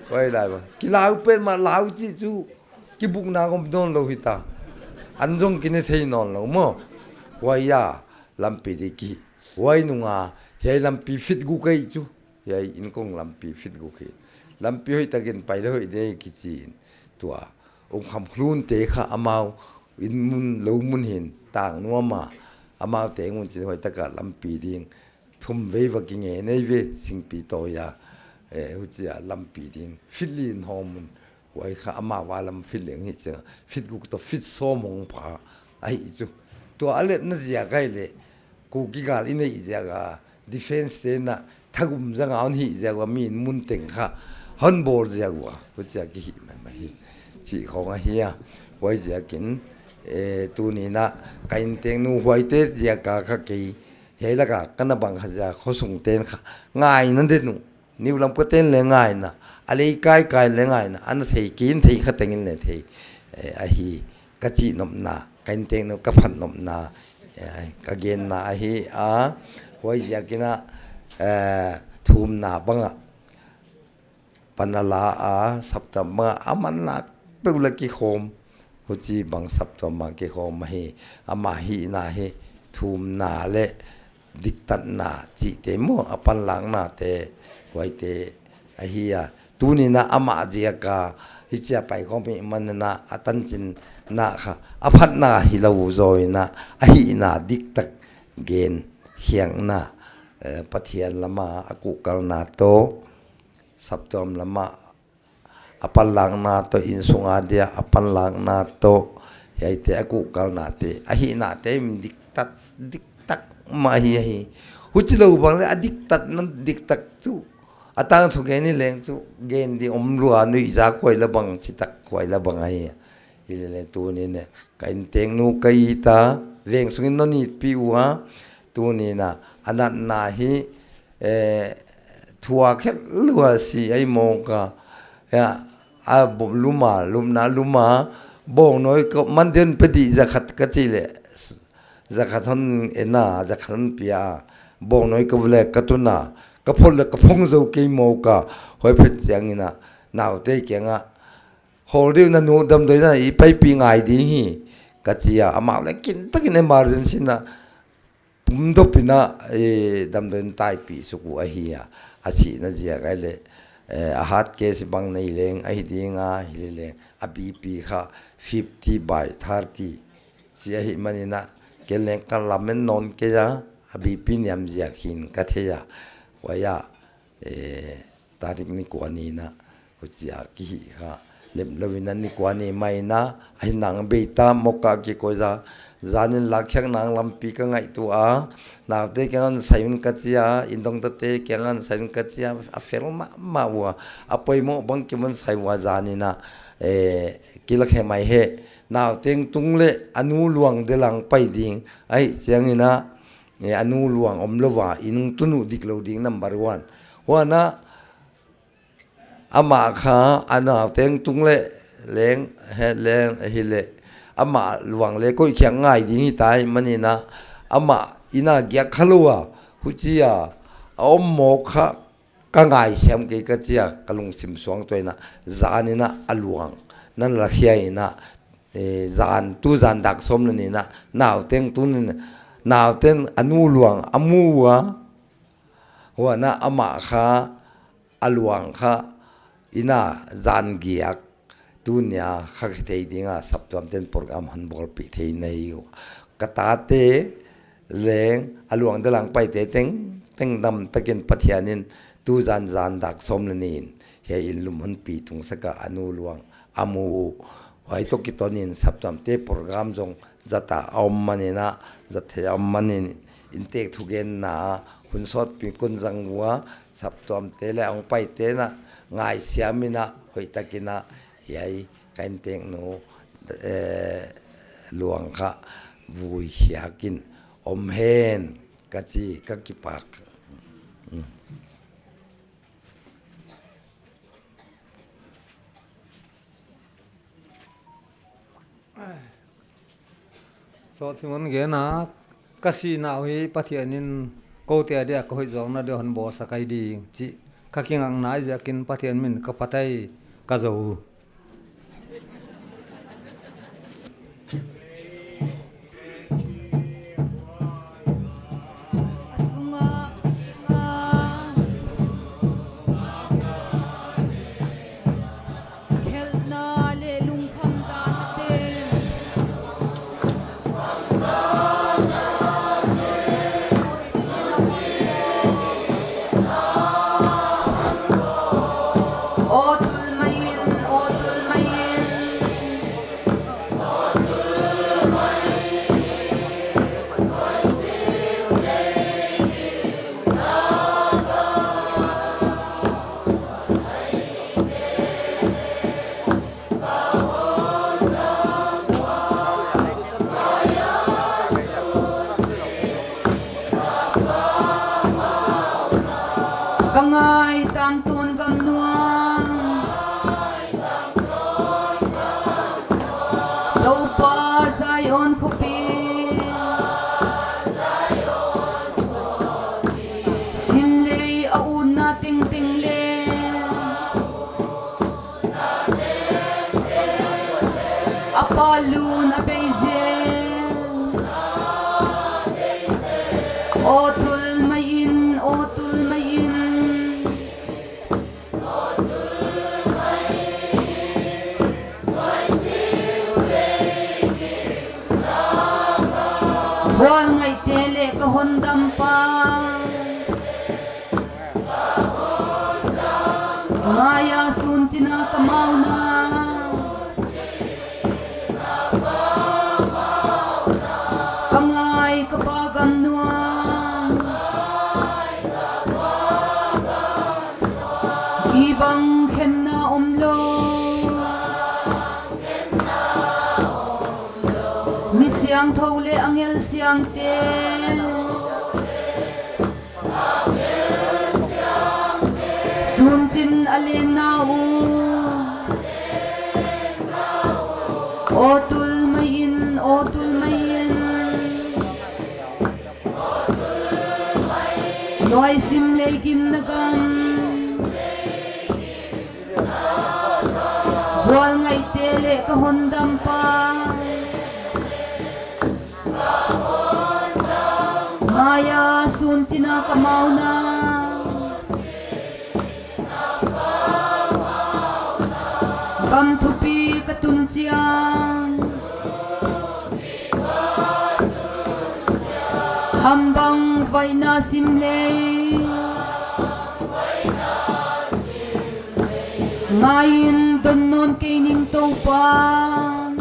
ไว้ได้ปะกิลาวเป็นมาลาวจีจูกิบุกนางอมนอนโลหิตาอันจงกินเทยนอนโลมั้งไว้ยาลำปีดีกีไว้นุ่งเฮียลำปีฟิตกูไกจูเฮียอินคงลำปีฟิตกูไกลำปีให้ตะกินไปแล้วให้ได้กิจีนตัวองค์คำครูนเตะข้าอามาอินมุนเหลวมุนเห็นต่างนัวมาอามาเตะมุนจะหอยตะกัดลำปีดิ่งทุ่มเวฟกิงเงในเวสิงปีโตยาหุจียลำปีดิ่งฟิลลินฮอมุนหวยข้าอามาว่าลำฟิลเหลียงหิจังฟิตกูตัวฟิตโซมงผาไอ้จุตัวอะไรนั่นจะยังไงเลยกูกิกาลินไอ้จะก็ดิเฟนส์เตน่ะถ้ากุมจะงานหิจะว่ามีมุนเต็งข้าฮันบอลจะว่าหุจียกิหิไม่หิจีของเฮียไว้จะกินตัวนี้นะการเตงนูไว้เตะจะกะขักกี่เฮ้ยละกะกันนับบังขจาเขาส่งเต้นค่ะง่ายนั่นเด็ดนูนิวลำก็เต้นเลยง่ายนะอะไรใกล้ๆเลยง่ายนะอันนั้นเทกินเทขัดเต็งเลยเทไอ้ฮีกะจีนมนาการเตงนูกะพันนมนากะเกนนาไอ้ฮีไว้จะกินนะทุ่มนาบังอ่ะปนลาสับตะมาอามันนักเปลุกิโคมหุจีบังสับตะมากิโคมมาเฮอามาฮีนาเฮทุมนาเลดิกตันนาจิเตโมอปันหลังนาเตไว้เตไอเฮียตูนี่นะอามาเจียกาฮิจะไปของมีมันนะอตันจินนะค่ะอภันนาฮิลาวโซยนะอหินาดิกตักเกนเฮียงนาปะเทียนละมาอากุกลนาโตสับจอมละมาอปันหลังนาโตอินสุงอาเดียอปันหลังนาโต hay te aku kal na te ahi na te diktat ma hi huchilo bang le adiktat nan diktat chu atang thu ge ni leng chu gen di omlua nui za khoi la bang chitak khoi la bang ai ile tu ni ne kain teng nu kai ta veng sungin no ni piwa tu ni na anat na hi thua khet lua si ai mo ka ya a bom luma bong noi ko man den pedi zakhat ka chile zakhathon ena zakhan pia bong noi ko vle katuna ka phol ka phong zo ke mo ka hoi phet chang ina naw te kenga hol na nu dam doi na I pai pi ngai di hi ka chia ama le kin takin emergency na pum do pina dam den tai pi su ku a hi ya asi na jia ga le a hat case bang nei leng a hi dinga hi le a bp kha 50/30 sia hi manina ke leng ka lamen non ke ya a bp niam jia khin ka the ya wa ya tarik ni ko ani na ko chia ki kha lem lovina ni ko ani mai na ai nang be ta moka ki ko za zanin lakhyang nang lampi ka ngai tu a na te kan sain ka chia indong te kan sain ka chia a fel ma wa apoi mo bang ki mon sai wa zanina kilak he mai he naw teng tungle anu luang de lang pai ding ai chiangina anu luang omlova inung tunu diklo ding number 1 wana ama kha ana teng tungle leng he leng hi le ama luang le koi khyang ngai ding tai manina ama ina gya khalwa huchia om mo kha ka ngai sem ke ka chia kalung sim suang toina zanina aluang nan la khiaina zan tu zan dak som ni na naw teng tu ni naw ten anu luang amuwa wa na ama kha aluang kha ina zan giak tunya kha thei dinga saptam ten program han bol pi thei nei kata te leng aluang dalang pai te teng dam takin pathianin tu zan dak som lenin he ilum han pi tung saka anu luang amu wai to kitonin saptam te program jong zata manina zathe manin intek thugen na hun sot pi kun jangwa saptam te le ong pai te na ngai siamina hoi takina yai kain teng no luang kha vui hiakin om hen kachi kakipak so simon ge na kasi na hi pathianin ko te dia ko jong na de hon bo sakai di chi kaking ang nai ja kin pathian min ka patai ka zo Kangai tang tun gam nuang Đâu pa Zion khupi Sim lei a un na ting ting le Apalun a beize Otul mayin Wal ngai tele ka hondam pa Ngaya sun tina ka mauna ngai ka pa gam nuam ki bang khen na om lo mi siang thâu le angel siang te sun chin alena u otul mayin noi sim le kim nagam vual ngai te le ka hondam pa maya sun china kamauna bam thupi katun chiang hambang vaina simle ngain donnon kening topan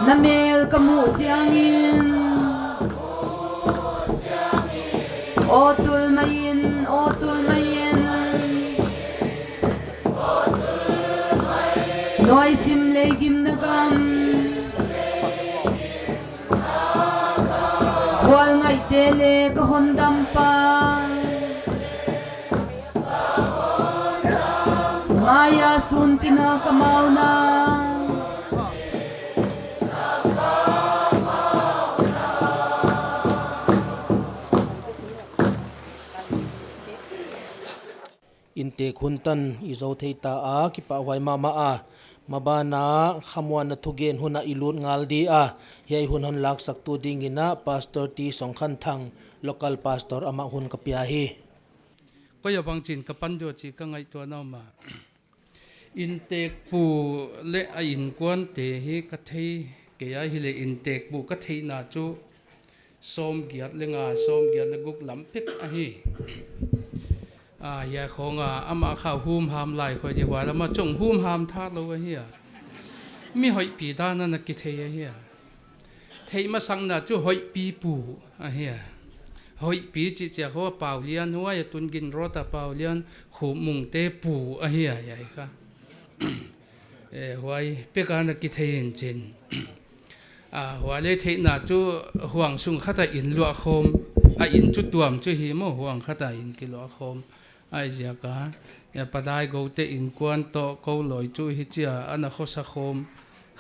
namel kamu chiangin otul mayin noi sim le gim nagam vual ngai te le ka hondam pa maya sun tina kamauna inte khuntan izo theita a ki pa wai mama a mabana khamwan thugen huna ilut ngaldi a yai hun hon lak sak tu dingina pastor ti songkhan thang local pastor ama hun kapia hi ko ya bang chin kapan jo chi ka ngai to na ma intek pu le a in kwan te he ka thei ke ya hi le intek pu ka thei na chu som giat lenga som giat le guk lam pek a hi ya khonga ama kha hum ham lai khoi di wa ma chung hum ham tha lo hi mi hoi pi da na ki thei hi thei ma sang na chu hoi pi pu a hi hoi pi chi che ho pau lian huwa ya tun gin ro ta pau lian khu mung te pu a hi ya ka huai pe ka na ki thei in chin huwa le thei na chu huang sung khata in lo khom a in chu tuam chu hi mo huang khata in ki lo khom ai zia ka ya padai go te in kwan to ko loi chu hi chia ana kho sa khom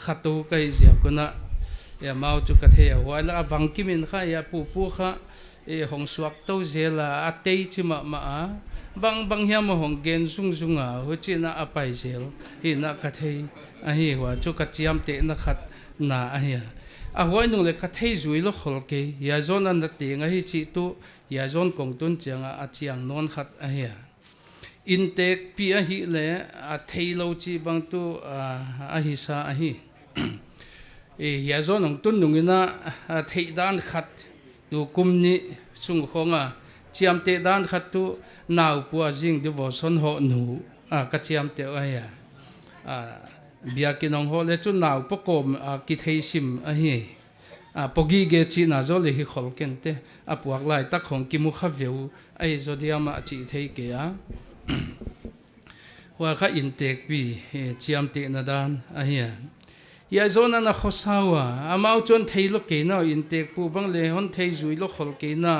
khatu kai zia kuna ya mau chu ka the wa la wang kimin kha ya pu kha hong suak to zela a tei chi ma a bang hiam hong gen sung a ho chi na apai zel hi na ka thei a hi wa chu ka chiam te na khat na a hi a hoi nu le ka thei zui lo khol ke ya zon an da te nga hi chi tu ya zon kong tun changa a chiang non khat a hi intek pi a hi le a thei lo chi bang tu a hi sa a hi ya zon ong tun nungina a thei dan khat tu kum ni sung khonga chiam te dan khat tu nau pu a jing de vo son ho nu ka chiam te a ya bia ki nong ho le chu nau po kom ki thei sim a hi pogi ge chi na zo le hi khol ken te apuak lai tak khong ki mu kha veu ai zo dia ma chi thei ke a wa kha intek bi chiam te na dan a hi ya zo na na khosawa amau chon thei lo ke na intek pu bang le hon thei zui lo khol ke na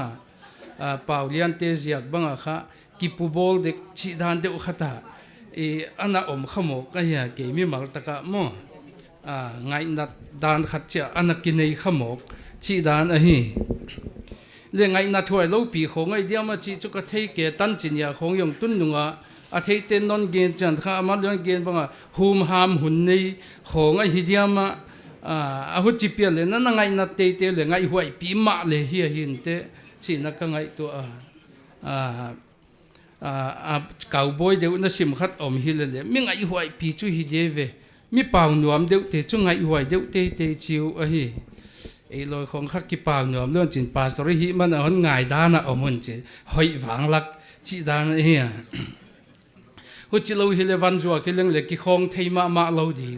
paulian te ziak bang a kha ki pu bol de chi dan de u khata ana om khamo ka ya ke mi mal taka mo ngai nat dan khat cha ana ki nei khamok chi dan a hi le ngai na thoi lo pi khong ai dia ma chi chu ka thei ke tan chin ya khong yong tun nunga a thei ten non gen chan kha ma lon gen banga hum ham hun nei khong ai hi dia ma a hu chi pia le na ngai na te le ngai huai pi ma le hi hin te chi na ka ngai to cowboy deu na sim khat om hi le mi ngai huai pi chu hi de ve mi pau nuam deu te chu ngai huai deu te chiu a hi e loi khong khak ki pau nuam lon chin pastor hi man hon ngai da na omun che hoi wang lak chi dan hi hu chi lo hi le van zuwa ki leng le ki khong thei ma lo di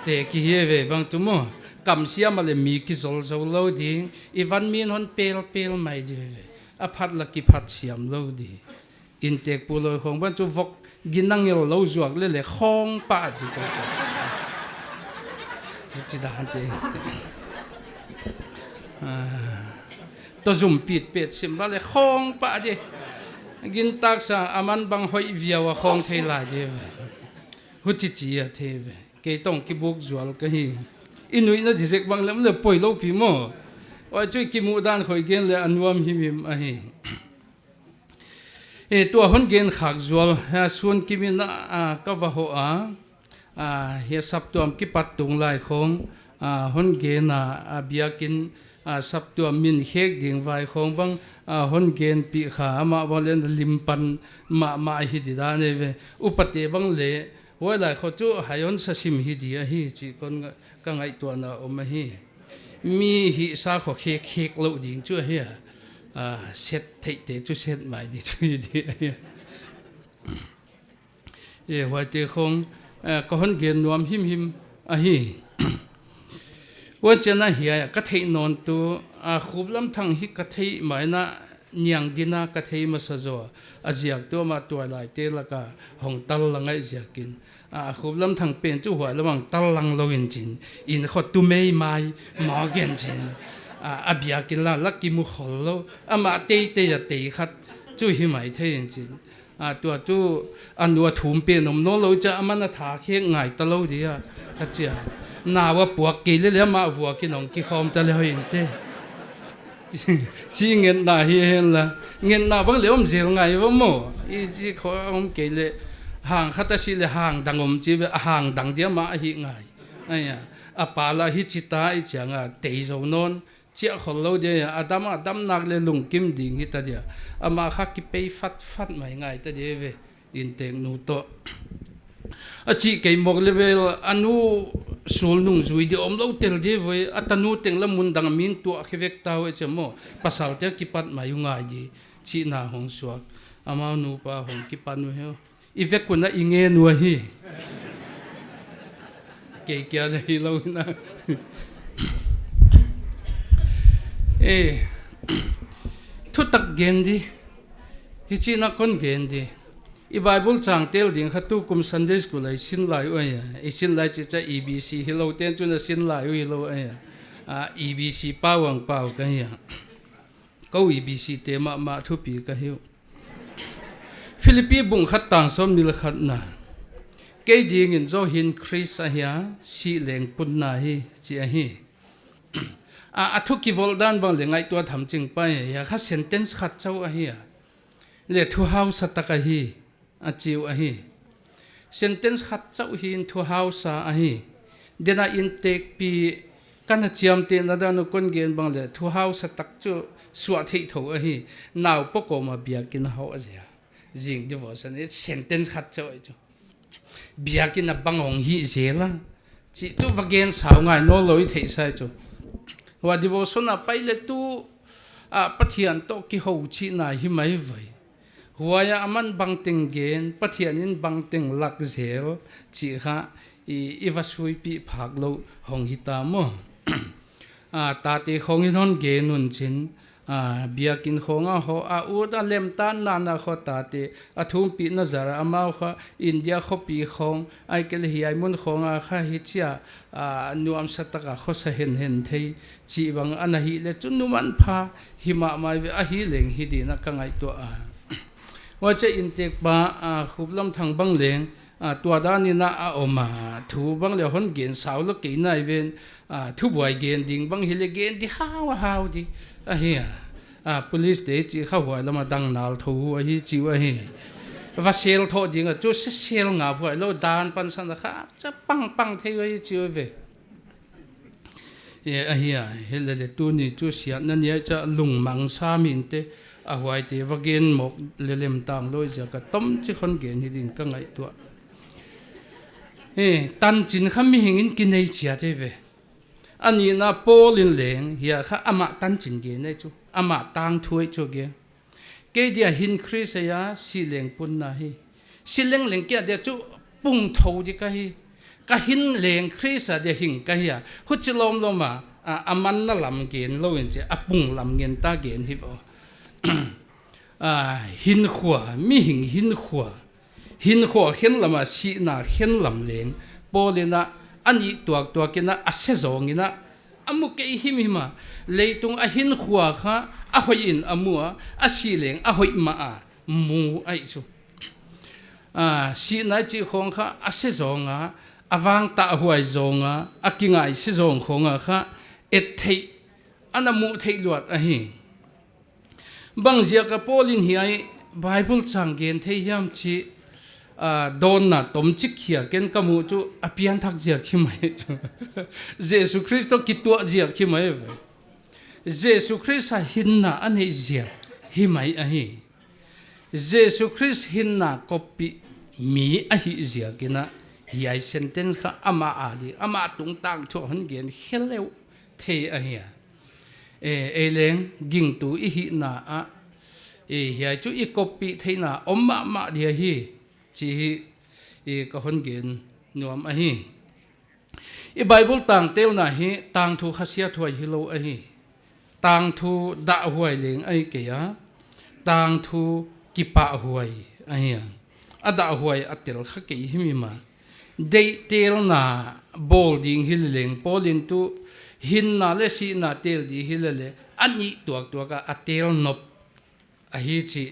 te ki he ve bang tu mo cầm xia mà le mi ki zol zo lo ding i van min hon pel mai di ve a phat la ki phat siam lo di in tek pu lo khong ban chu vok ginang yo lo zuak le khong pa chi cha chi da han te to zum pit sim ba le khong pa di gin tak sa aman bang hoi via wa khong thei la de hu chi a the ve ke tong ki buk zual ka hi inui na disek bang lam le poi lo pi mo wa chui ki mu dan khoi gen le anwam hi mim a hi e to hon gen khak zual ha sun ki min na ka wa ho a he sap tuam ki pat tung lai khong hon gen na biakin sap tuam min hek ding vai khong bang hon gen pi kha ma bolen limpan ma hi di da ne ve upate bang le wai lai kho chu hayon sa sim hi di a hi chi kon ka ngai to na om hi mi hi sa kho khek lo ding chu hi set thei te chu set mai di chu di e wa te khong ko hon gen nuam him a hi wan chana hi ka thei non tu khub lam thang hi ka thei mai na nyang dina ka thei ma sa zo aziak to ma to lai te la ka hong tal la ngai ziakin khub lam thang pen chu hwa lawang tal lang lo in chin in kho tu mei mai ma gen chin abiakin la lakki mu khol lo ama te ya te khat chu hi mai thei in chin to chu anwa thum pe nom no lo cha amana tha khe ngai ta lo dia ka chia na wa puak ki le ma wa ki nong ki khom ta le hin te chi ngen na hi hen la ngen na bang le om zel ngai wa mo i ji kho om ke le hang khata si le hang dangom chi be hang dang dia ma hi ngai aya apala hi chita i changa te zo non chia khol lo de adam nak le lung kim ding hi ta dia ama kha ki pe fat mai ngai ta de ve in teng nu to a chi ke mok level anu sul nung zui de om lo tel de ve atanu teng la mun dang min tu a khevek ta we chemo pasal te ki pat mai ngai ji chi na hong suak ama nu pa hong ki panu he i vek ku na inge nu hi ke kya le hi lo na e thu tak gen di hi chi na kon gen di i bible chang tel ding khatu kum sunday school ai sin lai oi e sin lai chi cha ebc hello ten chu na sin lai oi lo ai ebc pawang paw ka ya ko ebc te ma thu pi ka hiu philippi bung khat tang som nil khat na ke ding in zo hin chris a ya si leng pun na hi chi a hi thu ki voldan bang le ngai to tham ching pa ya kha sentence khat chau a hi le thu house ta ka hi a chiu a hi sentence khat chau hi in thu house a hi dena in tek pi kana chiam te na da no kon gen bang le thu house tak chu suwa thei tho a hi naw poko ma biakin ho a ja jing devotion it sentence khat chau a chu biakin na bangong hi zela chi tu vagen saw ngai no loi thei sai chu wa devotion a paile tu pathian to ki ho chi na hi mai vai huaya aman bangting gen pathian in bangting lak zel chi kha i vasui pi phak lo hong hi ta mo ta te khong in hon ge nun chin biakin khonga ho u da lem tan na kho ta te athum pi na zara ama kha india kho pi khong ai kel hi ai mun khonga kha hi chia nuam sataka kho sa hen thei chi bang ana hi le chun numan pha hima mai a hi leng hi di na ka ngai to wa che in tek ba khublam thang bang leng tua da ni na oma thu bang le hon gen saw lo ke nai ven thu boy gen ding bang hi le gen di how di a hi police de chi kha hoi lama dang nal thu a hi chi wa hi va sel tho ding a chu sel nga hoi lo dan pan san kha cha pang thei wa hi chi ve e a hi he le tu ni chu sia na ni cha lung mang sa min te a huai te vagen mok lelem tang loi ja ka tom chi khon gen hi din ka ngai tu tan chin kham mi hingin ki nei chia te ve ani na polin leng hia kha ama tan chin ge nei chu ama tang thui chu ge ke dia hin khris ya si leng pun na hi si leng leng kya de chu pung tho di ka hi ka hin leng Krista de hing ka hiya hu chilom loma aman na lam gen lo in che apung lam gen ta gen hi bo hin khwa mi hing hin khwa hen lama si na hen lam leng polina ani tuak kena ase zongina amuke himima leitung a hin khwa kha a hoin amua a si leng a hoi ma a mu ai chu si na chi khong kha ase zonga awang ta huai zonga akingai se zong khonga kha et thei anamu thei luat a hi bang zia ka polin hi ai bible chang gen thei yam chi don na tom chik khia ken kamu chu apian thak zia khimai chu jesu christo kitwa zia khimai ve jesu christ hinna ani zia himai a hi jesu christ hinna copy mi a hi zia kina hiai sentence kha ama adi ama tung tang tho han gen heleu the a hi leng ging tu i hi na a hiai chu i copy theina omma ma dia hi chi ka hon gen nuam a hi i bible tang tel na hi tang thu khasia thoi hi lo a hi tang thu da huai leng ai ke ya tang thu kipa huai a hi ada huai atel kha ke hi mi ma dei tel na bolding hil leng polin tu hin na le si na tel di hilale ani tuak ka atel nop a hi chi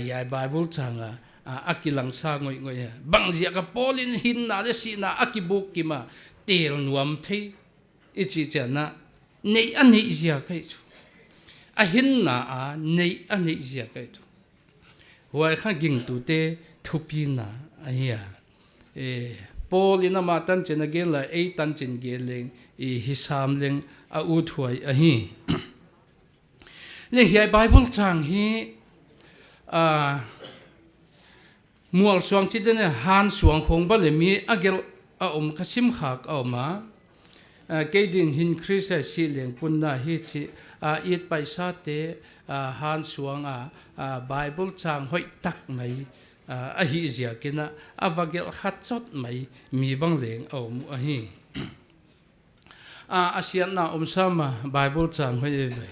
ya bible changa akilang sa ngoi bang zia ka polin hin na le si na akibuk ki ma tel nuam thei ichi chana nei ani zia kai chu a hin na a nei ani zia kai chu wai kha ging tu te thupi na a hiya polina ma tan chen again la ei tan chen ge leng hisam leng a u thuai a hi le hi bible chang hi mual suang chi den han suang khong ba le mi agel a khasim khak a ma ke din hin Christ si leng punna hi chi it paisa te han suang bible chang hoi tak mai a hi zia kena avagel khatchot mai mi bang leng a mu a hi asian na sama bible chang hoi ve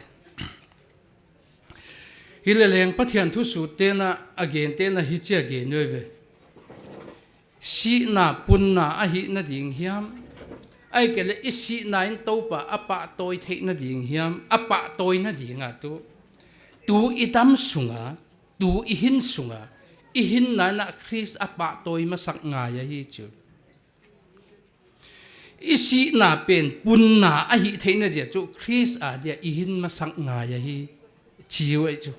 hileleng pathian thu su te na again te na hi che ge noi ve si na punna a hi na ding hiam ai ke le isi na in to pa apa toy the na ding hiam apa toy na ding a tu idam sunga tu ihin sunga ihin na Christ apa toy masak nga ya hi chu isi na pen punna a hi the na dia chu Christ a dia ihin masak nga ya hi chiu ai chu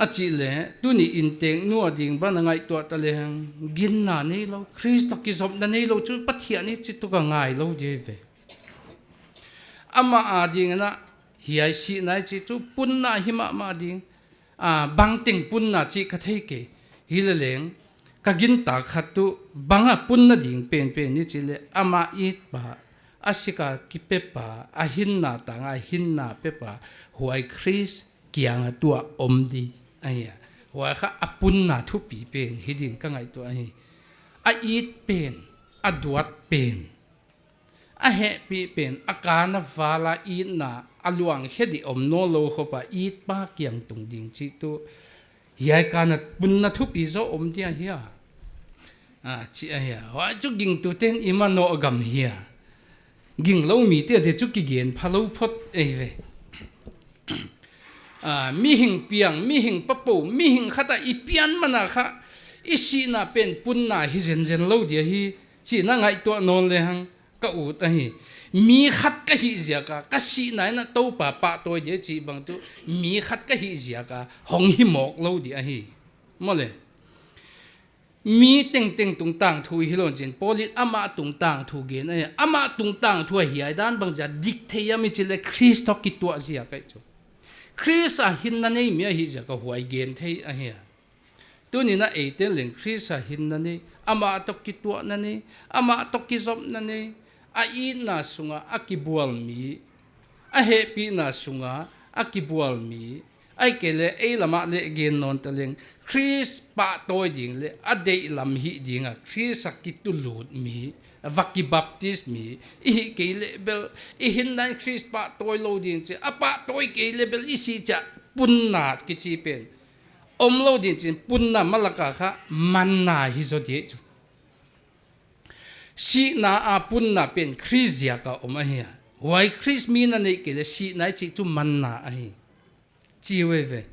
achi le tu ni inteng nu ading ba na ngai to ta le hang gin na nei lo Christ ki som na nei lo chu pathia ni chi tu ka ngai lo je ve ama ading na hiai si nai chi chu punna hima ma ding bang ting punna chi ka thei ke hileleng ka gin ta khatu banga punna ding pen ni chi le ama it ba asika ki pepa ahinna tanga hinna pepa huai Christ kiang tua omdi aya wa kha apunna thu pi pen hidin ka ngai to ai a it pen a duat pen a he pi pen akana vala it na aluang hedi om no lo khopa it pa kiang tung ding chi tu hiai kana punna thu pi zo om dia hia chi aya wa chu ging tu ten imano agam hia ging lo mi te de chu ki gen phalo phot ei ve mi hing piang mi hing papo mi hing khata ipian mana kha isi na pen punna hi zen lo dia hi chi na ngai to non le hang ka u ta hi mi khat ka hi zia ka si na na to pa to je chi bang tu mi khat ka hi zia ka hong hi mok lo dia hi mo le mi teng tung tang thu hi lon jin polit ama tung tang thu ge na ama tung tang thu hi ai dan bang ja dik theya mi chi le Christ ki to zia kai chu Christ hin na nei mi hi ja ka huai gen thei a hi tu ni na e ten leng Christ hin na nei ama to ki to na nei ama to ki zom na nei a i na sunga akibual mi a he pi na sunga akibual mi ai kể lệ ấy là mà lệ gen non ta leng Chris pa tôi ding lệ à đây làm hi ding à Chris sakit tu lụt mi vaki baptist mi i kể lệ bel i hin nan Chris pa tôi lâu ding chứ à pa tôi kể lệ bel i si cha pun na cái chi pen lâu ding chứ pun na malaka kha man na hi zo de chu si na a pun na pen Chris ya ka hi why Chris mi na ne kể lệ si na chi tu man na hi chi về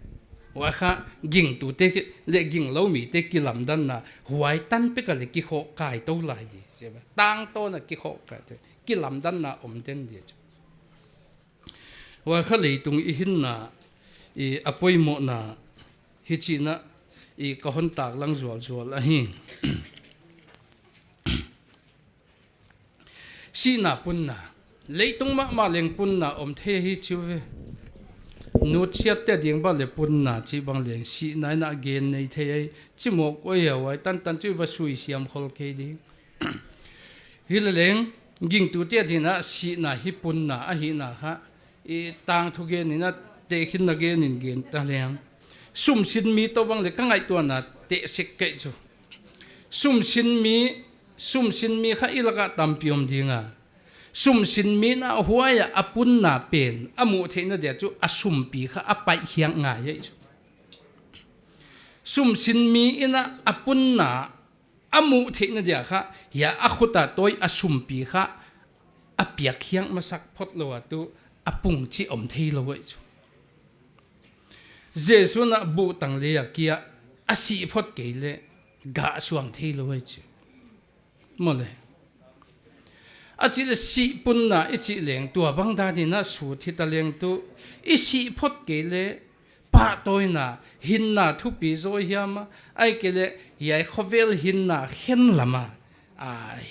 ว่าข้ากิ่งตัวเตะเล็กกิ่งเรามีเตะกิลำดันนะหวยตั้นไปกับเล็กกิโคกายตัวไหลดีใช่ไหมตั้งตัวน่ะกิโคกายกิลำดันนะอมเต้นเดียว่าข้าเลยตรงอีหินนะอีอภัยโมนะฮิจินะอีกคนตากลังจวลละหิสีน่ะปุ่นนะเลยตรงมาเลี้ยงปุ่นนะอมเทฮิจิวนูเชียดแต่ดิ่งบ้านเลยปุ่นน่ะจีบางเลี้ยงสีไหนน่ะเกณฑ์ในเทยจิโมกไว้เอาไว้ตันจุว่าสุยเสียมคนเคดีฮิลเลี้ยงยิงตัวเตี้ยดีนะสีน่ะฮิปุ่นน่ะอะฮิน่ะฮะอีต่างทุกเกณฑ์นี่นะเตะขึ้นน่ะเกณฑ์เกณฑ์ตาเลี้ยงสุ่มสินมีตัวบางเลยก็ไงตัวน่ะเตะสิกเกจูสุ่มสินมีข้าอีละกะตามพิมดิ่งอ่ะสุ่มสินมีน่ะหัวอย่าอปุ่นน่ะเป็นอมุเทน่ะเดี๋ยวจูอสุ่มปีข้าอไปเฮียงง่ายจูสุ่มสินมีน่ะอปุ่นน่ะอมุเทน่ะเดี๋ยวข้าอย่าอขุตาตัวอสุ่มปีข้าอเปียกเฮียงมาสักพดโลวตัวอปุ่งจีอมเทโลวจูเจสุน่ะบูตังเลยกียอสีพดเกลกะสวงเทโลวจูหมดเลยอาจิเลสีปุ่นน่ะอิจิเลียงตัวบางดานี่น่ะสูทิตะเลียงตัวอิสีพดเกลป้าตัวน่ะหินน่ะทุปีโซเฮียมาไอเกลยายขเวลหินน่ะเห็นละมา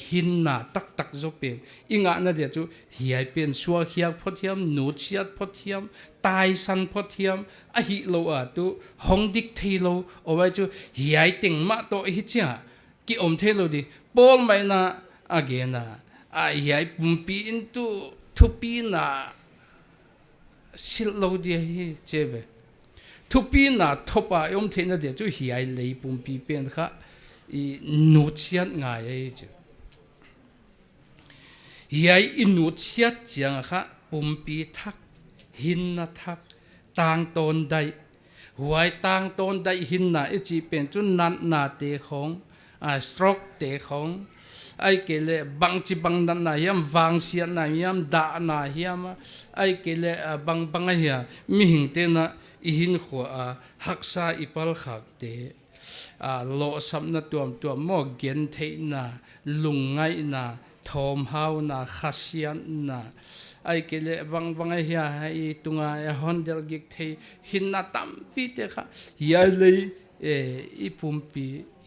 หินน่ะตักโซเป็นอิงะน่ะเดี๋ยวจูยายเป็นชัวเฮียพดเทียมหนูเชียดพดเทียมตายสันพดเทียมอหิโลตัวห้องดิกเทโลเอาไว้จูยายติงมาตัวฮิจ้ากิอมเทโลดิปอลไม่น่ะอาเกน่ะยายปุ่มปีนตัวทุปีน่ะสิลเราดีเจ็บทุปีน่ะทุบยอมเทน่ะเดี๋ยวจู่ยายเลยปุ่มปีเป็นค่ะนูเชียดง่ายจ้ะยายนูเชียดจังค่ะปุ่มปีทักหินน่ะทักต่างตนใดหวยต่างตนใดหินน่ะจีเป็นจุนนันนาเตของสโตรกเตของไอ้เกลบังจีบังนันนาเฮียมวางเสียนาเฮียมด่านาเฮียมไอ้เกลบังเฮียมีหิงเตนะอิหินขัวฮักษาอิปัลขักเตโลสัมนัตัวหม้อเกนเทนะลุงไงนะทอมฮาวนะขัสยันนะไอ้เกลบังเฮียไอ้ตุงไอ้ฮอนเดลกิกเทหินนาตัมปีเตค่ะยายเลยอีปุ่มปี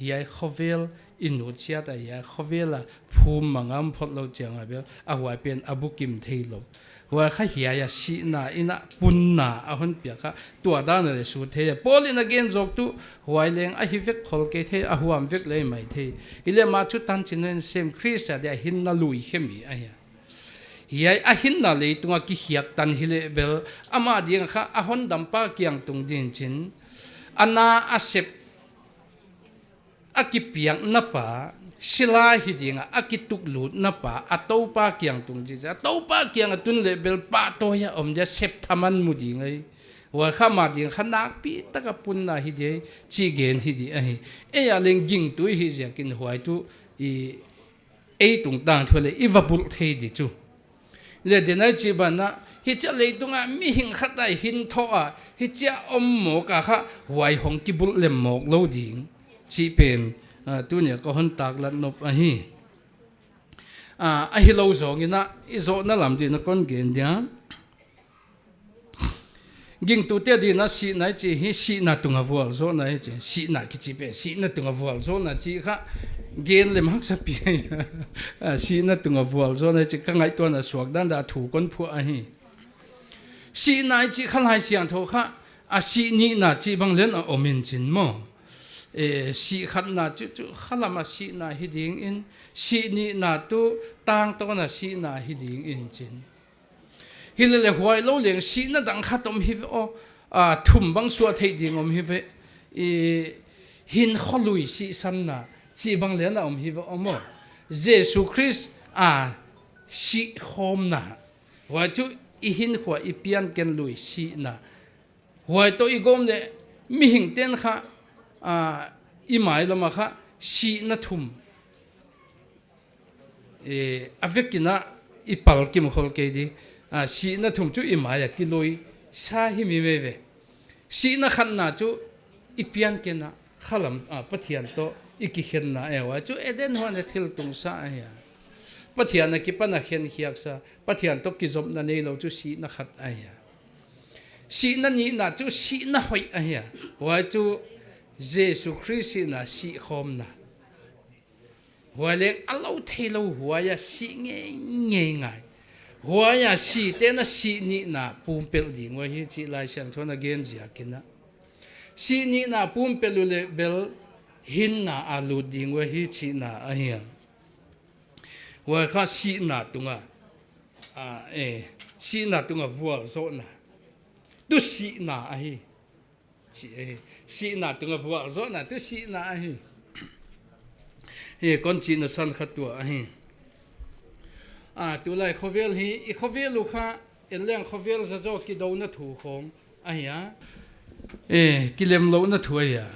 ยายขเวลอินุเชียแต่ยาขเวลาภูมิมังอัมพดเราจังอ่ะเบลเอาไว้เป็นอบุกิมเทโลว่าข้าเหียยาสีนาอินะปุนนาเอาคนเปียกตัวด้านเลยสุดเทียพอลินักเกนจกตุหัวเลี้ยงไอฮิเวกขลเกเทอหัวมเวกเลยไม่เทอิเลมาชุดตันจินเนนเซมคริสต์เดียหินนาลุยเข้มีไอ้เฮียไอหินนาเลยตัวกิเหียกตันฮิเลเบลอามาเดียงข้าอาหอนดัมปาเกียงตรงดินจินอันนาอาเซปอากิเปียงนับปะศิลาหิดิงอากิตุกลุดนับปะอัตโตปาเกียงตุงจีจะโตปาเกียงตุนเลเบลปาโตยาอมจะเซปทามันมุดิงไงว่าข้ามาดิงขนักปีตะกับปุนนาหิดีจีเกนหิดีไอ้ยาเลงยิงตุยหิจะกินหวยตุไอตุงต่างทั่วเลยอีวาบุลเทดิจูเลเดนัยจีบันนะฮิจะเลยตุงมีหิงขัดได้หินทอฮิจะอมหมกค่ะหวยหงกิบุลเลมหมกโลดิงชีเป็นตัวเนี่ยก็หันตากลัดนบฮีฮิโลโซงินะอิโซนั่นลำดีนักคนเกณฑ์เนี่ยยิงตัวเตี้ยดีนะสีไหนจีฮิสีน่ะตุงอวัวโซไหนจีสีน่ะกิจิเปสีน่ะตุงอวัวโซน่ะจีค่ะเกณฑ์เลยมักสับปีสีน่ะตุงอวัวโซน่ะจีก็ไงตัวน่ะสวกด้านดาถูกคนผัวฮีสีไหนจีขันหายเสียงโทค่ะสีนี้น่ะจีบางเล่นอมินจินมั่งสีขันน่ะจู่ขันละมาสีน่ะฮิดิงอินสีนี้น่ะตัวต่างตัวน่ะสีน่ะฮิดิงอินจินฮิเลหัวโลเลี้ยงสีน่ะดังขัดอมฮิโอ thum bang suat thei ding om hi ve hin kholui si san na chi bang le na om hi ve omo Jesus Christ si khom na wa chu i hin khwa i pian ken lui si na wa to i gom le mi hing ten kha i mai lama kha si na thum avekina i pal kim khol ke di si na thum chu i mai ki loi sa hi mi me ve si na khan na chu i pian ken na khalam pathian to i ki khen na e wa chu eden hon e thil tung sa ya pathian na ki pana khen hiak sa pathian to ki zom na nei lo chu si na khat a ya si na ni na chu si na hoi a ya wa chu Jesus Christ na si khom na wa le alo thelo huwa ya si nge ngai huwa ya si te na si ni na pum pel ding wa hi chi lai sang thona gen zia kina si ni na pum pelu le bel hin na alu ding wa hi chi na a hian wa kha si na tunga si na tunga vual so na tu si na a hi si na tunga vual so na tu si na a hi kon chi na san khatua a hi tu lai khovel hi I khovel lu kha eleng khovel za zo ki do na thu khom a ya kilem lo na thu ya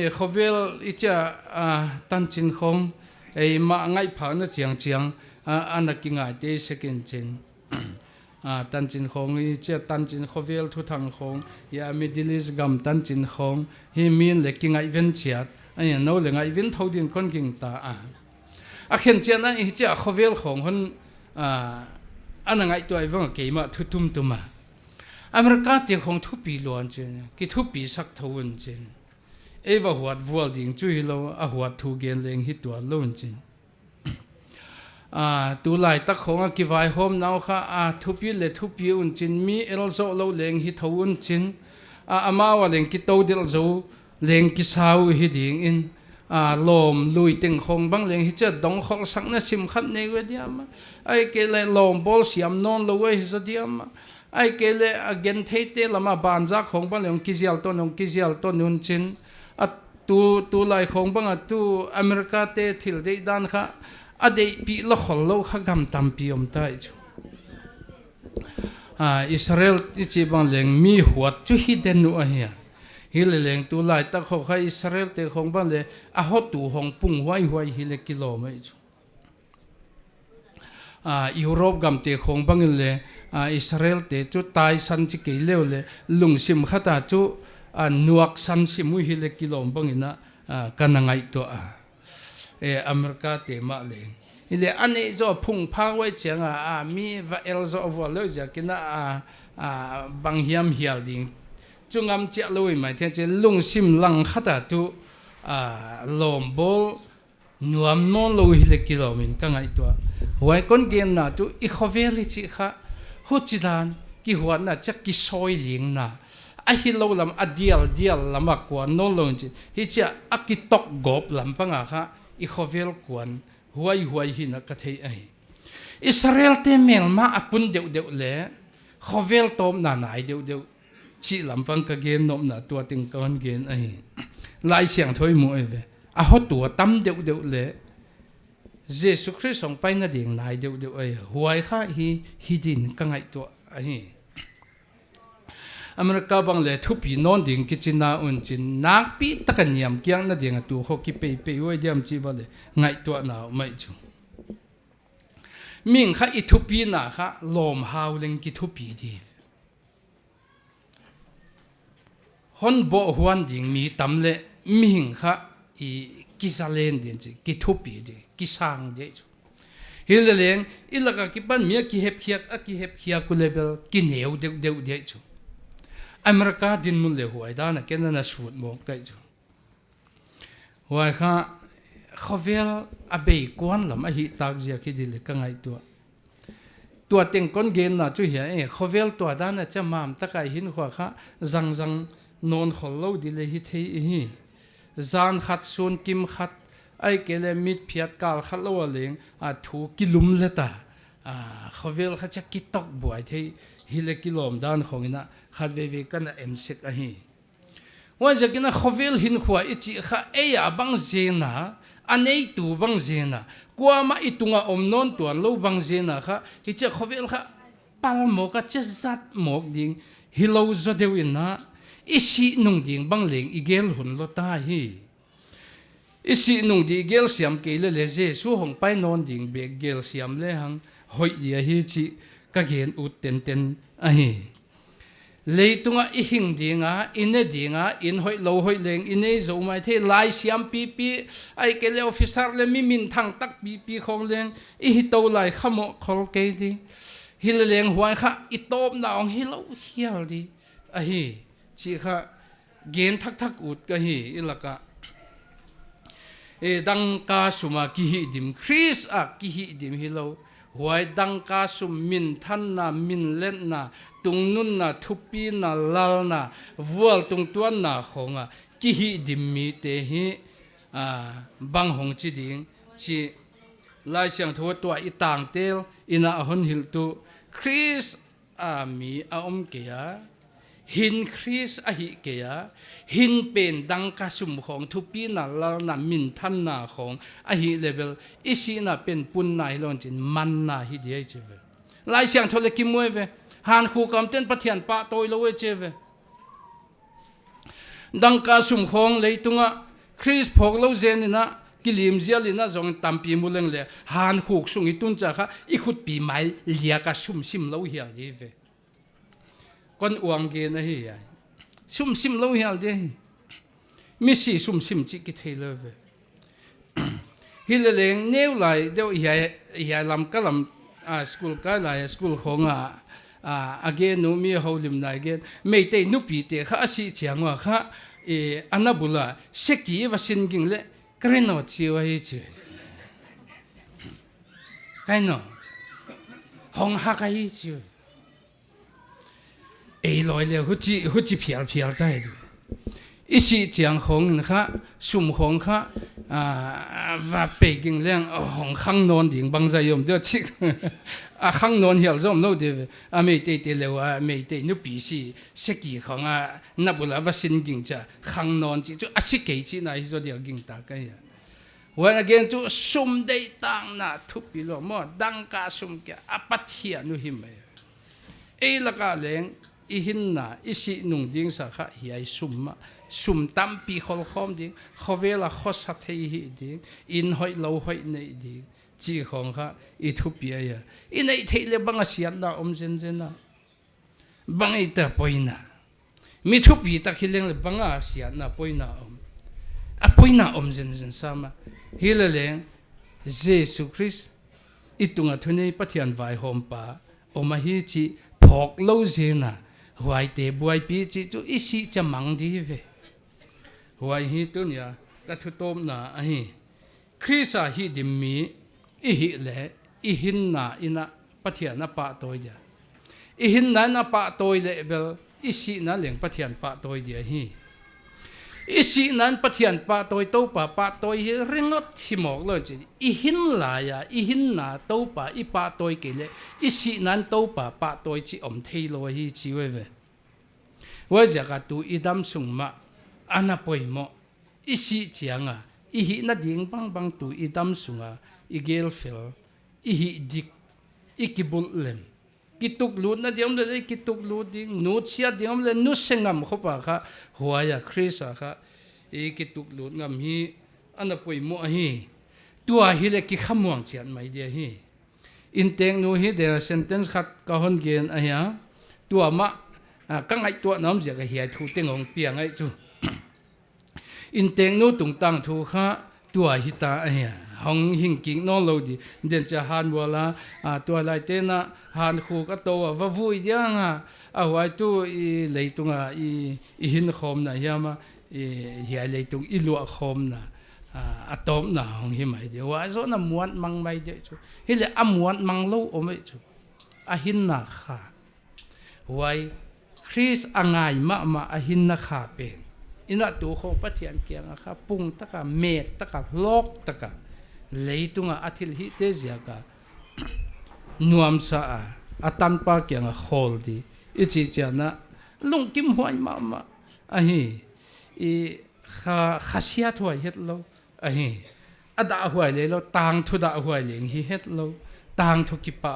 khovel I cha tan chin khom ma ngai pha na chiang anak ki ngai te second chin tan chin khom I cha tan chin khovel thu thang khom ya midilis gam tan chin khom hi min le ki ngai ven chiat ai no le ngai ven thau din kon king ta a khen chena I cha khovel khom hon ana ngai to ai wang ke ma thu tum tuma America te khong thu pi lon chen ki thu pi sak thawun chen eva huat vual ding chui lo a huat thu gen leng hi tua lon chin tu lai tak khong ki vai hom nau kha thu pi le thu pi un chin mi el zo lo leng hi thawun chin ama wa leng ki to dil zo leng ki sau hi ding in lom lui ting khong bang leng hi cha dong khol sang na sim khat ne we diam ai ke le lom bol siam non lo we hi zo diam ai ke le again theite lama banza khong bang leng kizial to nun chin tu lai khong bang tu America te thil dei dan kha ade pi lo khol lo kha gam tam pi om tai chu Israel ti chi bang leng mi huat chu hi den nu a hian hi le leng tu lai tak kho kha Israel te khong bang le a ho tu hong pung wai hi le kilo mai chu Europe gam te khong bang le Israel te chu tai san chi ke le le lung sim khata chu nuak san simu hi le kilom bangina kanangai to America te ma le ile ane zo phung pha wai changa mi va el zo vo lo ja kina bang hiam hial ding chungam che loi mai the che lung sim lang khata tu lom bol nuam non lo hi le kilomin ka ngai to wai kon gen na tu I khoveli chi kha hu chi dan ki huan na chak ki soi ling na a hi lo lam a dial lama kwa no lo chi hi cha a ki tok gop lam panga kha I khovel kwan huai hi na ka thei ai Israel te mel ma apun deu le khovel tom na nai deu chi lam pang ka gen nom na tua ting kon gen ai lai siang thoi mu ai ve a ho tua tam deu le Jesus Christ song pai na ding nai deu ai huai kha hi din ka ngai to ai America bang le thu pi non ding ki china un chin nak pi takan yam kyang na ding tu ho ki pe wai diam chi ba le ngai to na mai chu ming kha I thu pi na kha lom hau leng ki thu pi di hon bo huan ding mi tam le ming kha I kisalen din chi ki thu pi di ki sang de chu hileng ilaka ki pan mi ki hep hiat ku level ki neu deu de chu America din mun le huai da na ken na shoot mo kai chu wai kha khovel abei kwan lam a hi tak zia ki dil ka ngai tu teng kon gen na chu hi khovel tu da na cha mam ta kai hin kho kha zang non khol lo dil hi thei hi zan khat sun kim khat ai ke le mit phiat kal khat lo leng thu kilum le ta เขาเวลเขาจะกิตอกบวยที่ฮิเลกิโลมด้านของอินะขัดเวกันเอ็มสิกฮีว่าจะกินเขาเวลหินขวาอิจิข้าบังเจนะอันนี้ตูบังเจนะกว่ามาอิตุงอมนนตัวลูบังเจนะค่ะฮิจะเขาเวลค่ะปัลโมกจะจัดหมกดิ่งฮิโลจะเดียวนะอิสินุ่งดิ่งบังเลงอีเกลหุ่นโลตาฮีอิสินุ่งดิ่งเกลเสียมเกลเลเจสู้หงไปนอนดิ่งเบกเกลเสียมเลหังหอยเดียฮีจิกะเกนอุดเต็นฮีเลยตุงอิหิงดิ่งอินเนดิ่งอินหอยโลหอยเลงอินเนโจไม่เทลายเสียมปีไอเกลออฟฟิศาร์เลมิมินทางตักปีของเลงอิฮิโตลายขโมขอเกดีฮิลเลงหัวข้าอิโตบนาวฮิโลเฮียลดีฮีจีข้าเกนทักอุดก็ฮีอิละกะดังกาสุมากิฮิดิมคริสกิฮิดิมฮิโลหวยดังกาสุมินทันนามินเล่นนาตุงนุนนาทุปีนาลาลนาวัวตุงตัวนาของกิฮิดิมมีเตหิบังหงจีดิงจีลายเสียงทัวตัวอีต่างเตลอินาหนหิลตุคริสมีอมเกียหินคริสหิเกียหินเป็นดังกาสุมของทุปีนาลาลนามินทันนาของหิเลเวลอิสินาเป็นปุนนายลอนจินมันนาฮิเดียเจเวลายเสียงทเลกิมวยเวฮันคูกำเต้นปะเทียนปะโตยโลเวเจเวดังกาสุมของเลยตุงคริสพกโลเจนินะกิลิมเจียลินะจงตัมปีมุเลงเลฮันคูกสุงอิตุนจ้าค่ะอีขุดปีไม้เลียกาสุมซิมโลเฮียเจเวคนอวงเกนฮียซุ่มซิมโลเฮียลเดมิสิซุ่มซิมจิกิเทเลเวฮิเลเลงเนวไลเดียวใหญ่ลำก็ลำสกุลก็ไลสกุลของเกนนูมีฮาวลิมไนเกนไม่เตนุปีเตข้าสิเจียงว่าข้าอันนั้นบุลาเสกีวสินกิงเลกระนอชีวะฮิจิกระนอหงฮักฮิจิลอยเลยหุ่นจีเพียลได้ด้วยอีสิเจียงหงนะคะสุ่มหงค่ะว่าเปกิงเรื่องหงข้างนอนดิ่งบางใจยมเดี๋ยวชิข้างนอนเหี่ยวจอมโน้ตเดียวไม่เตะเลวไม่เตะนุปีสิสกีของนับบุลาว่าสินกิงจะข้างนอนจีจุสิเกจินายที่จะเดียวกิงตากันยาวันนี้จุสุ่มได้ตังน่ะทุบปีโลมอดังกาสุ่มแกปัทเทียนุหิมละกาเลงอีหินน่ะอีสินุ่งดิ้งสักขะเฮียสุ่มตั้มปีขอลคอมดิ้งเขาเวลาข้อสัตย์ที่ดิ้งอินหอยเราหอยในดิ้งจีของข้าอีทุบปีอ่ะอินในเทเลบังอาเซียนน่ะเจนน่ะบังอีแต่ปอยน่ะมีทุบปีตะคิเลงเลยบังอาเซียนน่ะปอยน่ะปอยน่ะเจนสามาฮิเลเลงเยซูคริสต์อีตุงะทุนในปะเทียนไวโฮมปามาฮีจีพอกเล่าเจน่ะหวยเตบวยปีจีจูอิสิจะมังดีเวหวยฮีตัวเนี่ยก็ทุตมน่ะคริสต์ฮีดิมีอีหิเลอีหินน่ะอินะปะเทียนน่ะปะโตยเดียอีหินน่ะปะโตยเลเบลอิสิน่ะเหลียงปะเทียนปะโตยเดียฮีอิสินั้นปะเทียนปะโตยโตปะโตยเรื่องดที่หมอกเลยจีอีหินลายอีหินน่ะโตปะอีปะโตยเกเลอิสินั้นโตปะโตยจีเทโลฮีจีเวว่าจะกัดูอีดำสุงมาอันนั้นปอยโมอิสิเจียงอีหินดิ่งบังดูอีดำสุงอีเกลฟิลอีหิดิกอีกิบุลเลมกิตุกลูดนะเดี๋ยวมันเลยกิตุกลูดดิ่งนูเชียเดี๋ยวมันเลยนูเซงมเข้าไปค่ะหัวยาคริสค่ะอีกิตุกลูดงามฮีอันนั้นปอยโมฮีตัวฮีเลยกิขมวงเจียนไม่เดียฮีอินเตงนูฮีเดลเซนเทนส์ขัดก้อนเกนอะไรตัวมะกังไอตัวน้ำเสียก็เหียทูเต็งของเปียงไอจูอินเตงนูตุงตังทูข้าตัวฮิตาไอห้องหิงกิ่งนอนเราดีเดินจะหันวัวละตัวไรเต้นหันคู่ก็โตว่าวุ้ยยังเอาไว้ตัวเลยตุงอีหินคอมนะยามาเหียเลยตุงอีลัวคอมนะตบนะห้องหิมไอเดียวว่าโซนม้วนมังไม่เดียวจูเฮียม้วนมังลูอไม่จูหินนะค่ะไว้คริสอ่างไงมาหินนะขาเป็นอินะตัวของปะเทียนเกียงค่ะปุ่งตะกะเมตตะกะลอกตะกะเลยตุงอาทิลฮิเตเซียกะ nuam sa atan pa kyang a khol di ichi chana lung kim huai ma ahi i khasia thoi het lo ahi ada huai le lo tang thu da huai leng hi het lo tang thu ki pa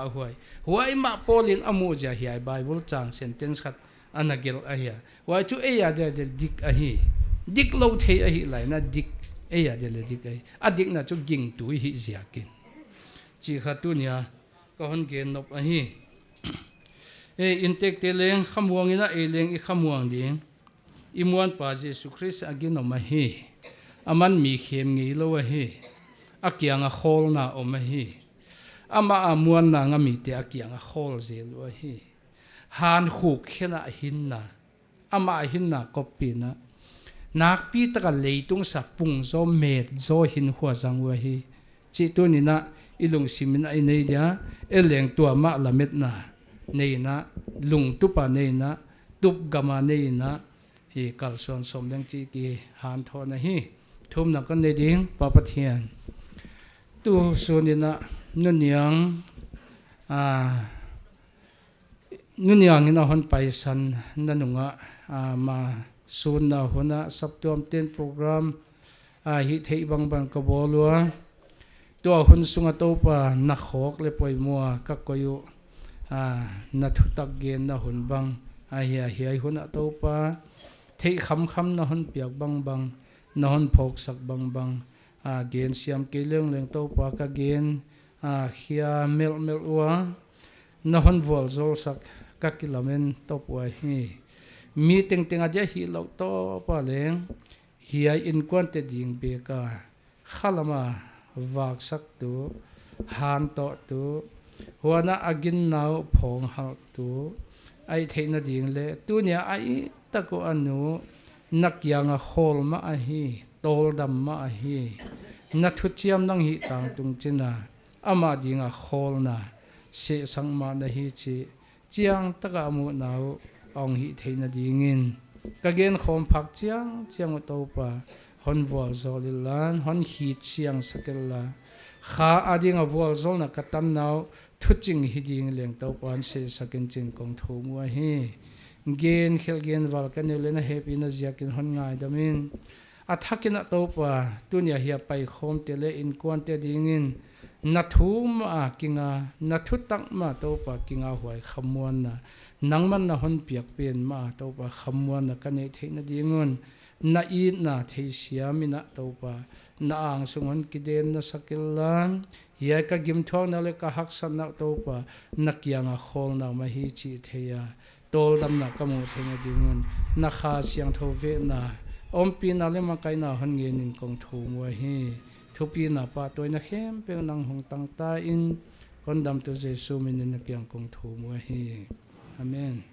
huai ma polin amu ja hi bible chang sentence khat anagel ahia wai chu e ya de dik ahi dik lo the ahi lai na dik e ya de dik ai adik na chu ging tu hi ziakin chi khatu nia ko hon gen nop ahi e intek te leng khamuang ina e leng I khamuang ding imuan pa jesu christ agin no ma hi aman mi khem ngi lo hi akyang a khol na o ma hi ama amuan na nga mi te akyang a khol je lo hi han khuk khena hinna ama hinna kopina nak pi ta ka leitung sa pung zo met zo hin khwa jang wa hi chi tu ni na ilung simin ai nei dia eleng tua ma lamet na nei na lung tu pa nei na tup gama nei na hi kalson som leng chi ki han tho na hi thum na kan nei ding pa pathian tu so ni na nuniang nuniang ina hon paisan nanunga ma sun na hona saptom ten program hi thei bang bang ka bolwa to hun sunga to pa na khok le poi mua ka koyu na thutak gen na hun bang hi hona to pa thei kham na hun piak bang bang na hun phok sak bang bang gen siam ke leng leng to pa ka gen khia mel wa na hun vol zol sak ka kilamen to pa hi meeting tinga dia hi lo to pa leng hi ai in kwante ding be ka khalama vak sak tu han to tu huana agin nau phong hal tu ai theina ding le tu nia ai tako anu nakyang a khol ma a hi tol dam ma a hi na thu chiam nang hi tang tung china ama ding a khol na se sang ma na hi chi chiang taka mu nau ong hi theina dingin kagen khom phak chiang to pa hon wal zolilan hon hi chiang sakella kha ading a wal zol na katam nau thuching hi ding leng to pan se sakin chin kong thu mu hi gen khel gen wal kan le na happy na ziakin hon ngai damin athakina to pa tunia hi pai khom te le in kwan te dingin na thum a kinga na thutak ma to pa kinga huai khamuan na nangman na hon piak pen ma to pa khamuan na kane theina dingun na I na thei siamina to pa na ang sungon kiden na sakilan ya ka gim thong na le ka hak san na to pa nakyanga khol na ma hi chi theya tol dam na kamu theina dingun na kha siang tho ve na ompi na le ma kai na hon nge nin kong thu mo hi thupi na pa toina khem pe nang hong tang ta in kondam to jesu min na kyang kong thu mo hi amen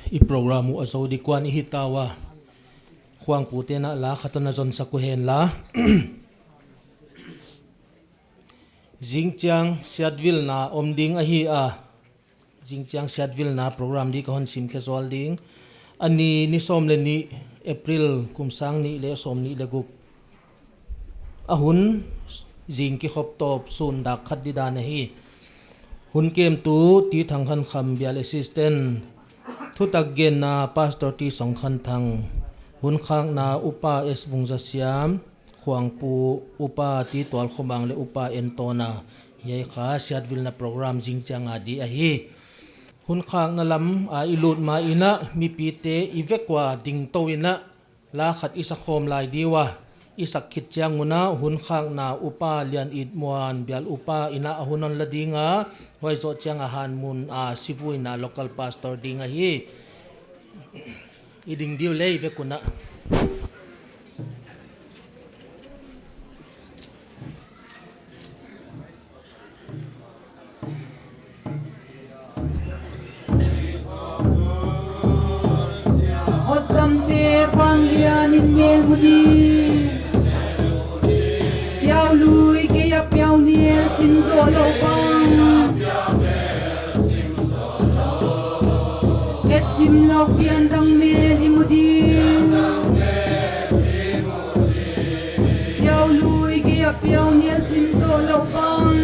I programu azo di kwan I hitawa huang putena la khatana jon sakuhen la jingchang shadwil na omding a hi a jingchang shadwil na program di kahon sim khezol ding ani ni som le ni april kumsang ni le som ni le gup ahun jing ki khop top sun dak khat di dan hi hun kem tu ti thang khan kham bial assistant thutak gen na pastor ti song khan thang hun khang na upa es bungza siam khuang pu upa ti tol khomang le upa entona yai kha shadwil na program jingchang adi a hi hun khang na lam a ilut ma ina mi pi te ivekwa ding to ina la khat isa khom lai diwa isak khit changuna hun khang na upa lian it muan bial upa ina ahunon ladinga hoi zo chang han mun a sivui na local pastor dinga hi iding diu lei ve kuna Hotam te phang lian in mel mudi Chiao lui ke ya piao ni sim zo lo pang Et jim lo pian dang mel imudi Chiao lui ke ya ya piao nian sim zo lo bang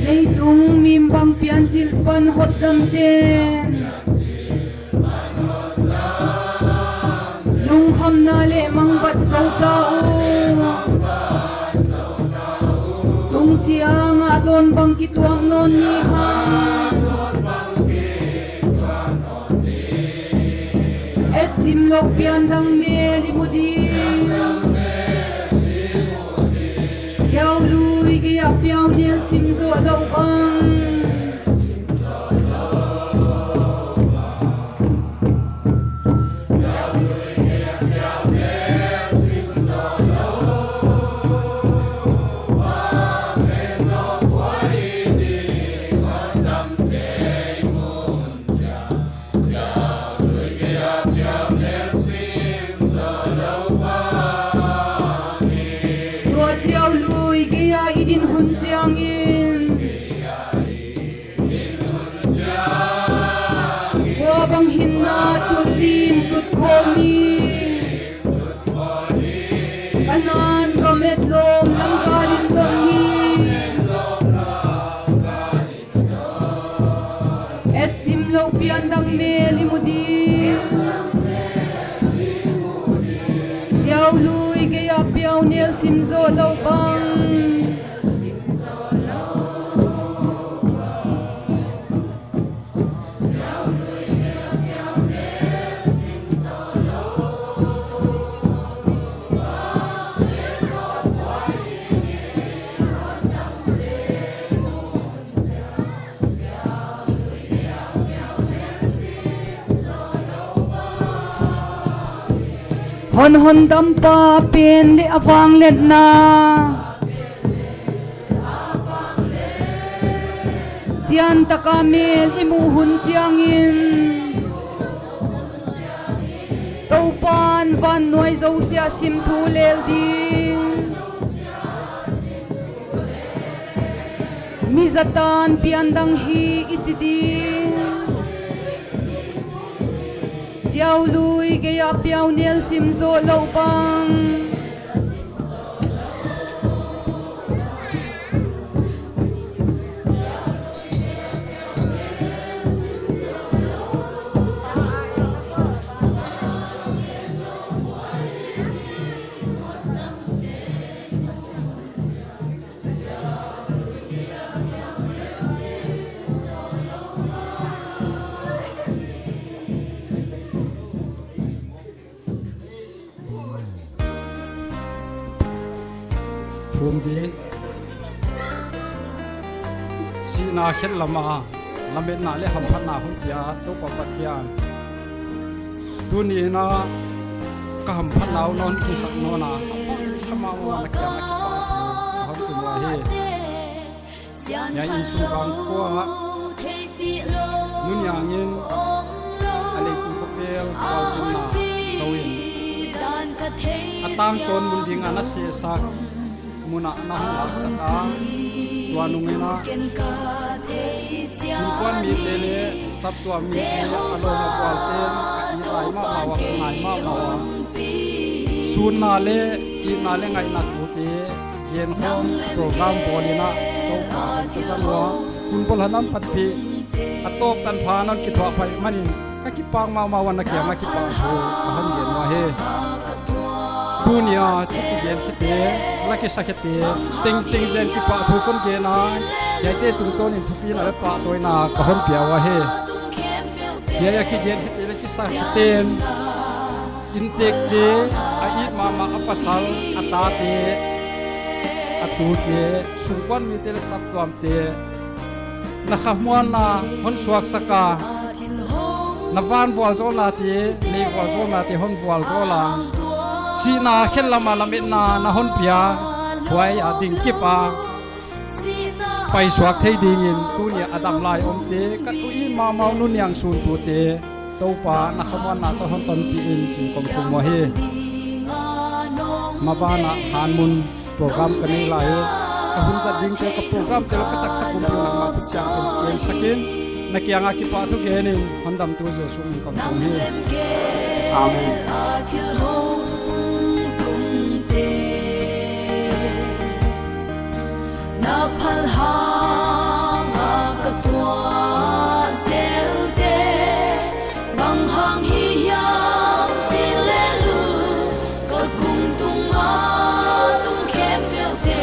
leitung mim bang pian chil pan hot dam ten lung kham na le mang bat zo ta u tung chiang a don bang ki tuang non ni ha et chim lok pian dang me li mudi chiao lui ge ya piao nian sim zo lo bang chiao lui ge ya idin hun chiang in wa bang hin na tulim tut khoni kanan gomet lom lam galin dom ni et tim lo pian dang me limudi chiao lui ge ya piao niel sim zo lo bang hon hon dam pa pen le awang let na chian taka mel imu hun chiang in to pan van noi zo sia sim thu lel din mi zatan pian dang hi ichidin chiao lui ge ya piao niel sim zo lo bang thum di si na khen lama lamet na le ham phan na hum pia to pa pathian tu ni na ka ham phan naw non ki sak no na sama wa na kya na ki pa hom tu wa he ya in su bang ko nun yang in ale tu ko pel ka jin na so in atam ton mun ding ana se sak muna na hang saka tuanungena tuan mi tele sab tua mi alo na kwalte ni rai ma wa ngai ma sun na le i na le ngai na thute yen hom program bolina to pa sanwa kun bol hanam patpi atop tan pha non ki thwa phai manin ka ki pang ma wan na kyam na ki pa ho han yen wa he dunia chi yen chi te la ki sa te ting ting zen ki pa thu kon ge na ya te tung ton in thupi na pa toy na ka hon pia wa he ya ki yen chi te la ki sa ten in tek de a i ma ma apasal ata te atu te sungkwan mi te sak tuam te na khamwan na hon suak saka na van wal zo na te le wal zo na te hon wal zo la si na khen lama lamet na hon pia huai a ding kipa ไปสวกเทดีงินตัวเนี่ยอดัมลายอมเตกัดอุอีมาเมานุนยังสูนตัวเตตัวป่านักขวันนักฮอนตันปีอินจิงกงคุมวะเฮมาบ้านะหานมุนโปรแกรมกันนี้ลายkahun sa ding tel ka program tel ka tak sa kumpul ng mga putya ken sakin nakiang akipa tu genin handam tu je sum kam kum hi amen na phal ha ma ka tua sel te bang hang hi yang chi le lu ka kum tung a tung khem meu te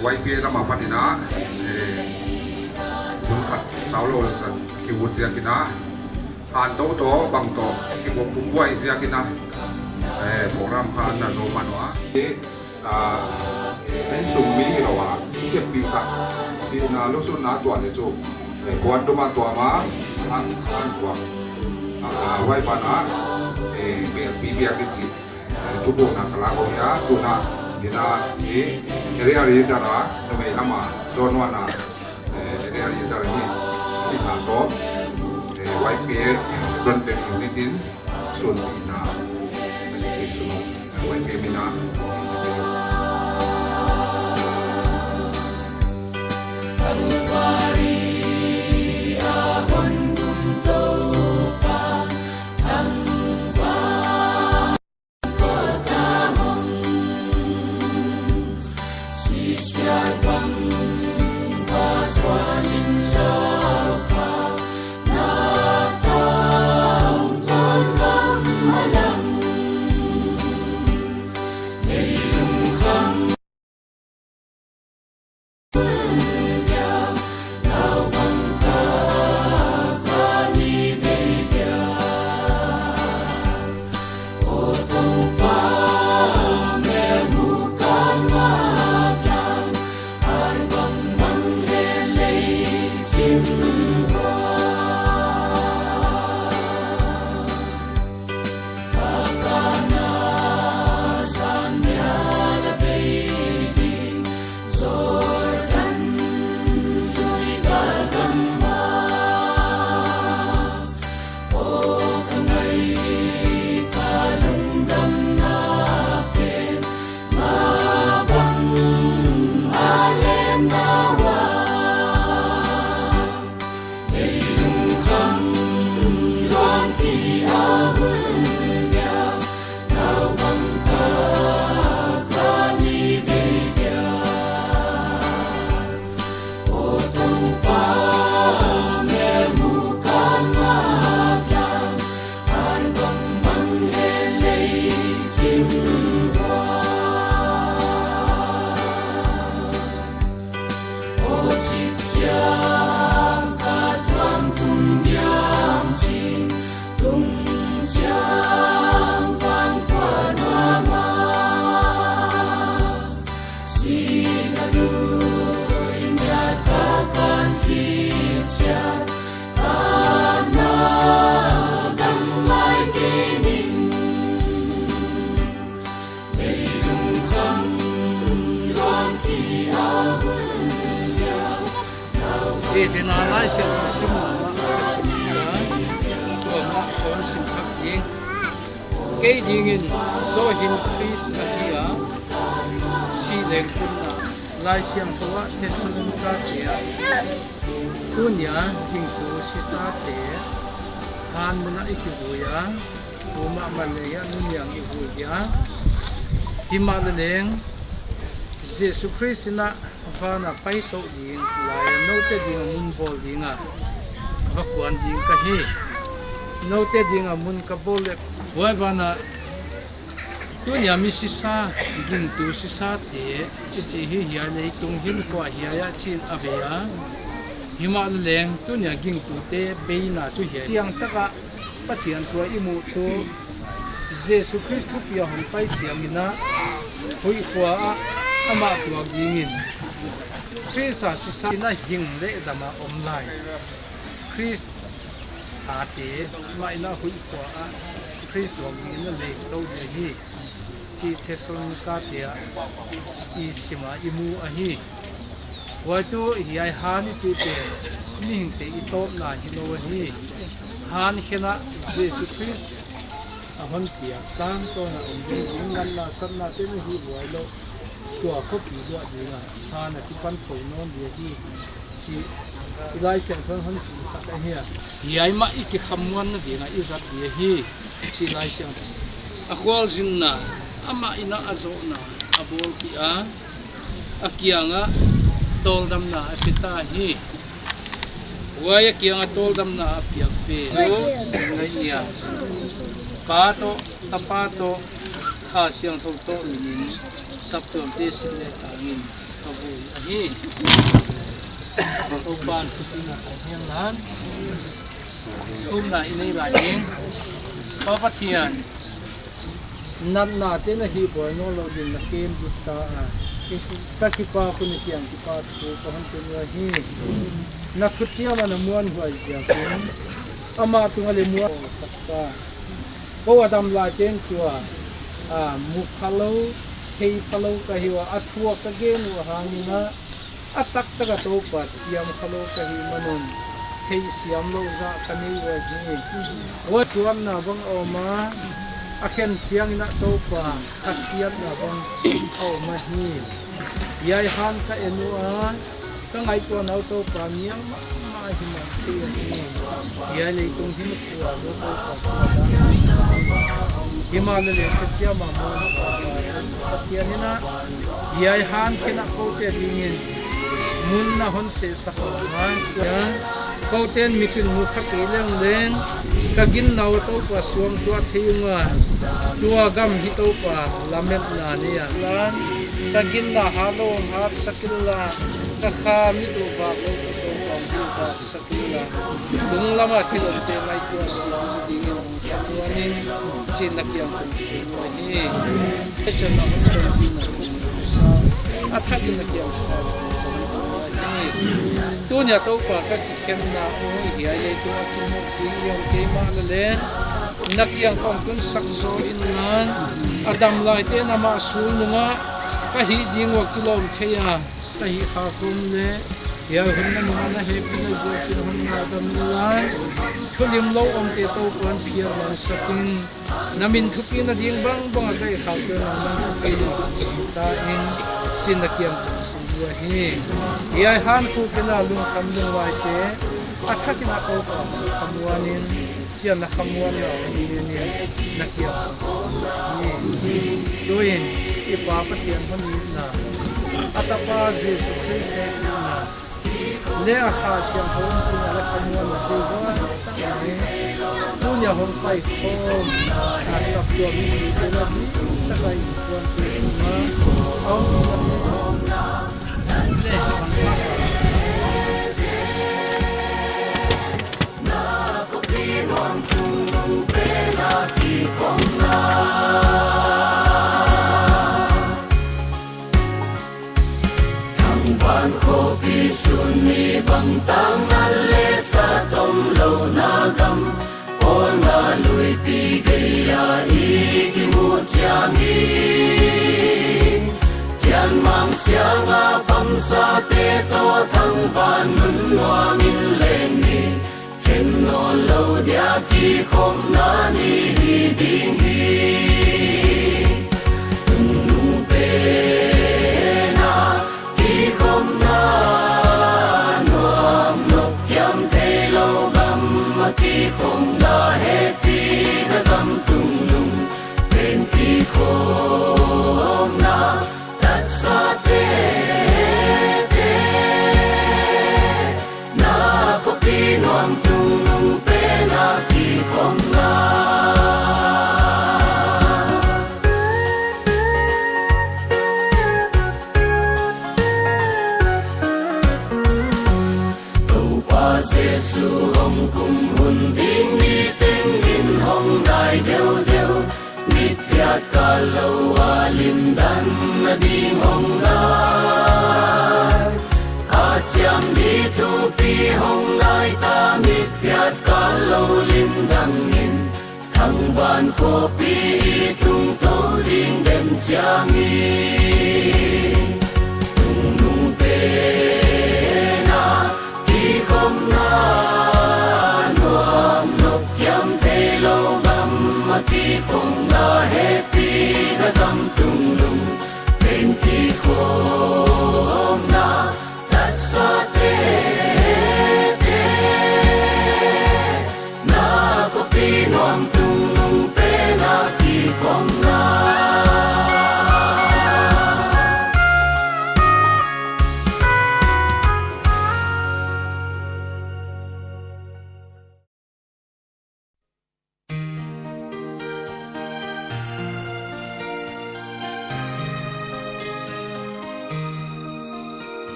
YPA nama panina bunkat saulo san kiwut ziakina han to bang to kiwut pumbuai ziakina program han na no manwa en summi rawa isep pika si na lo so na to ne cho kon to ma to ma han to wai pana bi akichi tu bo na kala ko ya tu na kita area dara namai lama zone wana area dara ni kita to YPA Frontier Unit sun na YPA mina e de na lai se sim ma to ma kon sim khak ding ke ding in so hin Chris akia si leng kun na lai siam towa Thessalonica tia tunya hing tu si ta te han muna ikibuya uma maleya nunyang ibuya himalaleng Jesus Christ na vana pai to ding lai no te ding mun bol dinga vakwan ding ka hi no te ding mun ka bol le wa vana tunya mi si sa ding tu si sa te chi hi ya le tung hin kwa hi ya chin avea himalaleng tunya ging tu te beina chu hi tiang taka patian tua imu tu Jesus Christ pia hon pai tiamina hui kwa ama tua gingin Christa sisa na hing le dama online Christ ate mai na hui kwa Christ wa gin le to de hi ki Thessalonica tia i sima imu ahi wa tu hi hani tu te ning te i top na hi no hi han khena Jesus Christ ahon tia sang to na umbi ngan na san na te hi boy lo tua ko pi do dinga han na ti pan ko non dia hi si ilai chen thon hon si sa ka hi ai ma iki khamwan na dinga i zat dia hi si lai chen akwal jinna ama ina azo na abol ki a akianga tol dam na asita hi waya kianga tol dam na apiak pe so ngai nia pato tapato kha siang thok to nin sap tom te sin le tangin kabu ahi to ban putina hiang lan na inai la yin papatian nan na te na hi boy no lo din na kem busta ka ki pa ku ni siang ki pa ku ko han tu hi na kutia mana muan huai ya kun ama tu ngale muan ka ko adam la chen tua mukhalo kei palo ka hiwa athua ka gen wa hangina atak taka to pat siam khalo ka hi manon kei siam lo za kani wa ji wa tuam na bang oma akhen siang na to pa asiat na bang o ma hi yai han ka enua ka ngai to na to pa miang ma hi ma ti ya le tung hin wa do to pa himalaya ketia mamo ketia nina yai han kena kote dingin mun na hon se sakhan ya koten mitin mukha keleng leng kagin naw to pa suam tua theinga tua gam hi to pa lamet na nia lan kagin na halong hat sakilla kakha mi to ba ko to pa sakilla dung lama thilom te ngai tua dingin tuanin chin na kyang ko ni chen na athak na kyang tu nya to pa ka ken na o hi ai tu a tu mo ti yong ke ma le nak yang kong kun sak zo in nan adam lai te na ma sul nga ka hi jing wa kilom theya ka hi kha kum le ya hun na ma na he pin na jo ti hun na dam lai thulim lo om te to kon pia ma sakin namin thupi na ding bang bang kai kha ke na man kai ta in sin na kiam wa hi ya han ku ke na lung kam lung wai te athakina ko kamwanin siya na kamuan na ni na kiam ni doin ipapatian hanin na atapa Jesus Christ na le akha siya hon na la kamuan na diwa punya hon pai kom atap tua mi na ni takai tuan na au bang tang na le sa tom lo na gam o na lui pi ge ya i ki mu chiang i tian mang xiang a sa te to thăng van nun noa min leng ni khen no lo dia ki khom na ni hi ding hi tung nung pe na ki khom na noam lop kiam the lo gam ma ki khom na happy na gam tung nung pen ki khom na tat sa te noam tung nung pe na ki khom na cầu qua Giêsu hồng cùng hun ding ni teng in hồng dai deu deu mit piat ka lo alim dan na ding hồng na cham đi thu pi hồng lai ta mit piat ka lo lim dang in thang van ko pi tung to ding dem chiang i tung nung pe na ki khom na noam lop kiam the lo gam ma ki khom na happy na gam tung nung pen ki khom na sa te te na ko pi noam tung nung pe na ki khom na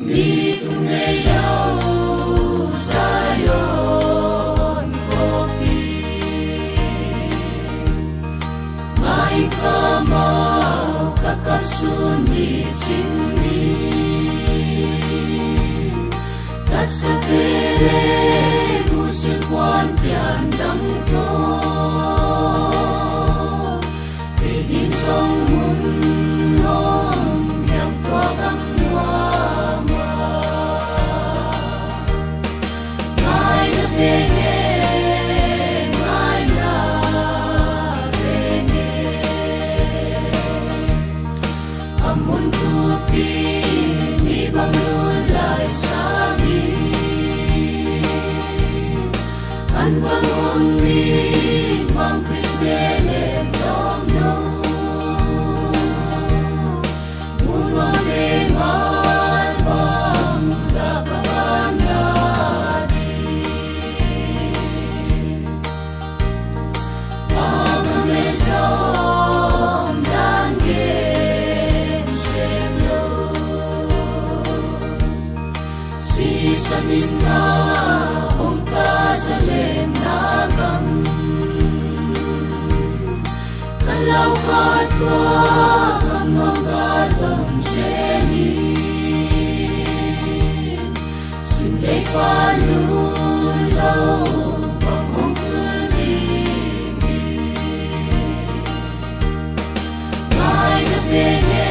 đi tung ngày lâu Zion kopi mai kama kakap suni chini kat sa tere musim kwan pian dang to tidin song mun nom yang tua kang Saninna hong ka zalem na gam kalau kat ko kam ga dom sheni simle palu lo bang hong kuni mai na pege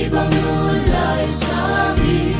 ni bang lulay sa amin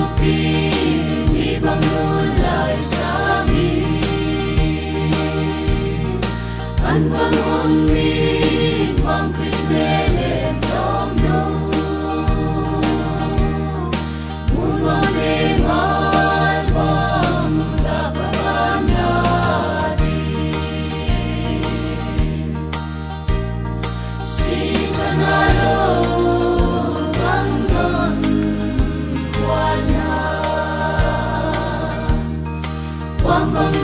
tupi ni bang lulay sa amin an bang onni bang Kristele dom no muna dengar bang dapat nadi si sanalo bang non kuana bang bang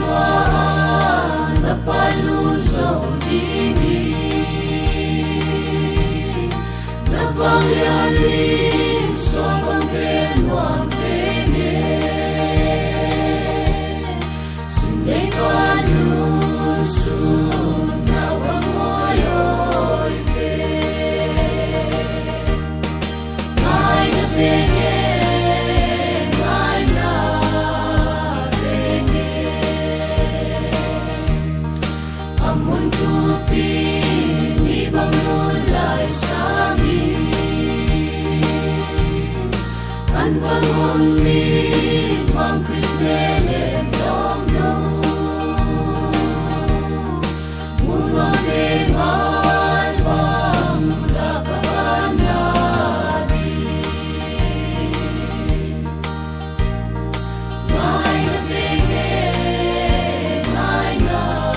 na paluso dini na pangyaling sobang kenwang pene sinday palusun na wangoyoy pe ngay na pene ngay na pene amun tupi ni bang lulay sa amin an bang onni bang Kristele dom no muna dengar bang dapat nadi ngay na pene ngay na pene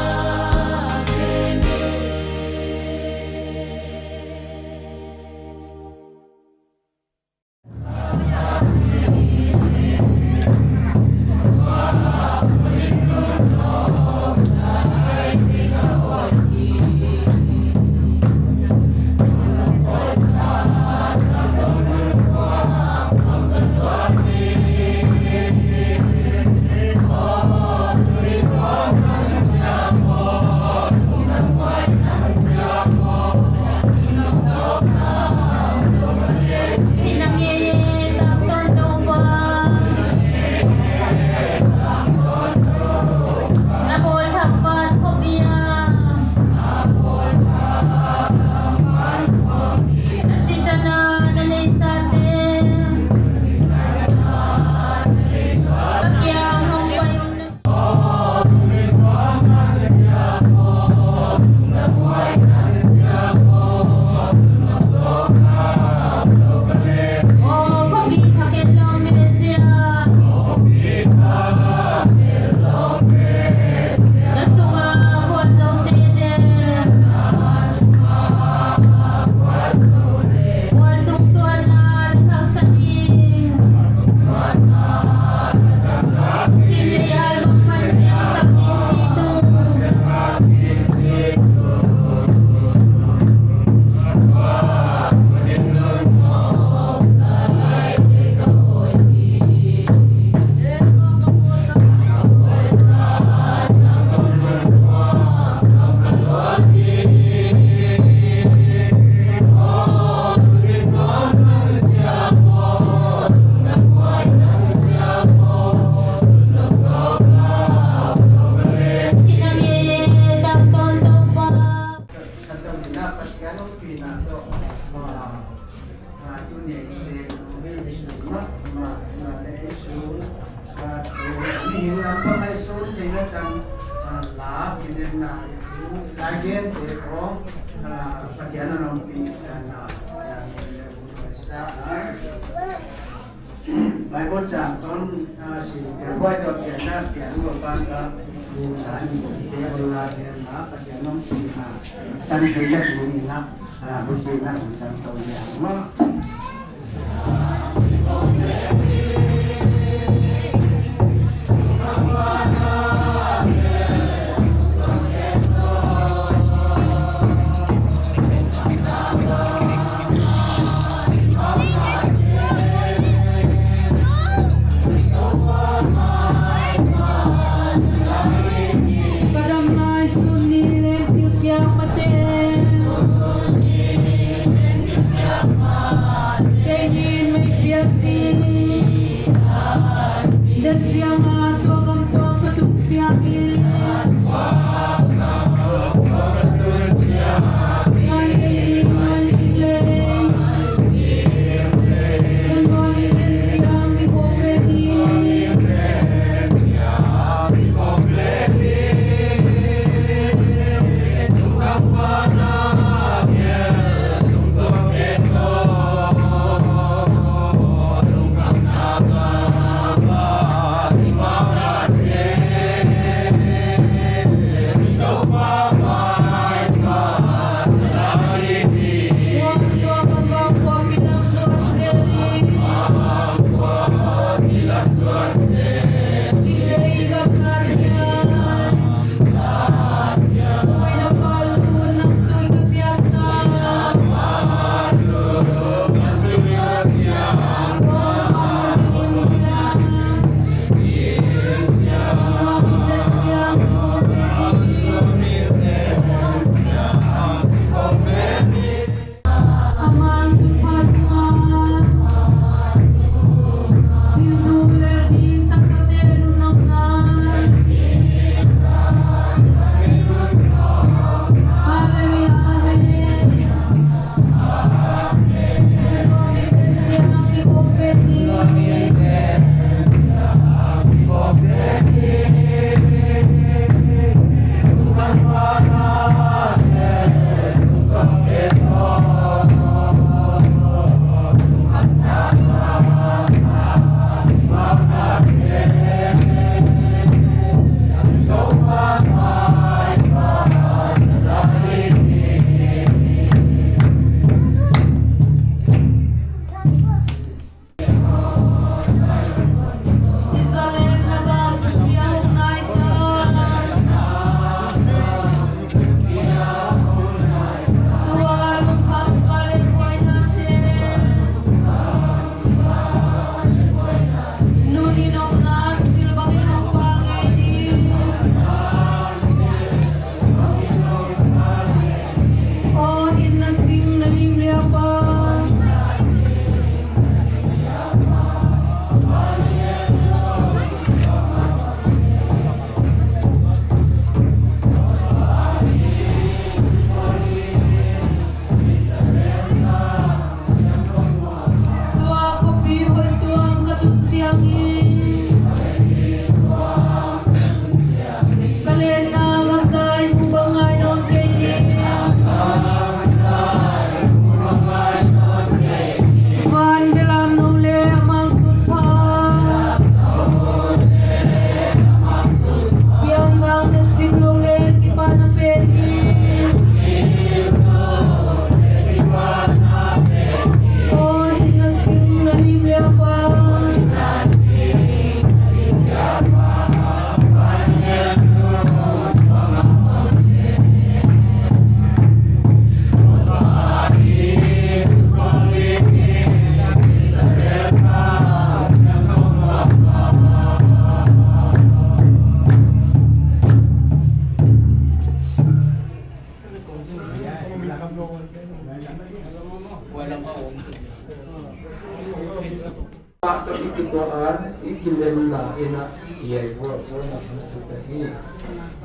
Pak ikituan ikilem la ina yai buat zona tukahi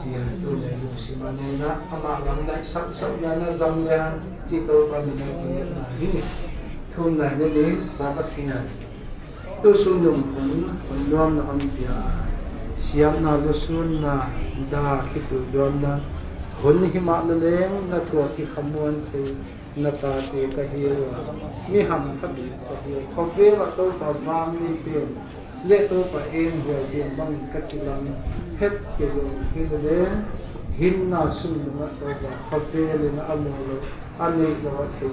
jian tu le lu simanena ama lamda sak yana zamya cikal pamina punya nahi thun na ne dapat fina tu sunum pun penuam na ampia siam na lusun na da kitu dona hon himaleng na thuaki khamuan the nata te kahira mi ham khabi kahira khobe la to pa bang ni pe le to pa en ho ye bang katilang het ke yo hile hin na sun na to ba khobe le na amolo ane lo the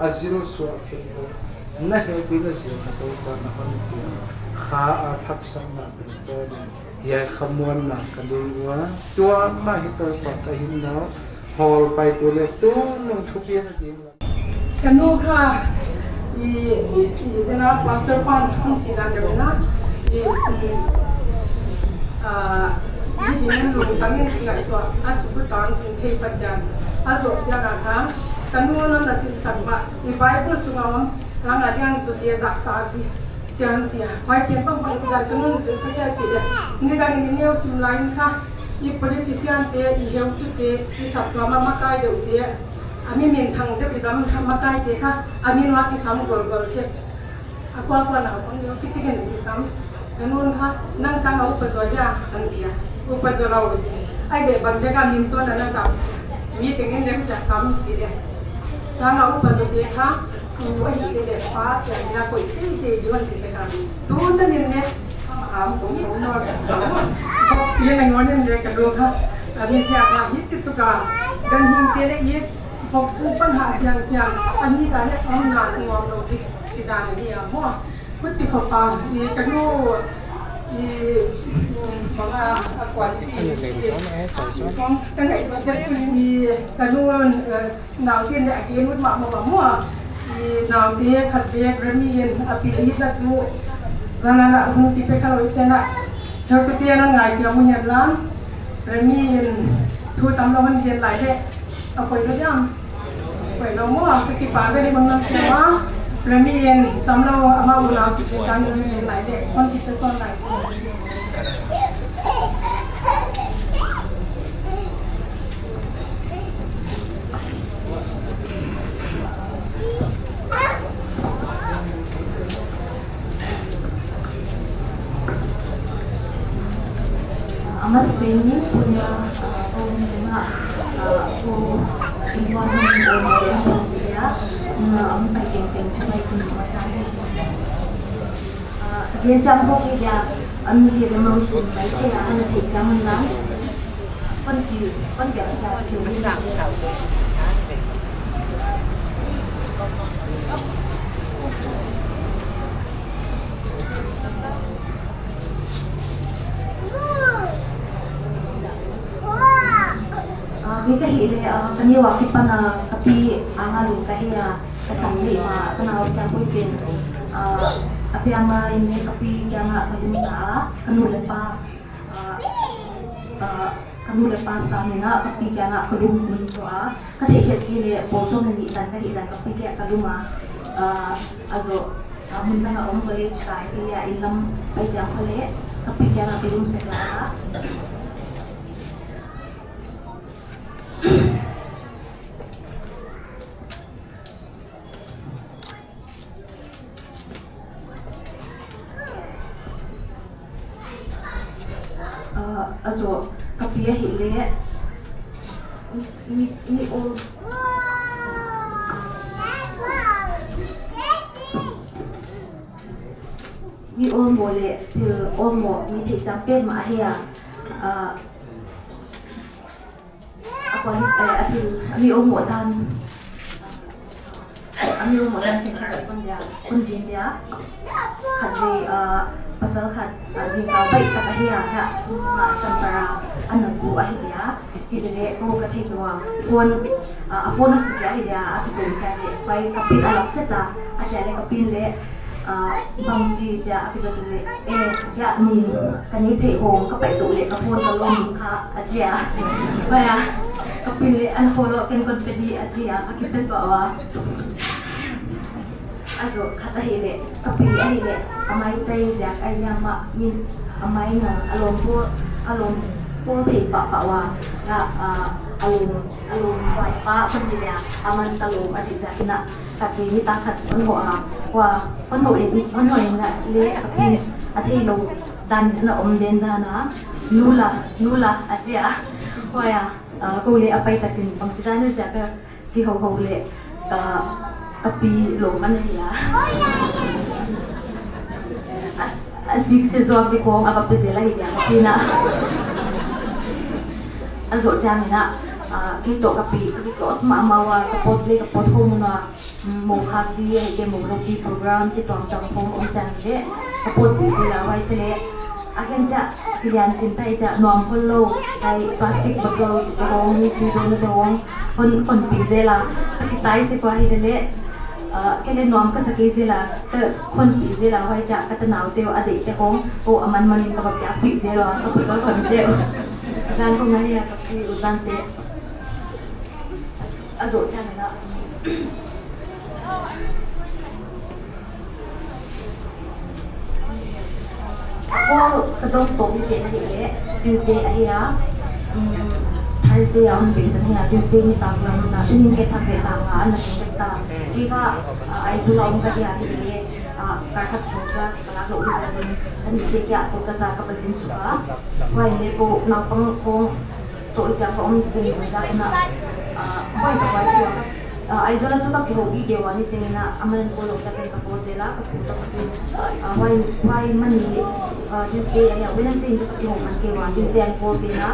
azil so the na he bi na se to ba na han pe kha a thak sang na to ya khamuan na kalewa tua ma hi to pa ka hin na hall by to le to nong thupian jing kanu kha I dena plaster pan khum chi dan de na I bin lu tangin ngai to asu ku tan ku thei patyan azo jana kha kanu na nasin sagma I bible sungawam sanga yang chu te zak ta bi chan chi mai pen pang pang chi dan kanu se sa ya chi ni dan ni neu sim line kha I politician te I heu tu te I sapwa ma kai de te ami min thang de bidam makai te kha ami wa ki sam gol gol se akwa kwa na on yo chi chi gen ki sam kanun kha nang sang au pa zo ya tan chia u pa zo la o chi ai de bang je ka min to na na sam chi mi te gen dem cha sam chi de sang au pa zo te kha ku wa hi de pa cha ya ko ti te juan chi se ka tu ta nin ne am ko ko no ye na ngon ne ka lo kha ami cha ka hi chi tu ka gan hin te le ye phok u pan ha siang siang ani ka le om na ngom lo ti chi da ni a ho พุทธิภาพอีกันโนอีบอกว่าก่อนที่ของตั้งแต่มันจะมีกันโนนาวที่เนี่ยกินมันมามั่วอีนาวที่ขัดเบียกระมีนอภิฮิตนักลูจังนั้นหุ่นที่เป็นข้าวเชนะเธอก็เตี้ยนั่งไงเสียมุ่งยันล้านระมีนทูตำเรามันเย็นหลายเด็กเอาไปก็ยังไปเรามั่วไปกี่ปากไปในบางนั้นแต่ว่าระมีนตำเราเอามาบุญเอาสิบการเงินเย็นหลายเด็กคนที่ไปซ่อนหลายMas pengen punya dengan informasi dia, bagian bagian masalah. Dia sambung dia, dia memusin baik dia, anak dia sambung lah. Pun dia besar. Kita hile kani waktu pana tapi angalu kahia kesamli ma kana usia kuipin tapi ama ini tapi yang kadinta kanu lepa stamina tapi yang kadung kuncoa kate hile boso nani dan kahidan tapi dia kaduma azo mundanga om college kai dia ilam pajang kole tapi yang kadung sekolah also kapia hile mi all mole til all mo mi thei sampen ma hia apa atil mi all mo tan ami all mo tan kon dia khadri pasal khat jingka bai takahia ha ma champara anaku ahia idere ko kathei noa phone asukya dia atu ka bai kapil alak chata achale kapil le bangji ja akibadule ya ni kani thei hong ka pai tu le ka phone ka lom kha ajia baya kapil le an holo ken konfedi ajia akipet bawa also kata hile kapili hile amai tai jak ayama min amai na alom po thei pa wa ya alom wa pa konjia aman talom ajida ina tapi ni takat on ho wa on ho na le kapili athei lo dan na om den da na nula ajia wa ya ko le apai takin pangchira nu ja ka ki ho le api lo man ya asik sezon di kong apa pezela dia pina azo jangan kita kapi close mama kapot le kapot ko na mongkhat dia ke mongloki program ci tuang tang pong om jang le kapot pezela wai chele akan ja kilian sintai ja nom polo kai plastic bottle ci tong ni tu na tong on pezela kitai se ko hi le kene nom ka sake zela ta kon pi zela wai ja ka ta naw teo ade te kong o aman manin ka pya pi zela ka pu ka kon teo dan ko ngani ya ka pi udan te azo chana na ko ka dong to ni te na le Tuesday ahia Thursday on basis niya Tuesday ni taglang na inin ke thakre tanga na kita ika aizulong ka dia ni karhat sugas kalak lo isa din ani te kya to kata kapasin suka wai le ko na pang ko to ja ko om sin sa na wai to wai ko aizola to tak hogi ge wani te na aman ko lo chaken ka ko zela ka puta ka wai mani Tuesday ya Wednesday to ka ho man ke wan Tuesday an ko pina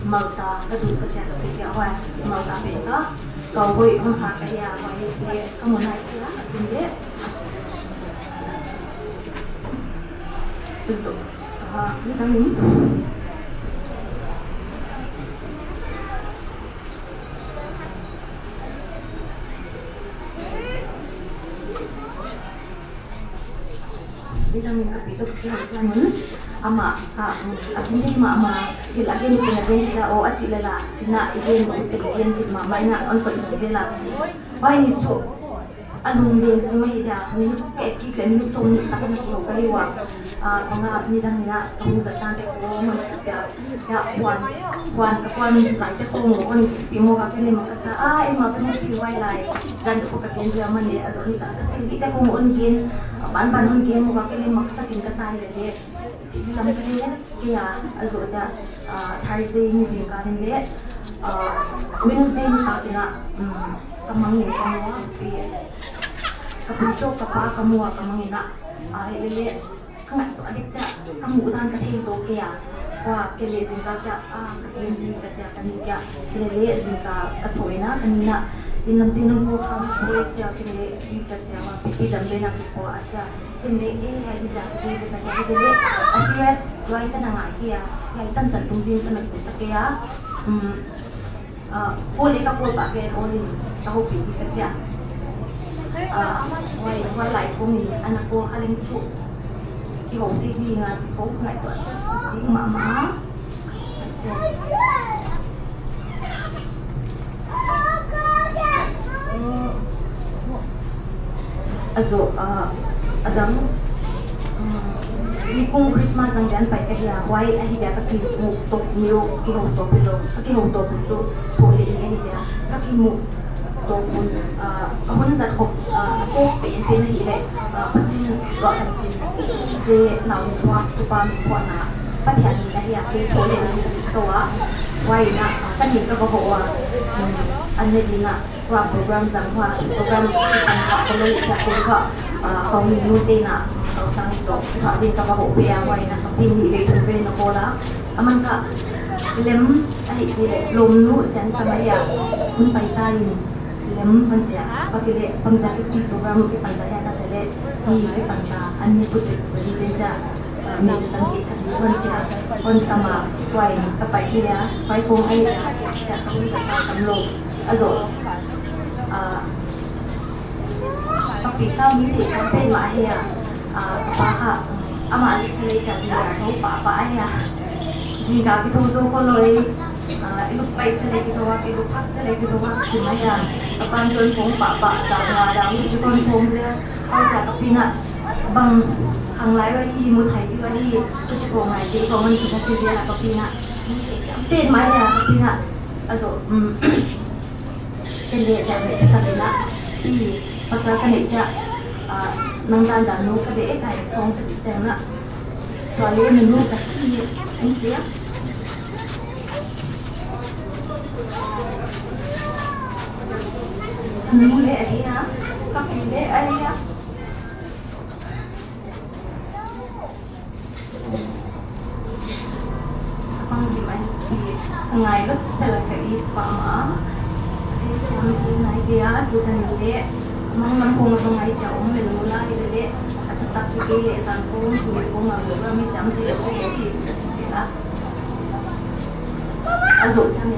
Malta ka du ka cha ka kya wa Malta pe ka kau hoi hong ha ka ya wa ye kamu na ka pinje Betul. Ini kami. Di kami kapito kita ama ka hindi mama ilagin ko na din sa o achi lala china igen ko tegen din mama ina on ko jela bai ni so anong din si mai da ni ke ki ke ni so ni ta ko ka hiwa mga ni dang ina kung sa tante ko mo ya wan lai te ko mo ko ni pimo ka kene makasa ma ko ni wai lai dan ko ka kenja man ni azo ni ta ta ko mo on gin ban on gin mo ka kene maksa kin ka sai le Jadi kami kalian kaya azoja Thursday ni jingka ni le Wednesday ni tak na kamangin kamua kapito kapa kamua kamangin na le kangat adik ca kamu udan kathe so kaya wa kele jingka ca kain di kaca kanika kele jingka kathoina kanina inam tinam ko ham hoye ca kele di kaca wa pipi dambe na ko acha Hindi ay isa hindi ka jadi dili asiras luai ka na nga kaya tan tumbin ka nagpunta kaya puli ka po pa kaya olin taho pili ka siya wai lai ko min anak ko haling po kiho TV nga si ko nga ito si mama also Adam ni kung Christmas ang dan pai kaya why ahi dia ka ki mo to niyo ki ho to pilo ki ho to pilo to le ni ahi dia ka ki mo to kun ahon sa ko pe hi le pachin ro kan chin de naw ni wa tu pa mi ko na pathian ni ahi ya ke to le ni ka wa why na kan ni ka ko wa an ne dina wa program sang wa program sang ka ko le sa ko ka kau minuti na kau sang ito din ka baho piyaway na kapindi ibig na kola aman ka lem ay lom nu dyan sa maya kung paytayin lem pansya pagkili pangzakit di program ipantaya ka sali di ipanta anya putik di din sa minitang kita di pansya kon sama kway kapay iya kway kung ay sa kung sa katamlo azo tapi kami di sampai lahir apa ama ali jadi tahu apa ayah jika kita usul koloi itu baik selagi kita wak itu hak selagi kita wak semaya kapan tuan pong papa ada lucu kon pong saya kalau saya kepina bang hang lai wali mutai di wali lucu pong lai di kau man kita ciri lah kepina sampai maya kepina aso kende jadi kita kepina di pasal kan aja nang dan nu ka de kai kong ka chang na to le menu ka ki an chia nu le ai ha ka pi le ai ha pang di mai ngai lo tela ka I pa ma ai sam ki nai dia tu tan le mang kung ngai cha om men mula ide le tetap ki le san kung kung ngai mi jam ti ko ki la azo cha me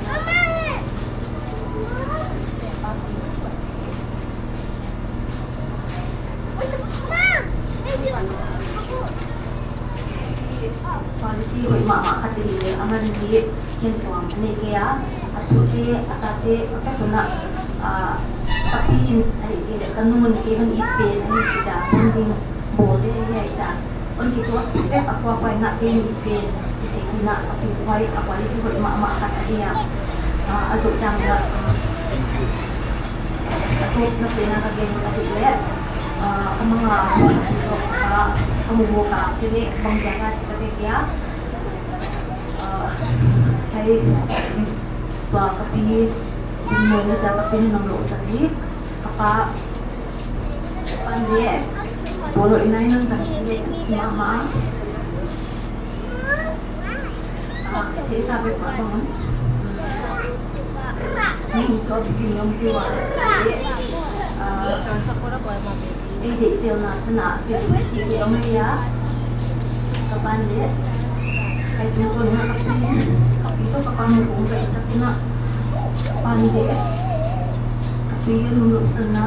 quality hoi ma khati le aman di ken tuam ne ke ya atuke atate ka kuna tapi ai ile kanun even ipe na kita bonding bode ya ita on ki to sipe aku apa na ke ipe jadi kina tapi wai apa itu hoi ma kata dia azo chang la aku na pena ka gen ka ile mga kamu buka jadi bang jaga kita dia saya ba kapi mo na jaga pin ng lo sa di kapa pandie bolo inay nang sakit si mama thì sabi ko ano ni so bigin yung kiwa sa pura ko ay detail na na kaya pan le kai tu ko na kapi to kapan mo kung kai sa kina pan le kapi lu na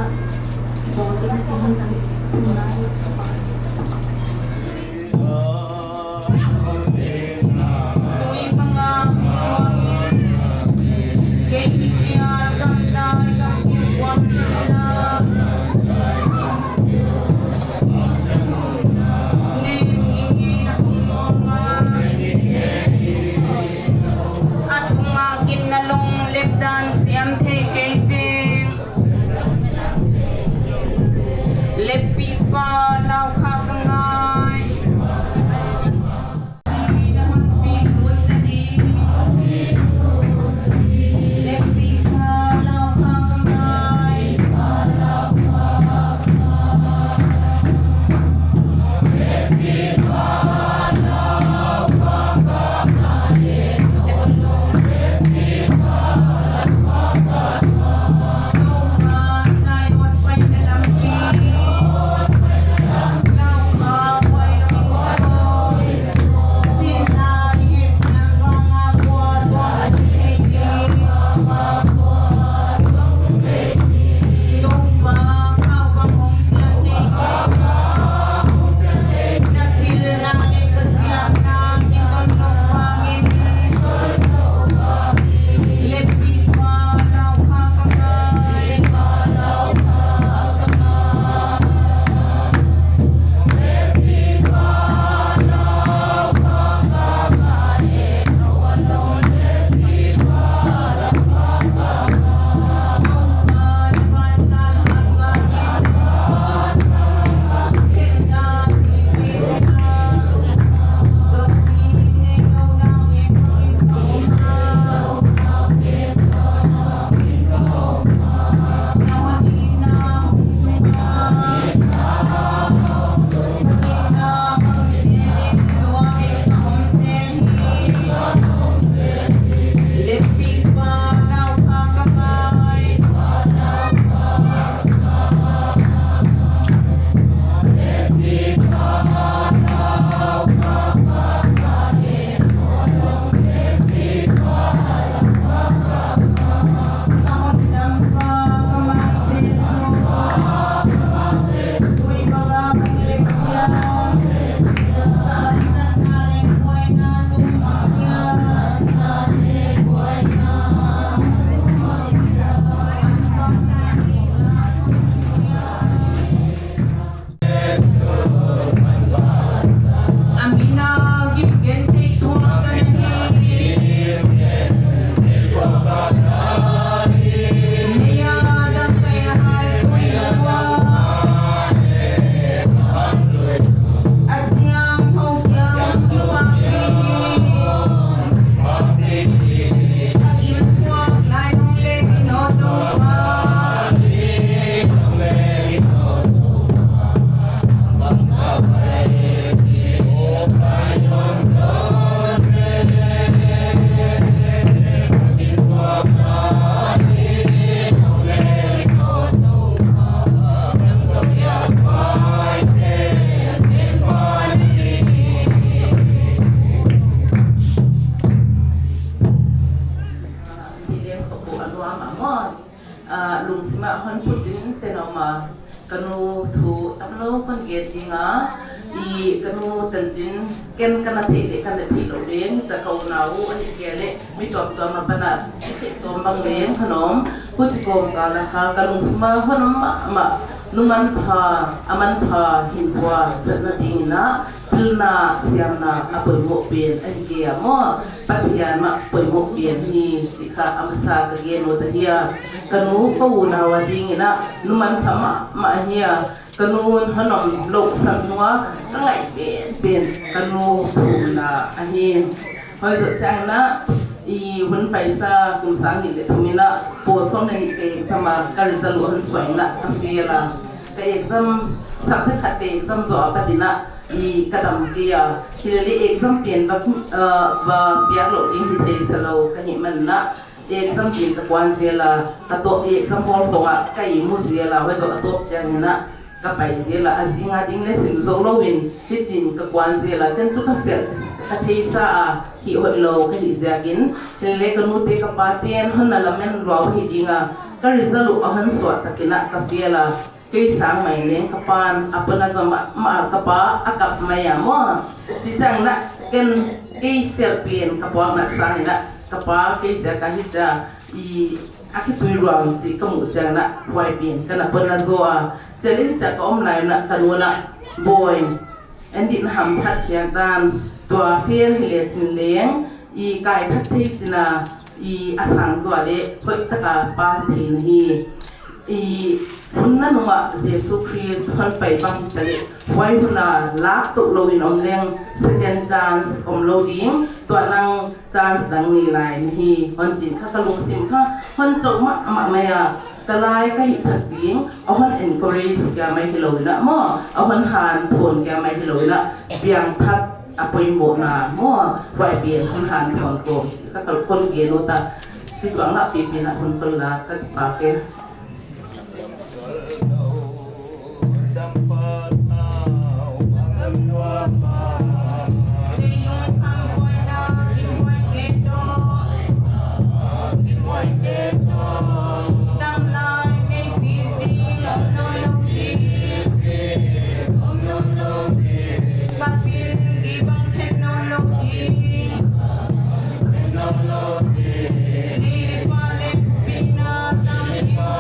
bo te na tin sa ni na kanu thu amlo kon ge tinga I kanu tanjin ken kana the kana the lo leng cha kau nau ani gele mi top to ma bana to bang leng hanom hu chi kom ka la ha kanu sma hanom ma numan pha aman pha hin kwa zana dingina pilna siamna apoi mo pen ani ge amo pathian ma poi mo pen ni chi kha amsa ka ge no ta hiya kanu pau na wa dingina numan pha ma hiya kanun hanom lok san nuwa ka ngai ben kanu thula ahi hoi zo chang na I hun paisa kum sang ni le thumina po som ne ke sama ka result hun swai na ka fiela ka exam sak se khat ke exam zo patina I kadam ke ya khileli exam pen ba bia lo ding thei salo ka hi man na exam pen ka kwan zela ka to exam bol honga ka I mu zela hoi zo atop chang na ka pai zela azinga ding le sim zo lo win hi chin ka kwan zela ten chu ka fel ka theisa a hi hoi lo ka hi zagin le ka nu te ka pa ten hon na lamen ro hi dinga ka result a han so takina ka fiela ke sang mai leng ka pan apana zo ma ka pa akap maya mo chi chang na ken ke fel pien ka pa na sang na ka pa ke za ka hi cha I aki tui ruang chi kamu chang na wai pien kana pana zo a cheli cha ka om lai na kanuna boy endi na ham phat khiak dan to fiel hi le chin leng I kai that thei china I asang zo le hoi taka pas thein hi I hunna numa Jesu Christ hon pai bang tale wai huna la to lo in om leng second chance om lo ding to nang chance dang ni lai hi hon chin kha ka lung sim kha hon chok ma ama maya kalai ka hi that ding a hon encourage ka mai hilo na mo a hon han thon ka mai hilo na biang thap apoi mo na mo wai bien hon han thon ko ka kal kon ge no ta ti swang na pi pi na hon kal la ka pa ke Pina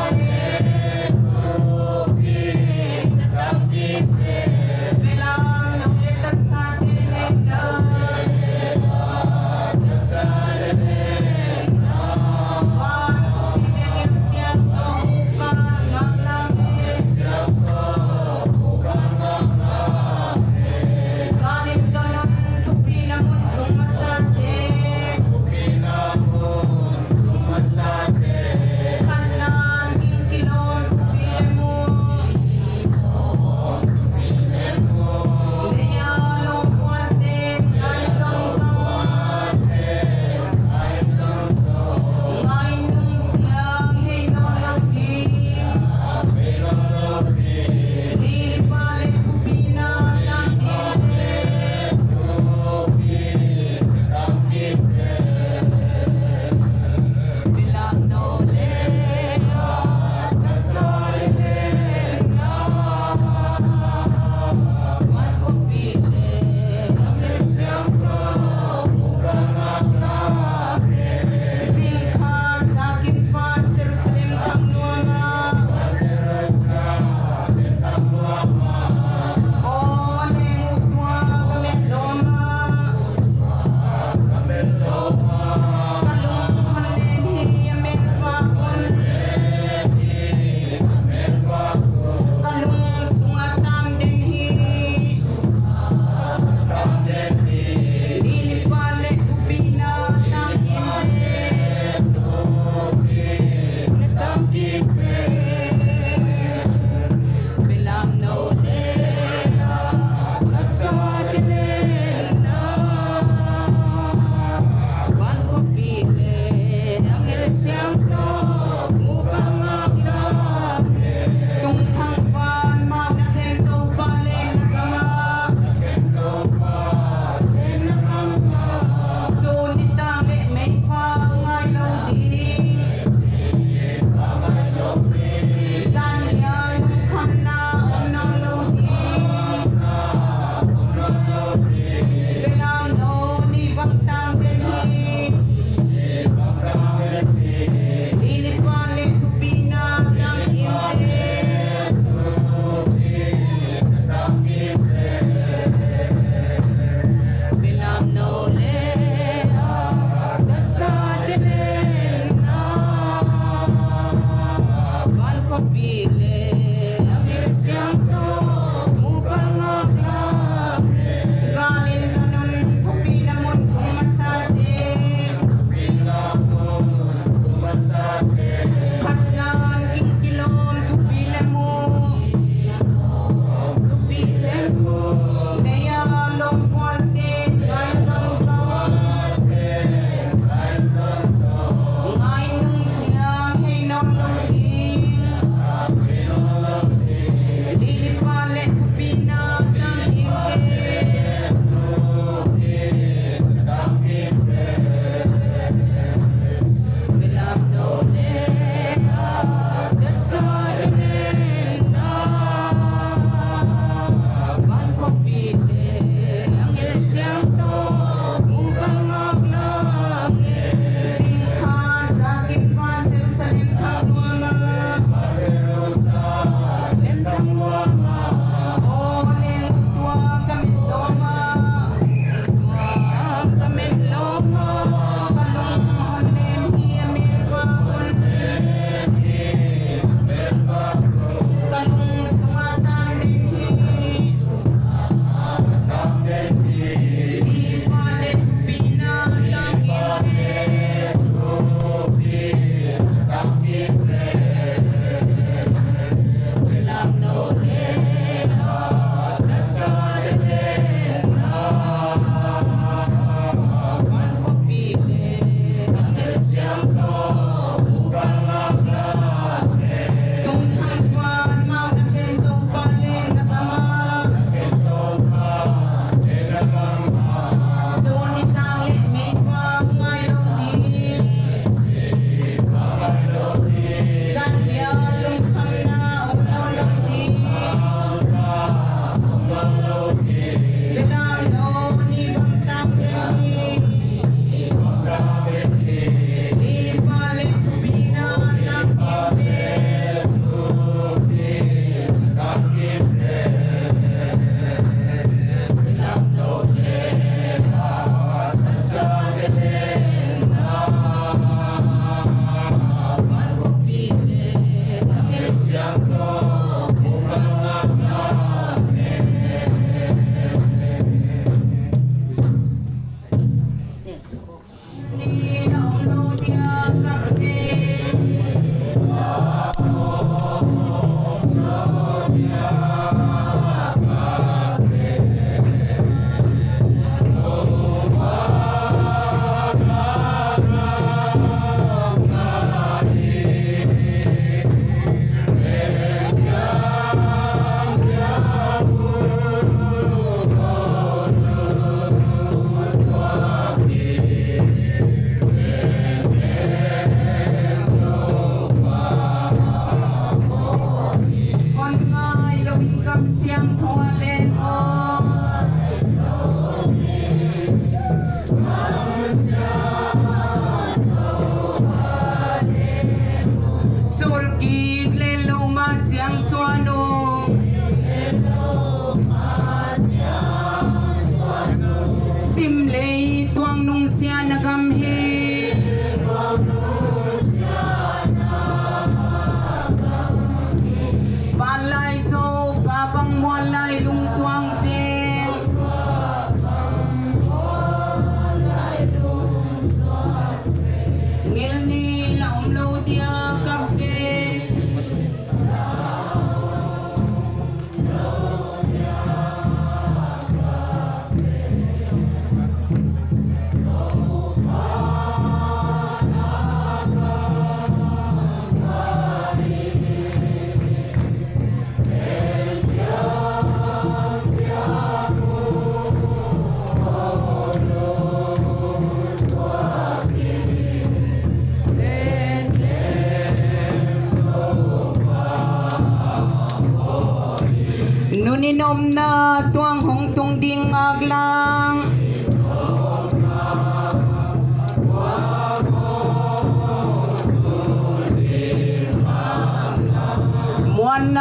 muôn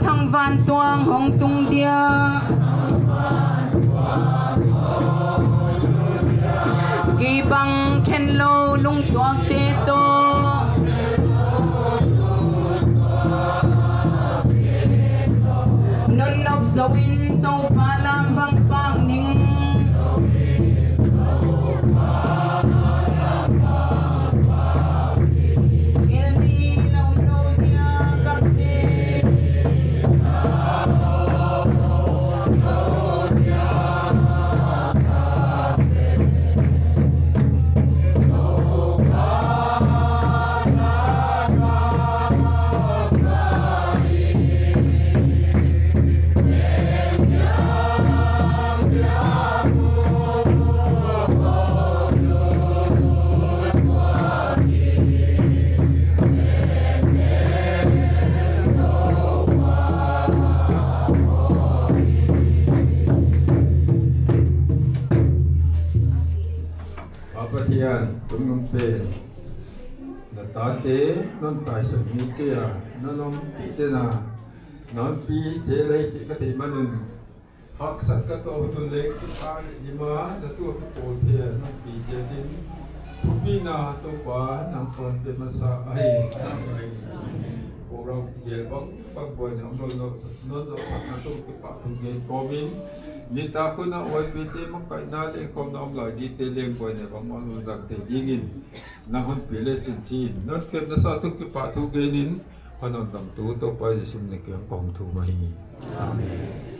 thăng van tuang hong tung dia kỳ bằng khen lô lung tuang tê tô non nop zawin tàu pa lam bang pang ning tung nung pe na ta te non tai sa mi te ya non ti te na non pi je le ti ka te manun hak sat ka to tun le ki pa ni ma na tu ko po te non pi je tin mi na to pa nang kon te ma sa ai ko ra ye bak bak boy na non zo sa na to ki pa tu ge ko min ni ta ko na oi pi te ma kai na le ko na la di te le boy ne bang ma lu zak te dingin na hon pi le chin chin not ke na sa tu ki pa tu ge nin honon dam tu to pa ji sim ne ke kong tu ma hi amen